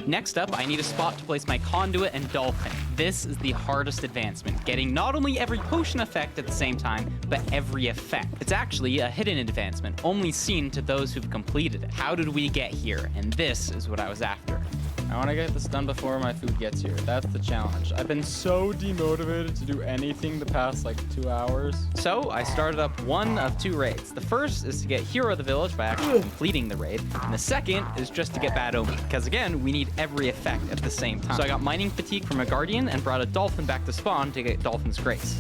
Next up, I need a spot to place my conduit and dolphin. This is the hardest advancement, getting not only every potion effect at the same time, but every effect. It's actually a hidden advancement, only seen to those who've completed it. How did we get here? And this is what I was after. I want to get this done before my food gets here. That's the challenge. I've been so demotivated to do anything the past like 2 hours. So I started up one of 2 raids. The first is to get Hero of the Village by actually completing the raid. And the second is just to get Bad Omen. Because again, we need every effect at the same time. So I got Mining Fatigue from a Guardian and brought a Dolphin back to spawn to get Dolphin's Grace.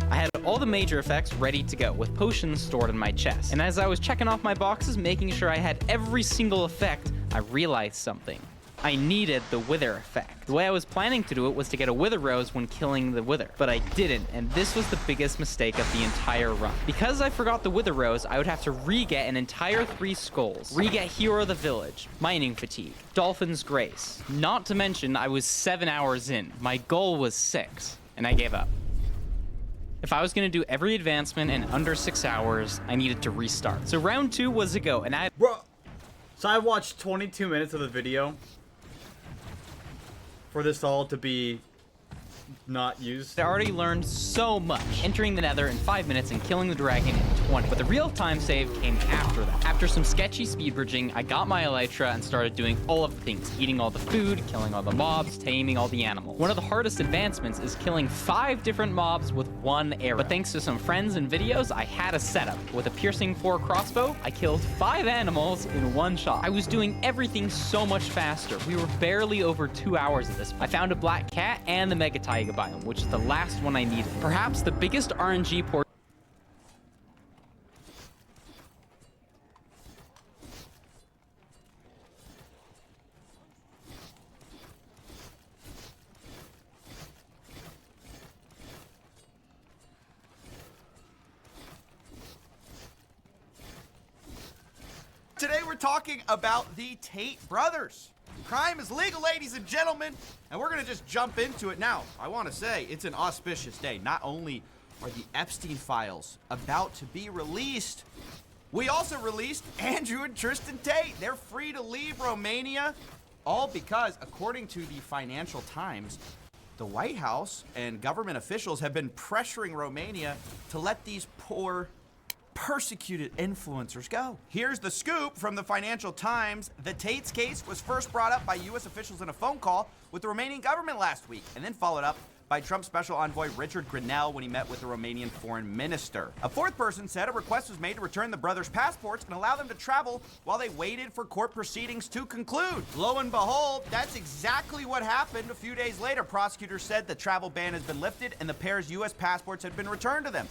I had all the major effects ready to go with potions stored in my chest. And as I was checking off my boxes, making sure I had every single effect, I realized something. I needed the Wither effect. The way I was planning to do it was to get a Wither Rose when killing the Wither, but I didn't, and this was the biggest mistake of the entire run. Because I forgot the Wither Rose, I would have to re-get an entire 3 skulls, re-get Hero of the Village, Mining Fatigue, Dolphin's Grace. Not to mention, I was 7 hours in. My goal was 6, and I gave up. If I was gonna do every advancement in under 6 hours, I needed to restart. So round 2 was a go, and Bro, so I watched 22 minutes of the video for this all to be not used. I already learned so much, entering the nether in 5 minutes and killing the dragon in 20. But the real time save came after that. After some sketchy speed bridging, I got my elytra and started doing all of the things, eating all the food, killing all the mobs, taming all the animals. One of the hardest advancements is killing 5 different mobs with 1 arrow. But thanks to some friends and videos, I had a setup. With a piercing 4 crossbow, I killed 5 animals in 1 shot. I was doing everything so much faster. We were barely over 2 hours at this point. I found a black cat and the mega taiga biome, which is the last one I needed. Perhaps the biggest RNG portion. Today we're talking about the Tate brothers. Crime is legal, ladies and gentlemen, and we're gonna just jump into it now. I wanna say it's an auspicious day. Not only are the Epstein files about to be released, we also released Andrew and Tristan Tate. They're free to leave Romania, all because, according to the Financial Times, the White House and government officials have been pressuring Romania to let these poor, persecuted influencers go. Here's the scoop from the Financial Times. The Tate's case was first brought up by U.S. officials in a phone call with the Romanian government last week, and then followed up by Trump's special envoy Richard Grenell when he met with the Romanian foreign minister. A 4th person said a request was made to return the brothers' passports and allow them to travel while they waited for court proceedings to conclude. Lo and behold, that's exactly what happened. A few days later, prosecutors said the travel ban has been lifted and the pair's U.S. passports had been returned to them.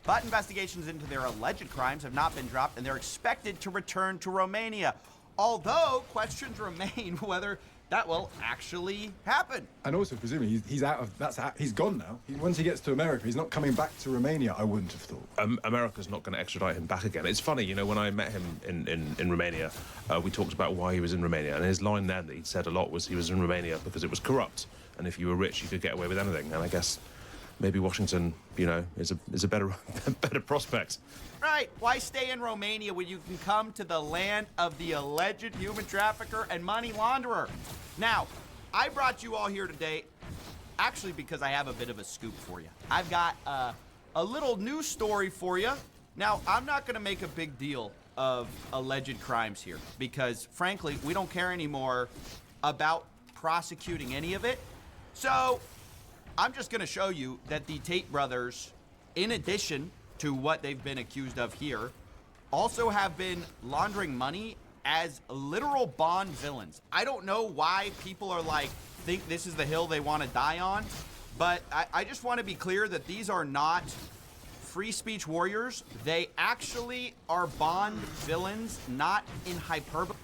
But investigations into their alleged crimes have not been dropped, and they're expected to return to Romania. Although questions remain whether that will actually happen. And also, presumably, he's gone now. Once he gets to America, he's not coming back to Romania, I wouldn't have thought. America's not going to extradite him back again. It's funny, you know, when I met him in Romania, we talked about why he was in Romania, and his line then that he'd said a lot was he was in Romania because it was corrupt, and if you were rich, you could get away with anything. And I guess maybe Washington, you know, is a better better prospect. Right, why stay in Romania when you can come to the land of the alleged human trafficker and money launderer? Now, I brought you all here today actually because I have a bit of a scoop for you. I've got a little news story for you. Now, I'm not going to make a big deal of alleged crimes here because, frankly, we don't care anymore about prosecuting any of it. So, I'm just going to show you that the Tate brothers, in addition to what they've been accused of here, also have been laundering money as literal Bond villains. I don't know why people are like, think this is the hill they want to die on, but I just want to be clear that these are not free speech warriors. They actually are Bond villains, not in hyperbole.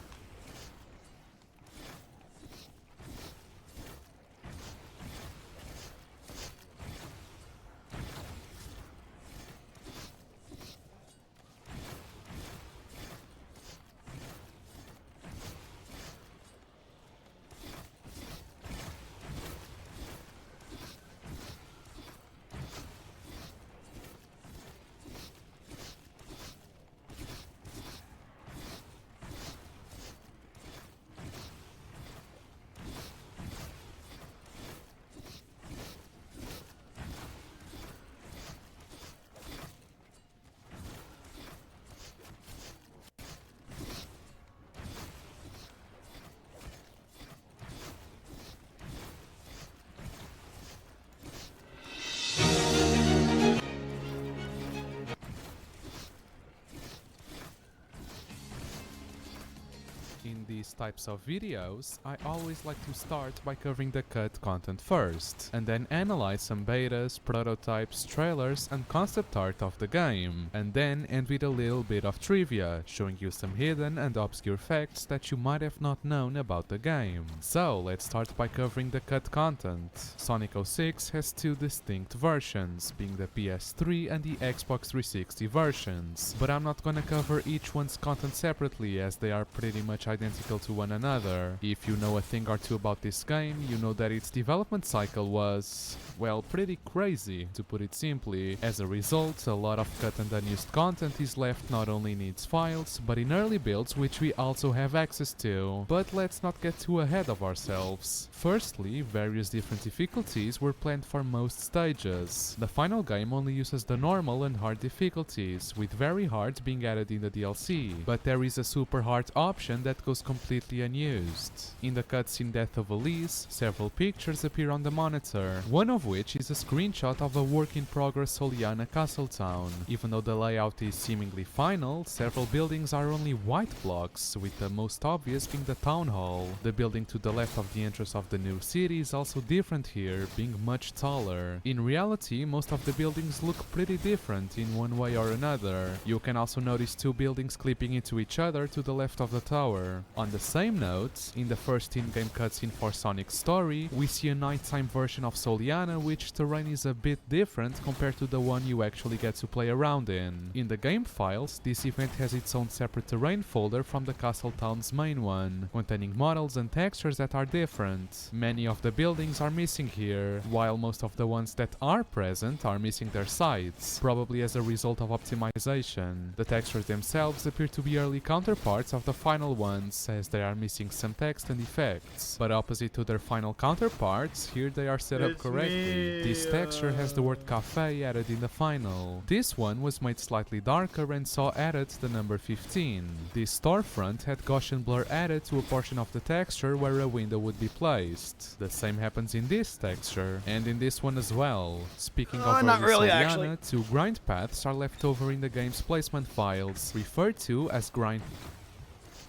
In these types of videos, I always like to start by covering the cut content first, and then analyze some betas, prototypes, trailers and concept art of the game, and then end with a little bit of trivia, showing you some hidden and obscure facts that you might have not known about the game. So let's start by covering the cut content. Sonic 06 has two distinct versions, being the PS3 and the Xbox 360 versions, but I'm not gonna cover each one's content separately as they are pretty much identical to one another. If you know a thing or two about this game, you know that its development cycle was, well, pretty crazy, to put it simply. As a result, a lot of cut and unused content is left not only in its files, but in early builds which we also have access to. But let's not get too ahead of ourselves. Firstly, various different difficulties were planned for most stages. The final game only uses the normal and hard difficulties, with very hard being added in the DLC, but there is a super hard option that goes completely unused. In the cutscene Death of Elise, several pictures appear on the monitor, one of which is a screenshot of a work-in-progress Soliana castle town. Even though the layout is seemingly final, several buildings are only white blocks, with the most obvious being the town hall. The building to the left of the entrance of the new city is also different here, being much taller. In reality, most of the buildings look pretty different in one way or another. You can also notice two buildings clipping into each other to the left of the tower. On the same note, in the first in-game cutscene for Sonic's story, we see a nighttime version of Soliana, which terrain is a bit different compared to the one you actually get to play around in. In the game files, this event has its own separate terrain folder from the castle town's main one, containing models and textures that are different. Many of the buildings are missing here, while most of the ones that are present are missing their sides, probably as a result of optimization. The textures themselves appear to be early counterparts of the final ones, as they are missing some text and effects, but opposite to their final counterparts, here they are set up correctly. This texture has the word cafe added in the final. This one was made slightly darker and saw added the number 15. This storefront had Gaussian blur added to a portion of the texture where a window would be placed. The same happens in this texture, and in this one as well. Speaking of not really, Soliana, actually. two grind paths are left over in the game's placement files, referred to as grind.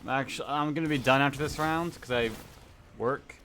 Actually, I'm gonna be done after this round because I work.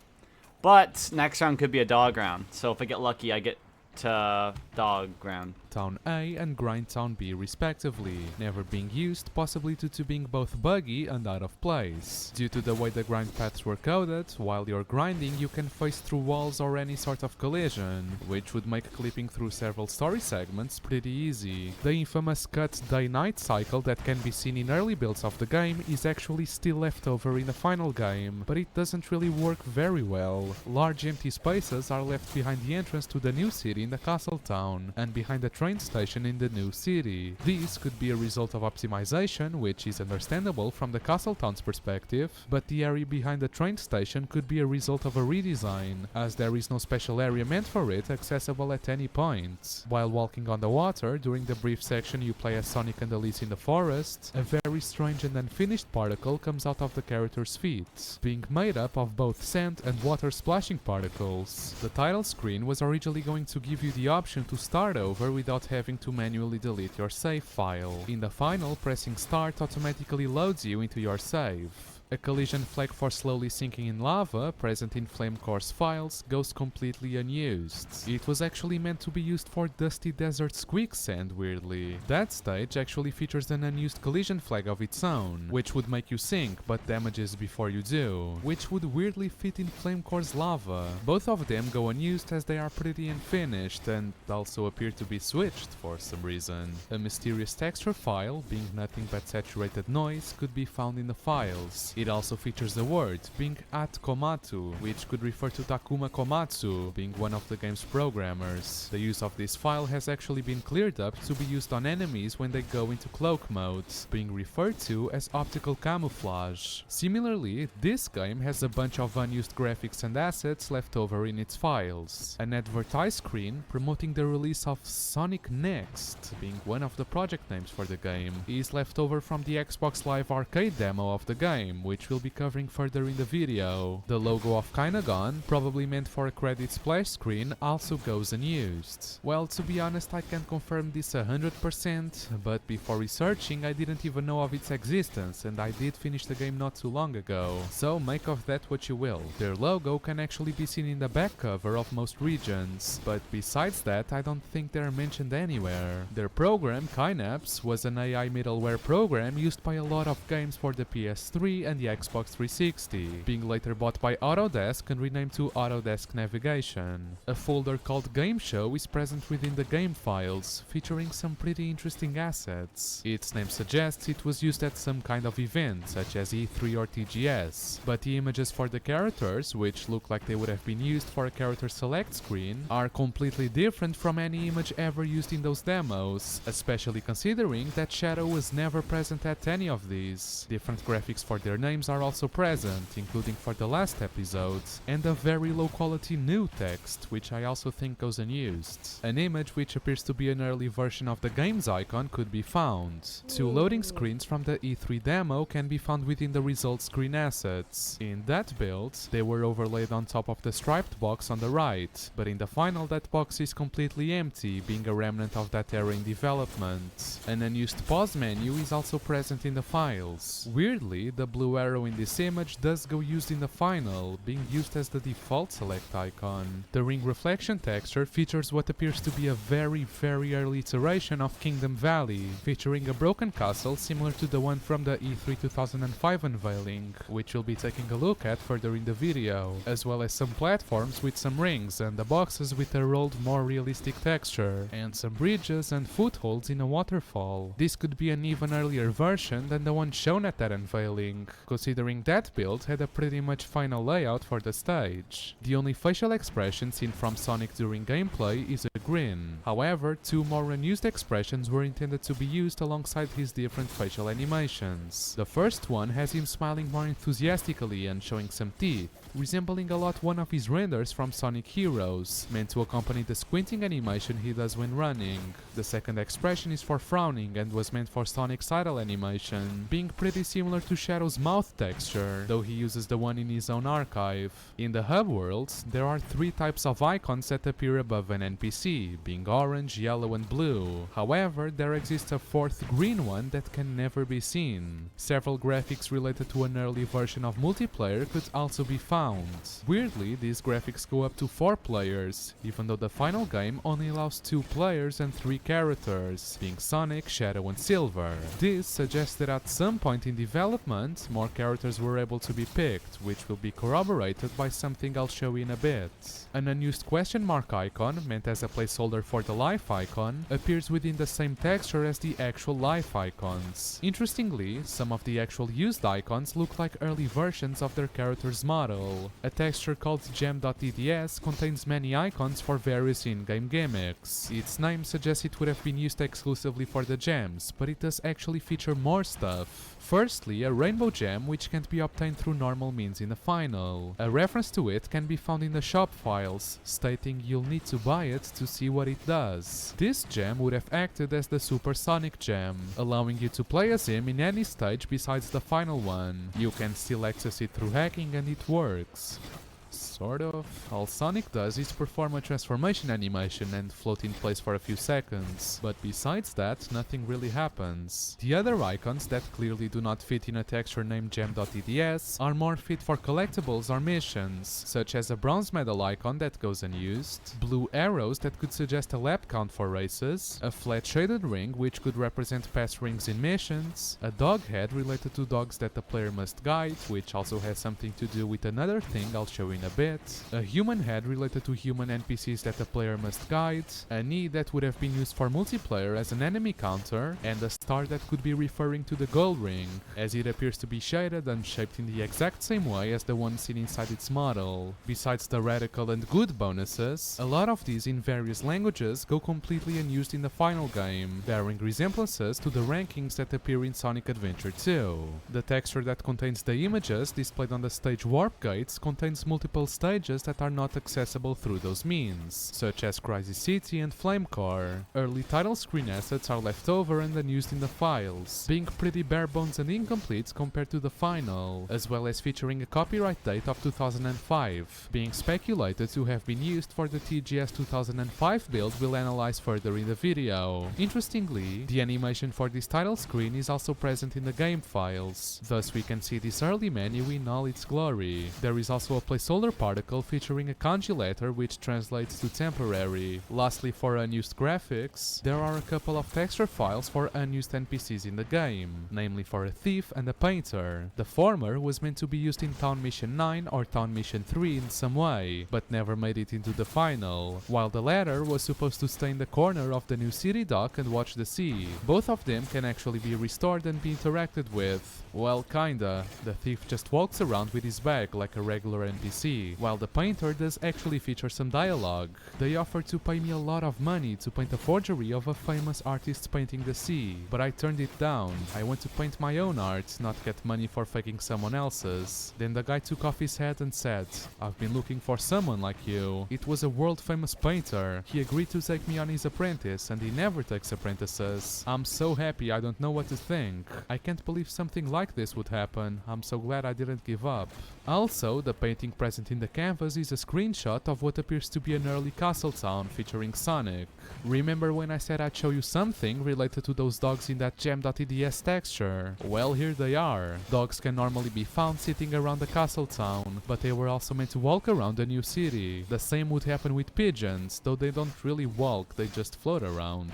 But next round could be a dog round. So if I get lucky, I get to dog round. Town A and Grind Town B respectively, never being used, possibly due to being both buggy and out of place. Due to the way the grind paths were coded, while you're grinding you can face through walls or any sort of collision, which would make clipping through several story segments pretty easy. The infamous cut day-night cycle that can be seen in early builds of the game is actually still left over in the final game, but it doesn't really work very well. Large empty spaces are left behind the entrance to the new city in the castle town, and behind the train station in the new city. This could be a result of optimization, which is understandable from the castle town's perspective, but the area behind the train station could be a result of a redesign, as there is no special area meant for it accessible at any point. While walking on the water, during the brief section you play as Sonic and Elise in the forest, a very strange and unfinished particle comes out of the character's feet, being made up of both sand and water splashing particles. The title screen was originally going to give you the option to start over without having to manually delete your save file. In the final, pressing start automatically loads you into your save. A collision flag for slowly sinking in lava, present in Flame Core's files, goes completely unused. It was actually meant to be used for Dusty Desert's quicksand, weirdly. That stage actually features an unused collision flag of its own, which would make you sink but damages before you do, which would weirdly fit in Flame Core's lava. Both of them go unused as they are pretty unfinished and also appear to be switched for some reason. A mysterious texture file, being nothing but saturated noise, could be found in the files. It also features the word, being at Komatu, which could refer to Takuma Komatsu, being one of the game's programmers. The use of this file has actually been cleared up to be used on enemies when they go into cloak mode, being referred to as optical camouflage. Similarly, this game has a bunch of unused graphics and assets left over in its files. An advertise screen promoting the release of Sonic Next, being one of the project names for the game, is left over from the Xbox Live Arcade demo of the game, which we'll be covering further in the video. The logo of Kinda Gone, probably meant for a credit splash screen, also goes unused. Well, to be honest, I can't confirm this 100%, but before researching I didn't even know of its existence, and I did finish the game not too long ago. So make of that what you will. Their logo can actually be seen in the back cover of most regions, but besides that I don't think they're mentioned anywhere. Their program, Kynapse, was an AI middleware program used by a lot of games for the PS3 and the Xbox 360, being later bought by Autodesk and renamed to Autodesk Navigation. A folder called Game Show is present within the game files, featuring some pretty interesting assets. Its name suggests it was used at some kind of event, such as E3 or TGS, but the images for the characters, which look like they would have been used for a character select screen, are completely different from any image ever used in those demos, especially considering that Shadow was never present at any of these. Different graphics for their names are also present, including for the last episode, and a very low quality new text, which I also think goes unused. An image which appears to be an early version of the game's icon could be found. Two loading screens from the E3 demo can be found within the results screen assets. In that build, they were overlaid on top of the striped box on the right, but in the final that box is completely empty, being a remnant of that era in development. An unused pause menu is also present in the files. Weirdly, the blue arrow in this image does go used in the final, being used as the default select icon. The ring reflection texture features what appears to be a very early iteration of Kingdom Valley, featuring a broken castle similar to the one from the E3 2005 unveiling, which we'll be taking a look at further in the video, as well as some platforms with some rings and the boxes with a rolled, more realistic texture, and some bridges and footholds in a waterfall. This could be an even earlier version than the one shown at that unveiling, considering that build had a pretty much final layout for the stage. The only facial expression seen from Sonic during gameplay is a grin. However, two more unused expressions were intended to be used alongside his different facial animations. The first one has him smiling more enthusiastically and showing some teeth, resembling a lot one of his renders from Sonic Heroes, meant to accompany the squinting animation he does when running. The second expression is for frowning and was meant for Sonic's idle animation, being pretty similar to Shadow's mouth texture, though he uses the one in his own archive. In the hub worlds, there are three types of icons that appear above an NPC, being orange, yellow and blue. However, there exists a fourth green one that can never be seen. Several graphics related to an early version of multiplayer could also be found, found. Weirdly, these graphics go up to 4 players, even though the final game only allows 2 players and 3 characters, being Sonic, Shadow and Silver. This suggests that at some point in development, more characters were able to be picked, which will be corroborated by something I'll show you in a bit. An unused question mark icon, meant as a placeholder for the life icon, appears within the same texture as the actual life icons. Interestingly, some of the actual used icons look like early versions of their character's model. A texture called gem.tds contains many icons for various in-game gimmicks. Its name suggests it would have been used exclusively for the gems, but it does actually feature more stuff. Firstly, a rainbow gem which can't be obtained through normal means in the final. A reference to it can be found in the shop files, stating you'll need to buy it to see what it does. This gem would have acted as the Supersonic gem, allowing you to play as him in any stage besides the final one. You can still access it through hacking and it works. Sort of. All Sonic does is perform a transformation animation and float in place for a few seconds, but besides that, nothing really happens. The other icons that clearly do not fit in a texture named gem.tds are more fit for collectibles or missions, such as a bronze medal icon that goes unused, blue arrows that could suggest a lap count for races, a flat shaded ring which could represent past rings in missions, a dog head related to dogs that the player must guide, which also has something to do with another thing I'll show in a bit, a human head related to human NPCs that the player must guide, a knee that would have been used for multiplayer as an enemy counter, and a star that could be referring to the gold ring, as it appears to be shaded and shaped in the exact same way as the one seen inside its model. Besides the radical and good bonuses, a lot of these in various languages go completely unused in the final game, bearing resemblances to the rankings that appear in Sonic Adventure 2. The texture that contains the images displayed on the stage warp gates contains multiple stages that are not accessible through those means, such as Crisis City and Flame Core. Early title screen assets are left over and unused in the files, being pretty bare bones and incomplete compared to the final, as well as featuring a copyright date of 2005, being speculated to have been used for the TGS 2005 build we'll analyze further in the video. Interestingly, the animation for this title screen is also present in the game files, thus we can see this early menu in all its glory. There is also a placeholder particle featuring a kanji letter which translates to temporary. Lastly, for unused graphics, there are a couple of texture files for unused NPCs in the game, namely for a thief and a painter. The former was meant to be used in Town Mission 9 or Town Mission 3 in some way, but never made it into the final, while the latter was supposed to stay in the corner of the new city dock and watch the sea. Both of them can actually be restored and be interacted with. Well, kinda. The thief just walks around with his bag like a regular NPC, while the painter does actually feature some dialogue. They offered to pay me a lot of money to paint a forgery of a famous artist painting the sea, but I turned it down. I want to paint my own art, not get money for faking someone else's. Then the guy took off his hat and said, "I've been looking for someone like you." It was a world famous painter. He agreed to take me on his apprentice, and he never takes apprentices. I'm so happy, I don't know what to think. I can't believe something like this would happen. I'm so glad I didn't give up. Also, the painting present in the canvas is a screenshot of what appears to be an early castle town featuring Sonic. Remember when I said I'd show you something related to those dogs in that gem.tds texture? Well, here they are. Dogs can normally be found sitting around the castle town, but they were also meant to walk around the new city. The same would happen with pigeons, though they don't really walk, they just float around.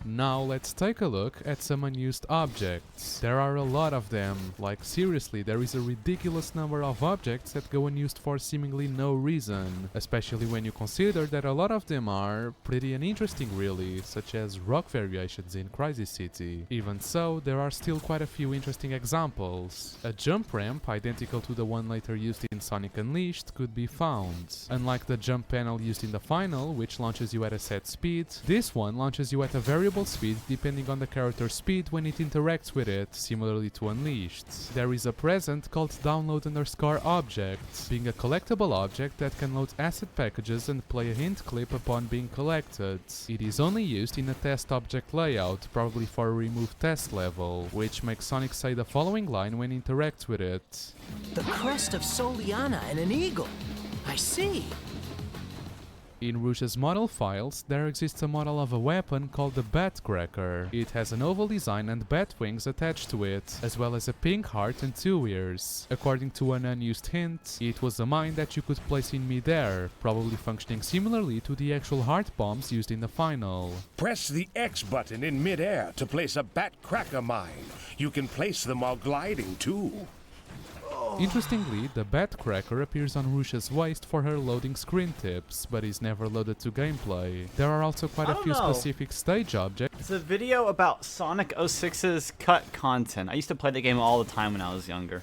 Now let's take a look at some unused objects. There are a lot of them, like seriously, there is a ridiculous number of objects that go unused for seemingly no reason, especially when you consider that a lot of them are pretty uninteresting really, such as rock variations in Crisis City. Even so, there are still quite a few interesting examples. A jump ramp, identical to the one later used in Sonic Unleashed, could be found. Unlike the jump panel used in the final, which launches you at a set speed, this one launches you at a variable speed depending on the character's speed when it interacts with it, similarly to Unleashed. There is a present called download_object, being a collectible object that can load asset packages and play a hint clip upon being collected. It is only used in a test object layout, probably for a removed test level, which makes Sonic say the following line when he interacts with it. The crust of Soliana and an eagle. I see. In Rouge's model files, there exists a model of a weapon called the Bat Cracker. It has an oval design and bat wings attached to it, as well as a pink heart and 2 ears. According to an unused hint, it was a mine that you could place in mid-air, probably functioning similarly to the actual heart bombs used in the final. Press the X button in mid-air to place a Bat Cracker mine. You can place them while gliding too. Interestingly, the Bat Cracker appears on Rouge's waist for her loading screen tips, but is never loaded to gameplay. There are also quite a few specific stage objects. It's a video about Sonic 06's cut content. I used to play the game all the time when I was younger.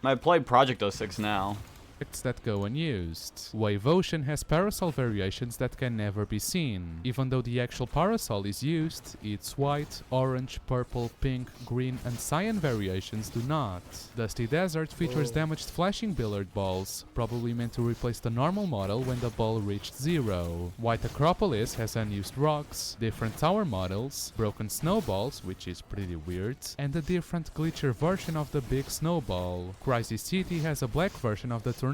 I play Project 06 now. That go unused. Wave Ocean has parasol variations that can never be seen. Even though the actual parasol is used, its white, orange, purple, pink, green and cyan variations do not. Dusty Desert features damaged flashing billiard balls, probably meant to replace the normal model when the ball reached 0. White Acropolis has unused rocks, different tower models, broken snowballs, which is pretty weird, and a different glitchier version of the big snowball. Crisis City has a black version of the tornado,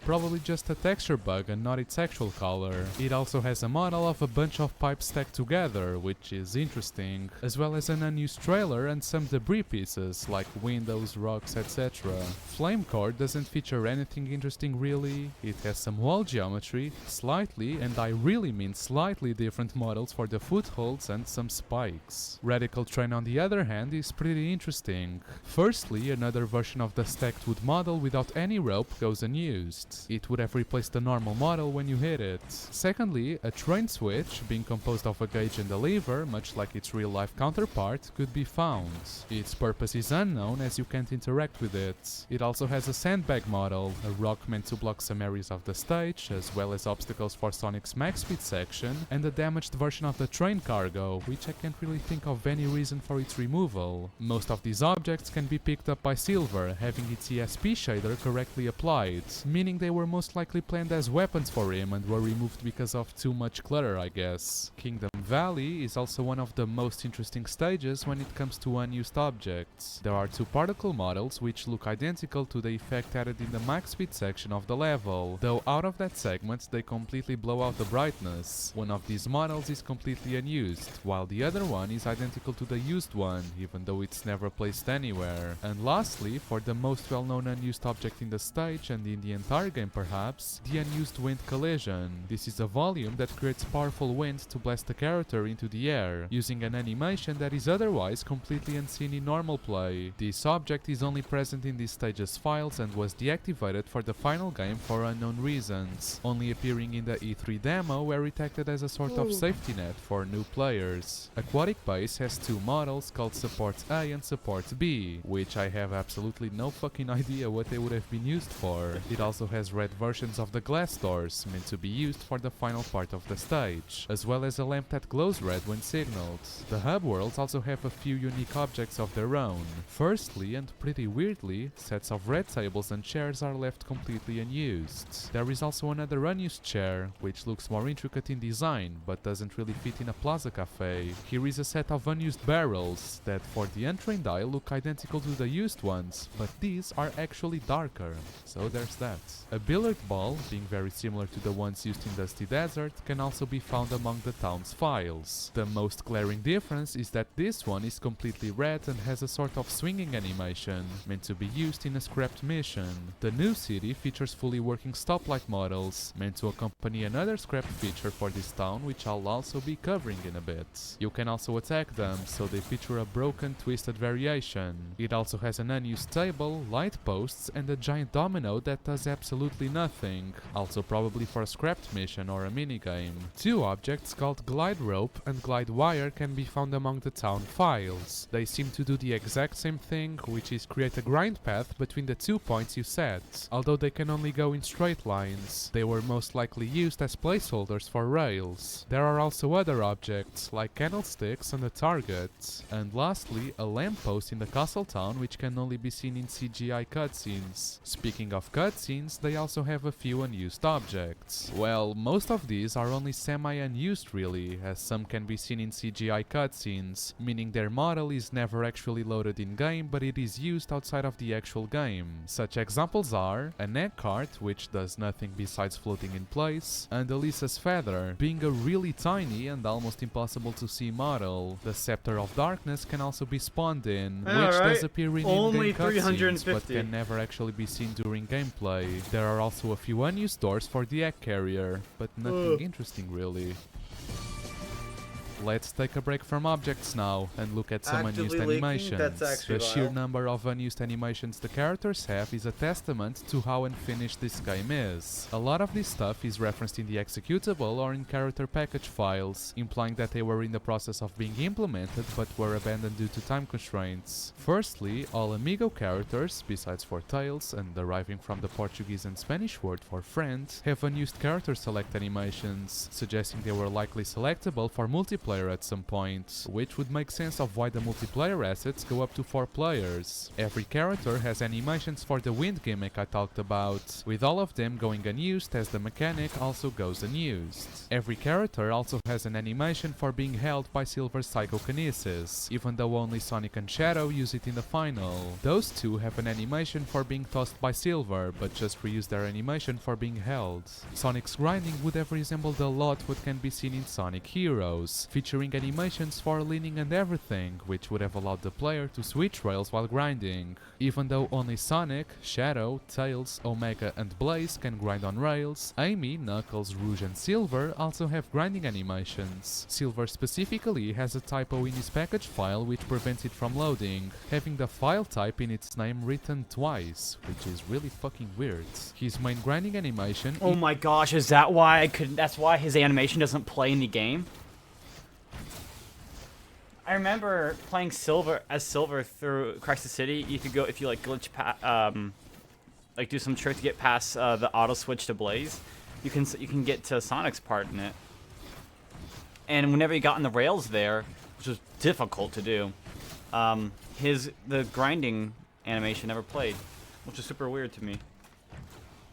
probably just a texture bug and not its actual color. It also has a model of a bunch of pipes stacked together, which is interesting, as well as an unused trailer and some debris pieces, like windows, rocks, etc. Flame Core doesn't feature anything interesting really. It has some wall geometry, slightly, and I really mean slightly different models for the footholds and some spikes. Radical Train on the other hand is pretty interesting. Firstly, another version of the stacked wood model without any rope goes unused. It would have replaced the normal model when you hit it. Secondly, a train switch, being composed of a gauge and a lever, much like its real-life counterpart, could be found. Its purpose is unknown as you can't interact with it. It also has a sandbag model, a rock meant to block some areas of the stage, as well as obstacles for Sonic's max speed section, and a damaged version of the train cargo, which I can't really think of any reason for its removal. Most of these objects can be picked up by Silver, having its ESP shader correctly applied, meaning they were most likely planned as weapons for him and were removed because of too much clutter, I guess. Kingdom Valley is also one of the most interesting stages when it comes to unused objects. There are 2 particle models which look identical to the effect added in the max speed section of the level, though out of that segment they completely blow out the brightness. One of these models is completely unused, while the other one is identical to the used one, even though it's never placed anywhere. And lastly, for the most well-known unused object in the stage and in the entire game perhaps, the unused wind collision. This is a volume that creates powerful wind to blast the character into the air, using an animation that is otherwise completely unseen in normal play. This object is only present in this stage's files and was deactivated for the final game for unknown reasons, only appearing in the E3 demo where it acted as a sort of safety net for new players. Aquatic Base has 2 models called Support A and Support B, which I have absolutely no fucking idea what they would have been used for. It also has red versions of the glass doors, meant to be used for the final part of the stage, as well as a lamp that glows red when signaled. The hub worlds also have a few unique objects of their own. Firstly, and pretty weirdly, sets of red tables and chairs are left completely unused. There is also another unused chair, which looks more intricate in design, but doesn't really fit in a plaza cafe. Here is a set of unused barrels, that for the untrained eye look identical to the used ones, but these are actually darker, so there's that. A billiard ball, being very similar to the ones used in Dusty Desert, can also be found among the town's files. The most glaring difference is that this one is completely red and has a sort of swinging animation, meant to be used in a scrapped mission. The new city features fully working stoplight models, meant to accompany another scrapped feature for this town, which I'll also be covering in a bit. You can also attack them, so they feature a broken, twisted variation. It also has an unused table, light posts, and a giant domino that does absolutely nothing, also probably for a scrapped mission or a minigame. 2 objects called Glide Rope and Glide Wire can be found among the town files. They seem to do the exact same thing, which is create a grind path between the 2 points you set, although they can only go in straight lines. They were most likely used as placeholders for rails. There are also other objects, like candlesticks and a target. And lastly, a lamppost in the castle town which can only be seen in CGI cutscenes. Speaking of cutscenes, cutscenes, they also have a few unused objects. Well, most of these are only semi-unused really, as some can be seen in CGI cutscenes, meaning their model is never actually loaded in-game, but it is used outside of the actual game. Such examples are an egg cart, which does nothing besides floating in place, and Alyssa's feather, being a really tiny and almost impossible to see model. The Scepter of Darkness can also be spawned in, which does appear in Only in-game cutscenes, but 350. can never actually be seen during gameplay. There are also a few unused doors for the egg carrier, but nothing interesting really. Let's take a break from objects now and look at some unused Actively leaking? animations. That's actually The sheer vile. number of unused animations the characters have is a testament to how unfinished this game is. A lot of this stuff is referenced in the executable or in character package files, implying that they were in the process of being implemented but were abandoned due to time constraints. Firstly, all Amigo characters, besides for Tails and deriving from the Portuguese and Spanish word for friend, have unused character select animations, suggesting they were likely selectable for multiplayer at some point, which would make sense of why the multiplayer assets go up to 4 players. Every character has animations for the wind gimmick I talked about, with all of them going unused as the mechanic also goes unused. Every character also has an animation for being held by Silver's psychokinesis, even though only Sonic and Shadow use it in the final. Those two have an animation for being tossed by Silver, but just reuse their animation for being held. Sonic's grinding would have resembled a lot what can be seen in Sonic Heroes, featuring animations for leaning and everything, which would have allowed the player to switch rails while grinding. Even though only Sonic, Shadow, Tails, Omega and Blaze can grind on rails, Amy, Knuckles, Rouge and Silver also have grinding animations. Silver specifically has a typo in his package file which prevents it from loading, having the file type in its name written twice, which is really fucking weird. His main grinding animation Oh my gosh, is that why I couldn't? That's why his animation doesn't play in the game? I remember playing Silver through Crisis City. You could go if you like glitch like do some trick to get past the auto switch to Blaze. You can get to Sonic's part in it. And whenever you got on the rails there, which was difficult to do, the grinding animation never played, which is super weird to me.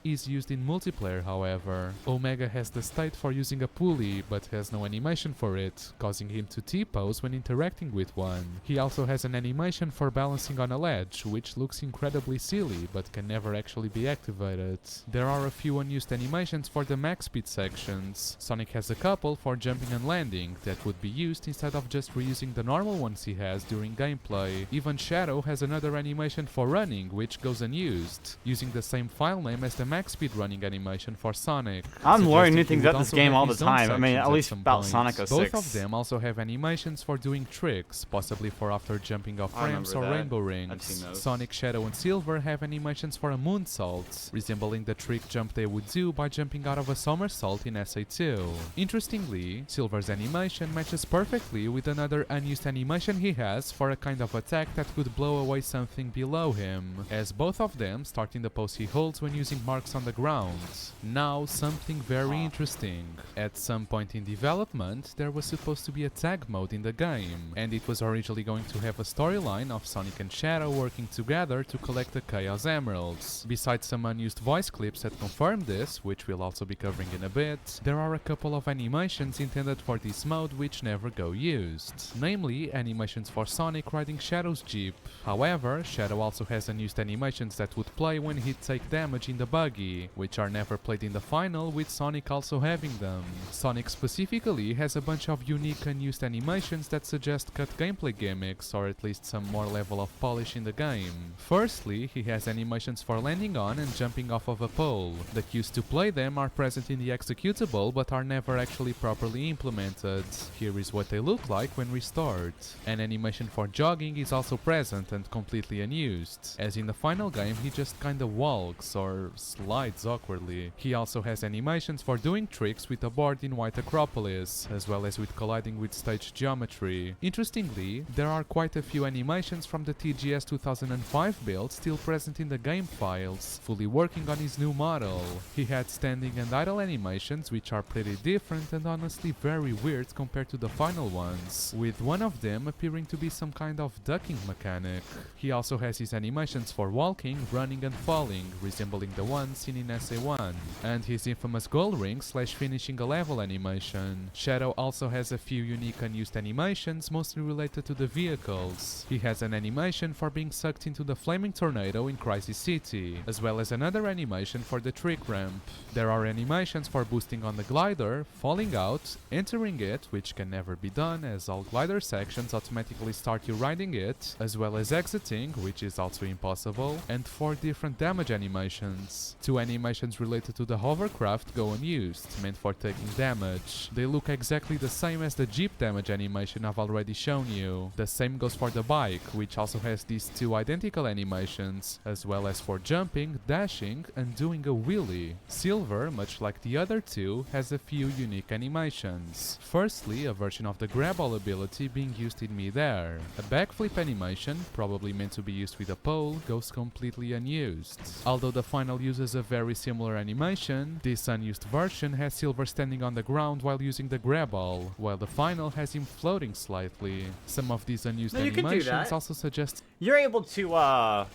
is used in multiplayer, however. Omega has the state for using a pulley, but has no animation for it, causing him to T-pose when interacting with one. He also has an animation for balancing on a ledge, which looks incredibly silly, but can never actually be activated. There are a few unused animations for the max speed sections. Sonic has a couple for jumping and landing that would be used instead of just reusing the normal ones he has during gameplay. Even Shadow has another animation for running, which goes unused, using the same file name as the max speed running animation for Sonic. I'm learning new Suggesting he things would about this also game have all the his own time. I mean, at sections least some about point. Sonic 06. Both of them also have animations for doing tricks, possibly for after jumping off I ramps or remember that. rainbow rings. I've seen those. Sonic, Shadow and Silver have animations for a moonsault, resembling the trick jump they would do by jumping out of a somersault in SA2. Interestingly, Silver's animation matches perfectly with another unused animation he has for a kind of attack that could blow away something below him, as both of them start in the pose he holds when using marks on the ground. Now, something very interesting. At some point in development, there was supposed to be a tag mode in the game, and it was originally going to have a storyline of Sonic and Shadow working together to collect the Chaos Emeralds. Besides some unused voice clips that confirm this, which we'll also be covering in a bit, there are a couple of animations intended for this mode which never go used. Namely, animations for Sonic riding Shadow's Jeep. However, Shadow also has unused animations that would play when he'd take damage in the buggy, which are never played in the final, with Sonic also having them. Sonic specifically has a bunch of unique unused animations that suggest cut gameplay gimmicks, or at least some more level of polish in the game. Firstly, he has animations for landing on and jumping off of a pole. The cues to play them are present in the executable but are never actually properly implemented. Here is what they look like when restored. An animation for jogging is also present and completely unused, as in the final game he just kinda walks or slides awkwardly. He also has animations for doing tricks with a board in White Acropolis, as well as with colliding with stage geometry. Interestingly, there are quite a few animations from the TGS 2005 build still present in the game files, fully working on his new model. He had standing and idle animations which are pretty different and honestly very weird compared to the final ones, with one of them appearing to be some kind of ducking mechanic. He also has his animations for walking, running and falling, resembling the ones one seen in SA1, and his infamous gold ring / finishing a level animation. Shadow also has a few unique unused animations, mostly related to the vehicles. He has an animation for being sucked into the flaming tornado in Crisis City, as well as another animation for the trick ramp. There are animations for boosting on the glider, falling out, entering it, which can never be done as all glider sections automatically start you riding it, as well as exiting, which is also impossible, and 4 different damage animations. 2 animations related to the hovercraft go unused, meant for taking damage. They look exactly the same as the Jeep damage animation I've already shown you. The same goes for the bike, which also has these 2 identical animations, as well as for jumping, dashing, and doing a wheelie. Silver, much like the other 2, has a few unique animations. Firstly, a version of the grab all ability being used in midair. A backflip animation, probably meant to be used with a pole, goes completely unused. Although the final uses a very similar animation, this unused version has Silver standing on the ground while using the grab all, while the final has him floating slightly. Some of these unused No, you can do animations that. also suggest You're able to,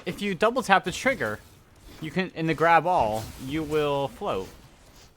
if you double tap the trigger, you can, in the grab all, you will float.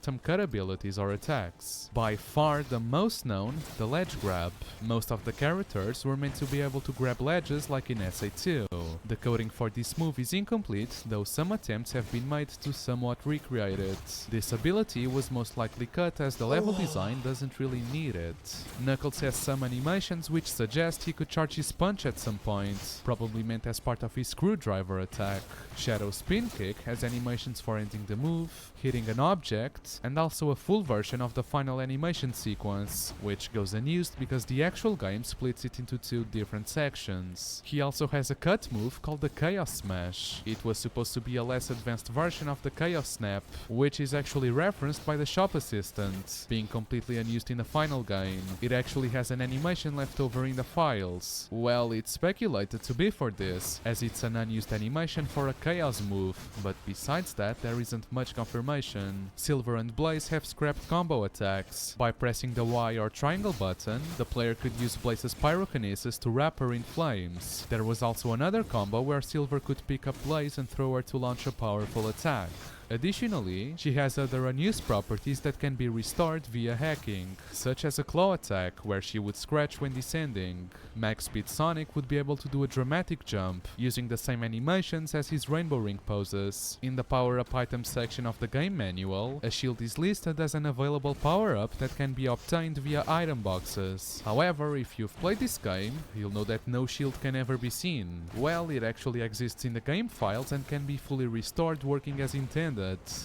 some cut abilities or attacks. By far the most known, the ledge grab. Most of the characters were meant to be able to grab ledges like in SA2. The coding for this move is incomplete, though some attempts have been made to somewhat recreate it. This ability was most likely cut as the level design doesn't really need it. Knuckles has some animations which suggest he could charge his punch at some point, probably meant as part of his screwdriver attack. Shadow's spin kick has animations for ending the move, hitting an object, and also a full version of the final animation sequence, which goes unused because the actual game splits it into 2 different sections. He also has a cut move called the Chaos Smash. It was supposed to be a less advanced version of the Chaos Snap, which is actually referenced by the shop assistant, being completely unused in the final game. It actually has an animation left over in the files. Well, it's speculated to be for this, as it's an unused animation for a Chaos move, but besides that there isn't much confirmation. Silver and Blaze have scrapped combo attacks. By pressing the Y or triangle button, the player could use Blaze's pyrokinesis to wrap her in flames. There was also another combo where Silver could pick up Blaze and throw her to launch a powerful attack. Additionally, she has other unused properties that can be restored via hacking, such as a claw attack, where she would scratch when descending. Max Speed Sonic would be able to do a dramatic jump, using the same animations as his Rainbow Ring poses. In the power-up items section of the game manual, a shield is listed as an available power-up that can be obtained via item boxes. However, if you've played this game, you'll know that no shield can ever be seen. Well, it actually exists in the game files and can be fully restored working as intended.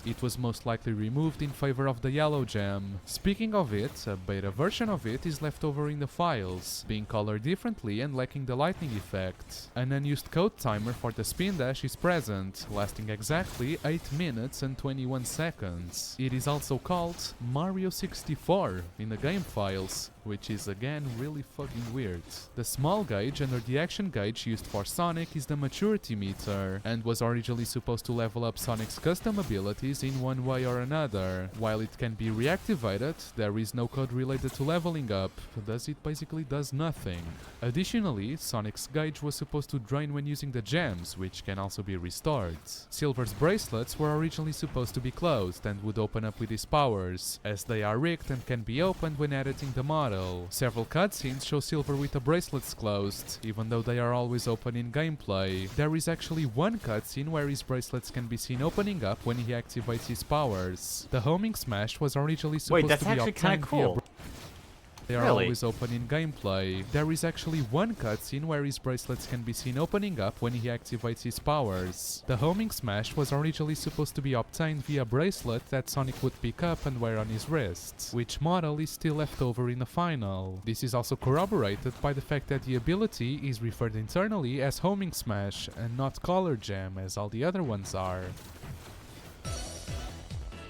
It was most likely removed in favor of the yellow gem. Speaking of it, a beta version of it is left over in the files, being colored differently and lacking the lightning effect. An unused code timer for the spin dash is present, lasting exactly 8 minutes and 21 seconds. It is also called Mario 64 in the game files, which is again really fucking weird. The small gauge under the action gauge used for Sonic is the maturity meter, and was originally supposed to level up Sonic's custom abilities in one way or another. While it can be reactivated, there is no code related to leveling up, thus it basically does nothing. Additionally, Sonic's gauge was supposed to drain when using the gems, which can also be restored. Silver's bracelets were originally supposed to be closed and would open up with his powers, as they are rigged and can be opened when editing the model. Several cutscenes show Silver with the bracelets closed, even though they are always open in gameplay. There is actually one cutscene where his bracelets can be seen opening up when he activates his powers. The homing smash was originally supposed to be obtained via they are always open in gameplay. There is actually one cutscene where his bracelets can be seen opening up when he activates his powers. The homing smash was originally supposed to be obtained via a bracelet that Sonic would pick up and wear on his wrists, which model is still left over in the final. This is also corroborated by the fact that the ability is referred internally as homing smash and not color gem as all the other ones are.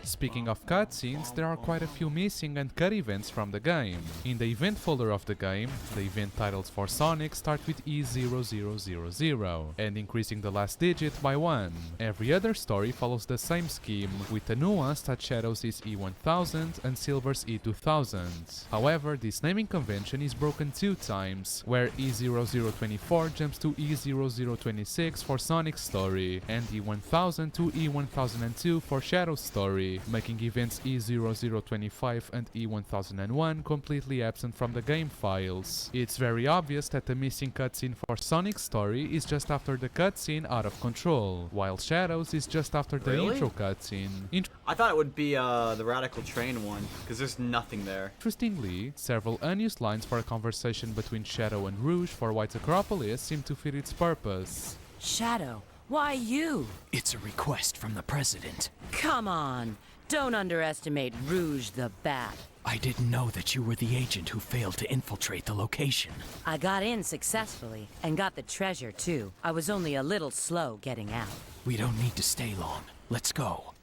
Speaking of cutscenes, there are quite a few missing and cut events from the game. In the event folder of the game, the event titles for Sonic start with E0000 and increasing the last digit by 1. Every other story follows the same scheme, with the nuance that Shadow's is E1000 and Silver's E2000. However, this naming convention is broken 2 times, where E0024 jumps to E0026 for Sonic's story, and E1000 to E1002 for Shadow's story, making events E0025 and E1001 completely absent from the game files. It's very obvious that the missing cutscene for Sonic's story is just after the cutscene Out of Control, while Shadow's is just after the Really? intro cutscene. I thought it would be the Radical Train one, because there's nothing there. Interestingly, several unused lines for a conversation between Shadow and Rouge for White Acropolis seem to fit its purpose. Shadow, why you? It's a request from the president. Come on, don't underestimate Rouge the Bat. I didn't know that you were the agent who failed to infiltrate the location. I got in successfully, and got the treasure too. I was only a little slow getting out. We don't need to stay long. Let's go.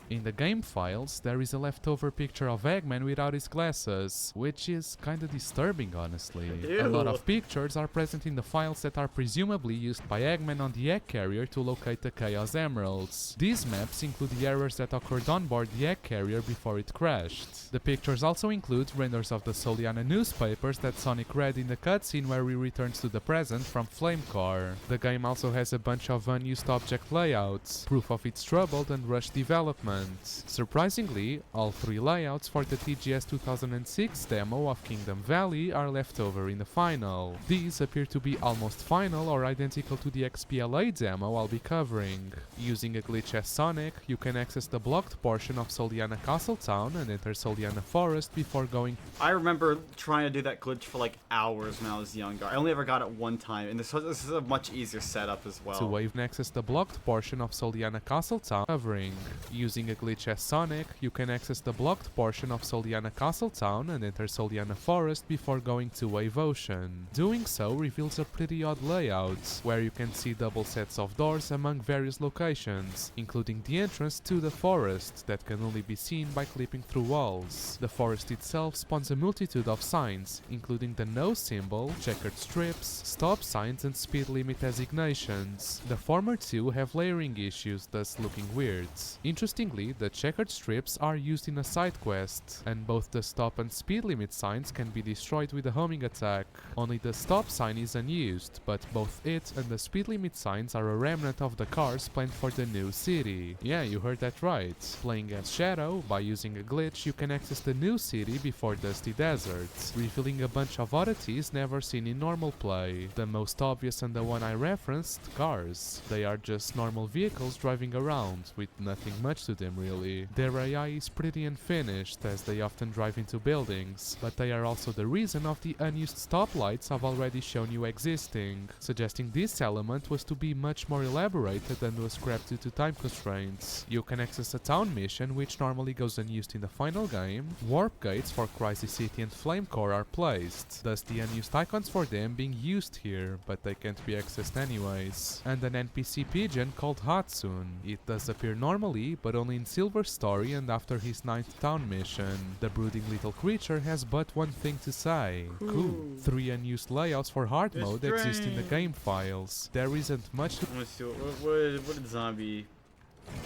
In the game files, there is a leftover picture of Eggman without his glasses, which is kinda disturbing, honestly. A lot of pictures are present in the files that are presumably used by Eggman on the egg carrier to locate the Chaos Emeralds. These maps include the errors that occurred on board the egg carrier before it crashed. The pictures also include renders of the Soliana newspapers that Sonic read in the cutscene where he returns to the present from Flamecar. The game also has a bunch of unused object layouts, proof of its troubled and rushed development. Surprisingly, all 3 layouts for the TGS 2006 demo of Kingdom Valley are left over in the final. These appear to be almost final or identical to the XPLA demo I'll be covering. Using a glitch as Sonic, you can access the blocked portion of Soliana Castle Town and enter Soliana Forest before going. I remember trying to do that glitch for like hours when I was younger. I only ever got it one time, and this is a much easier setup as well. To wave and access the blocked portion of Soliana Castle Town, covering. Using a glitch as Sonic, you can access the blocked portion of Soliana Castle Town and enter Soliana Forest before going to Wave Ocean. Doing so reveals a pretty odd layout, where you can see double sets of doors among various locations, including the entrance to the forest that can only be seen by clipping through walls. The forest itself spawns a multitude of signs, including the no symbol, checkered strips, stop signs and speed limit designations. The former 2 have layering issues, thus looking weird. Interestingly, the checkered strips are used in a side quest, and both the stop and speed limit signs can be destroyed with a homing attack. Only the stop sign is unused, but both it and the speed limit signs are a remnant of the cars planned for the new city. Yeah, you heard that right. Playing as Shadow, by using a glitch, you can access the new city before Dusty Desert, revealing a bunch of oddities never seen in normal play. The most obvious and the one I referenced, cars. They are just normal vehicles driving around, with nothing much to them really. Their AI is pretty unfinished, as they often drive into buildings, but they are also the reason of the unused stoplights I've already shown you existing, suggesting this element was to be much more elaborated and was scrapped due to time constraints. You can access a town mission which normally goes unused in the final game. Warp gates for Crisis City and Flamecore are placed, thus the unused icons for them being used here, but they can't be accessed anyways. And an NPC pigeon called Hatsune. It does appear normally, but only in Silver's story and after his 9th town mission. The brooding little creature has but one thing to say. Cool. 3 unused layouts for hard mode exist in the game files. There isn't much to— Let's see, what did Zombie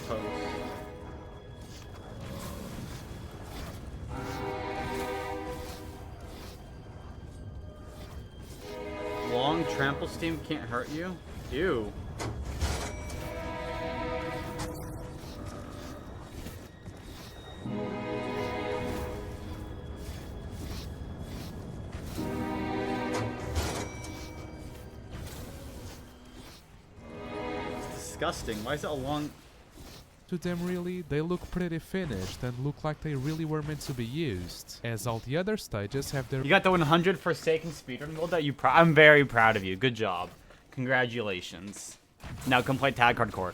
post? Long trample steam can't hurt you? Ew. It's disgusting. Why is it a long... To them really, they look pretty finished and look like they really were meant to be used, as all the other stages have their— You got the 100 Forsaken speedrun gold that you I'm very proud of you. Good job. Congratulations. Now come play Tag Hardcore.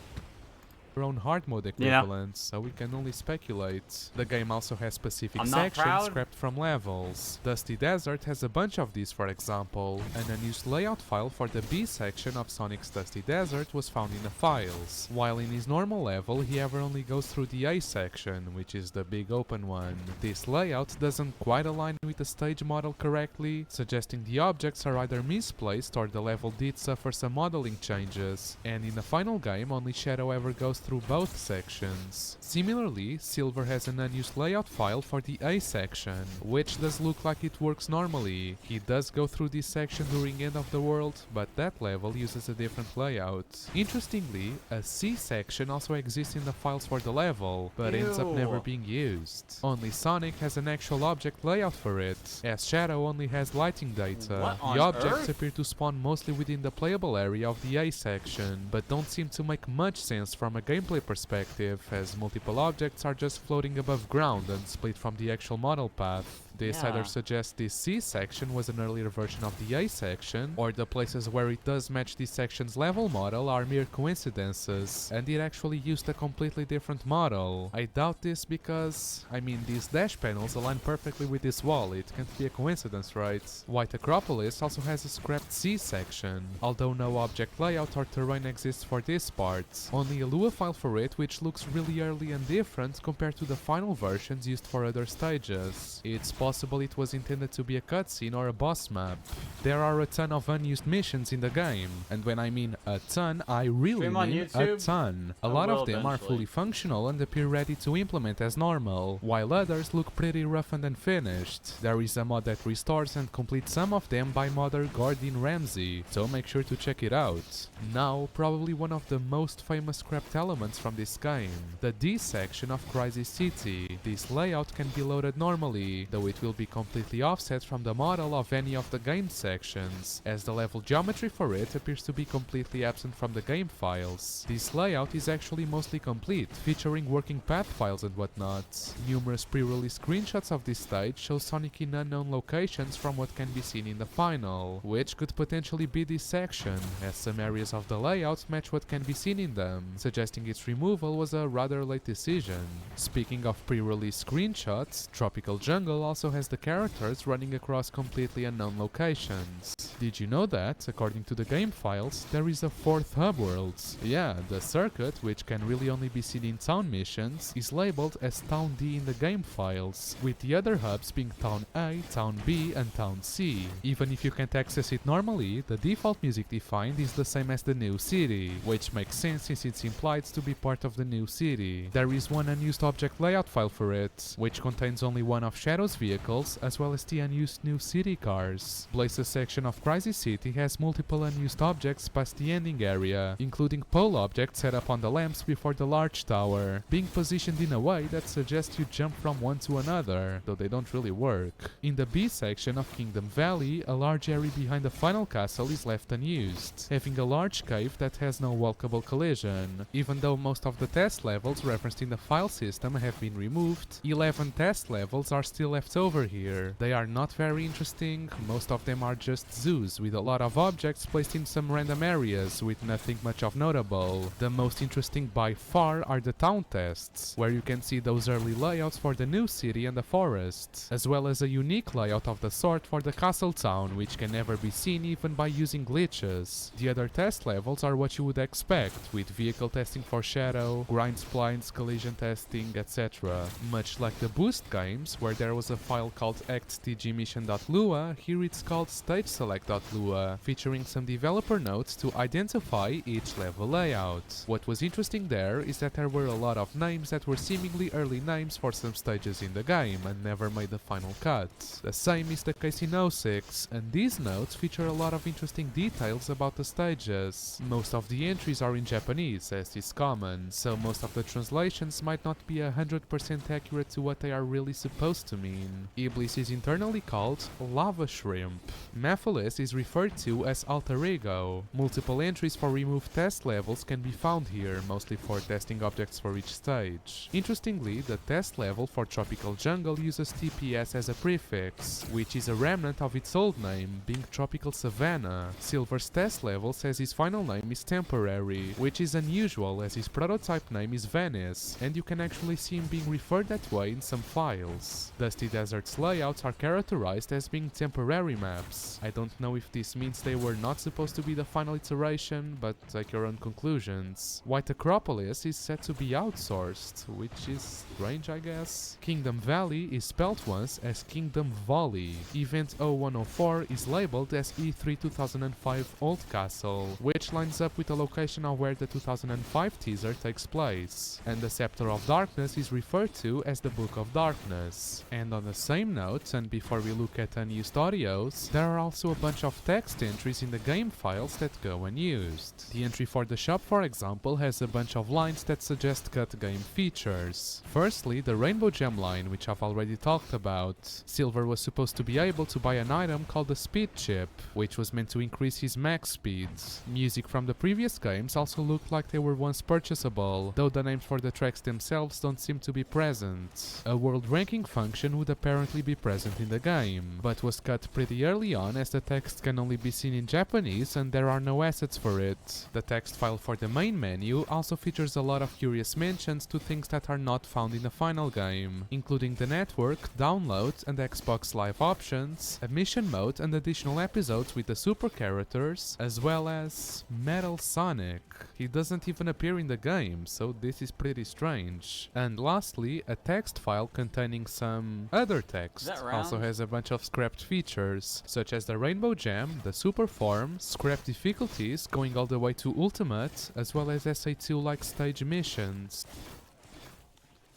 own hard mode equivalents, so we can only speculate. The game also has specific I'm not sections proud. scrapped from levels. Dusty Desert has a bunch of these, for example. An unused layout file for the B section of Sonic's Dusty Desert was found in the files, while in his normal level he ever only goes through the A section, which is the big open one. This layout doesn't quite align with the stage model correctly, suggesting the objects are either misplaced or the level did suffer some modeling changes, and in the final game only Shadow ever goes through both sections. Similarly, Silver has an unused layout file for the A section, which does look like it works normally. He does go through this section during End of the World, but that level uses a different layout. Interestingly, a C section also exists in the files for the level, but ends up never being used. Only Sonic has an actual object layout for it, as Shadow only has lighting data. What on The objects earth? appear to spawn mostly within the playable area of the A section, but don't seem to make much sense from a gameplay perspective, as multiple objects are just floating above ground and split from the actual model path. This either suggests this C section was an earlier version of the A section, or the places where it does match this section's level model are mere coincidences, and it actually used a completely different model. I doubt this because, I mean, these dash panels align perfectly with this wall, it can't be a coincidence, right? White Acropolis also has a scrapped C section, although no object layout or terrain exists for this part, only a Lua file for it which looks really early and different compared to the final versions used for other stages. It's possible it was intended to be a cutscene or a boss map. There are a ton of unused missions in the game, and when I mean a ton, I really Stream on mean a YouTube? ton. A I lot will of them are eventually. fully functional and appear ready to implement as normal, while others look pretty rough and unfinished. There is a mod that restores and completes some of them by modder Gordon Ramsay, so make sure to check it out. Now, probably one of the most famous scrapped elements from this game, the D section of Crisis City. This layout can be loaded normally, though it will be completely offset from the model of any of the game sections, as the level geometry for it appears to be completely absent from the game files. This layout is actually mostly complete, featuring working path files and whatnot. Numerous pre-release screenshots of this stage show Sonic in unknown locations from what can be seen in the final, which could potentially be this section, as some areas of the layout match what can be seen in them, suggesting its removal was a rather late decision. Speaking of pre-release screenshots, Tropical Jungle also has the characters running across completely unknown locations. Did you know that, according to the game files, there is a fourth hub world? Yeah, the circuit, which can really only be seen in town missions, is labeled as Town D in the game files, with the other hubs being Town A, Town B and Town C. Even if you can't access it normally, the default music defined is the same as the new city, which makes sense since it's implied to be part of the new city. There is one unused object layout file for it, which contains only one of Shadow's vehicles as well as the unused new city cars. Blaze's section of Crisis City has multiple unused objects past the ending area, including pole objects set up on the lamps before the large tower, being positioned in a way that suggests you jump from one to another, though they don't really work. In the B section of Kingdom Valley, a large area behind the final castle is left unused, having a large cave that has no walkable collision. Even though most of the test levels referenced in the file system have been removed, 11 test levels are still left over here. They are not very interesting, most of them are just zoos with a lot of objects placed in some random areas with nothing much of notable. The most interesting by far are the town tests, where you can see those early layouts for the new city and the forest, as well as a unique layout of the sort for the castle town, which can never be seen even by using glitches. The other test levels are what you would expect, with vehicle testing for Shadow, grind splines, collision testing, etc. Much like the Boost games, where there was a file called actstgmission.lua, here it's called stageselect.lua, featuring some developer notes to identify each level layout. What was interesting there is that there were a lot of names that were seemingly early names for some stages in the game and never made the final cut. The same is the case in 06, and these notes feature a lot of interesting details about the stages. Most of the entries are in Japanese, as is common, so most of the translations might not be 100% accurate to what they are really supposed to mean. one. Iblis is internally called Lava Shrimp. Mephiles is referred to as Alter Ego. Multiple entries for removed test levels can be found here, mostly for testing objects for each stage. Interestingly, the test level for Tropical Jungle uses TPS as a prefix, which is a remnant of its old name, being Tropical Savannah. Silver's test level says his final name is Temporary, which is unusual as his prototype name is Venice, and you can actually see him being referred that way in some files. Dusty Desert's layouts are characterized as being temporary maps. I don't know if this means they were not supposed to be the final iteration, but take your own conclusions. White Acropolis is said to be outsourced, which is strange, I guess. Kingdom Valley is spelled once as Kingdom Valley. Event 0104 is labeled as E3 2005 Old Castle, which lines up with the location of where the 2005 teaser takes place. And the Scepter of Darkness is referred to as the Book of Darkness. And on the same note, and before we look at unused audios, there are also a bunch of text entries in the game files that go unused. The entry for the shop, for example, has a bunch of lines that suggest cut game features. Firstly, the Rainbow Gem line, which I've already talked about. Silver was supposed to be able to buy an item called the Speed Chip, which was meant to increase his max speeds. Music from the previous games also looked like they were once purchasable, though the names for the tracks themselves don't seem to be present. A world ranking function would apparently be present in the game, but was cut pretty early on as the text can only be seen in Japanese and there are no assets for it. The text file for the main menu also features a lot of curious mentions to things that are not found in the final game, including the network, downloads and Xbox Live options, a mission mode and additional episodes with the super characters, as well as Metal Sonic. He doesn't even appear in the game, so this is pretty strange. And lastly, a text file containing some other text also has a bunch of scrapped features, such as the Rainbow Gem, the Super Form, scrap difficulties going all the way to Ultimate, as well as SA2-like stage missions.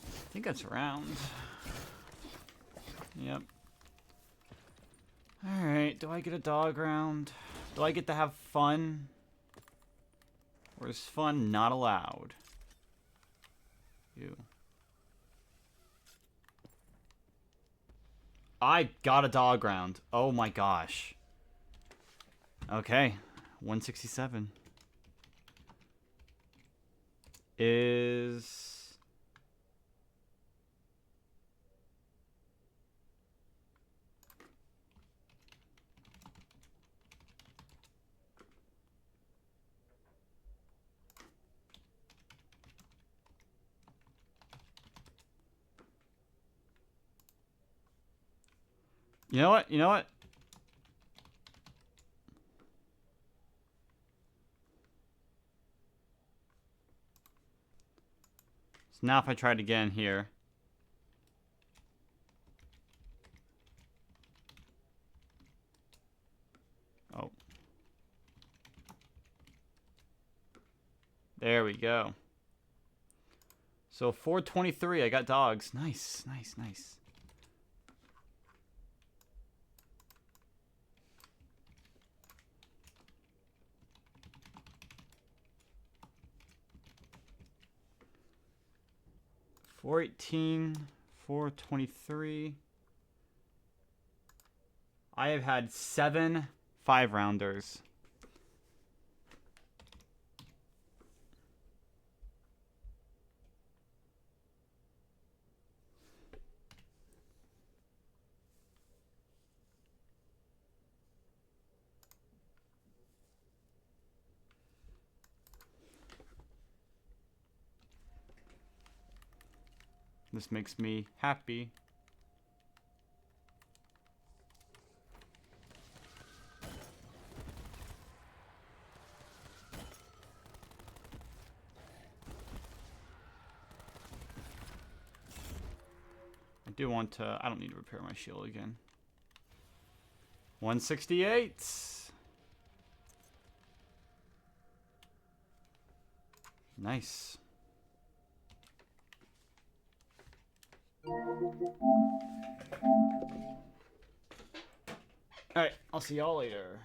I think that's round. Yep. Alright, do I get a dog round? Do I get to have fun? Or is fun not allowed? You. I got a dog round. Oh my gosh. Okay. 167. Is... You know what? You know what? So now if I try it again here. Oh. There we go. So 423, I got dogs. Nice, nice, nice. $418, $423. I have had 7 5-rounders. This makes me happy. I do want to... I don't need to repair my shield again. 168. Nice. Alright, I'll see y'all later.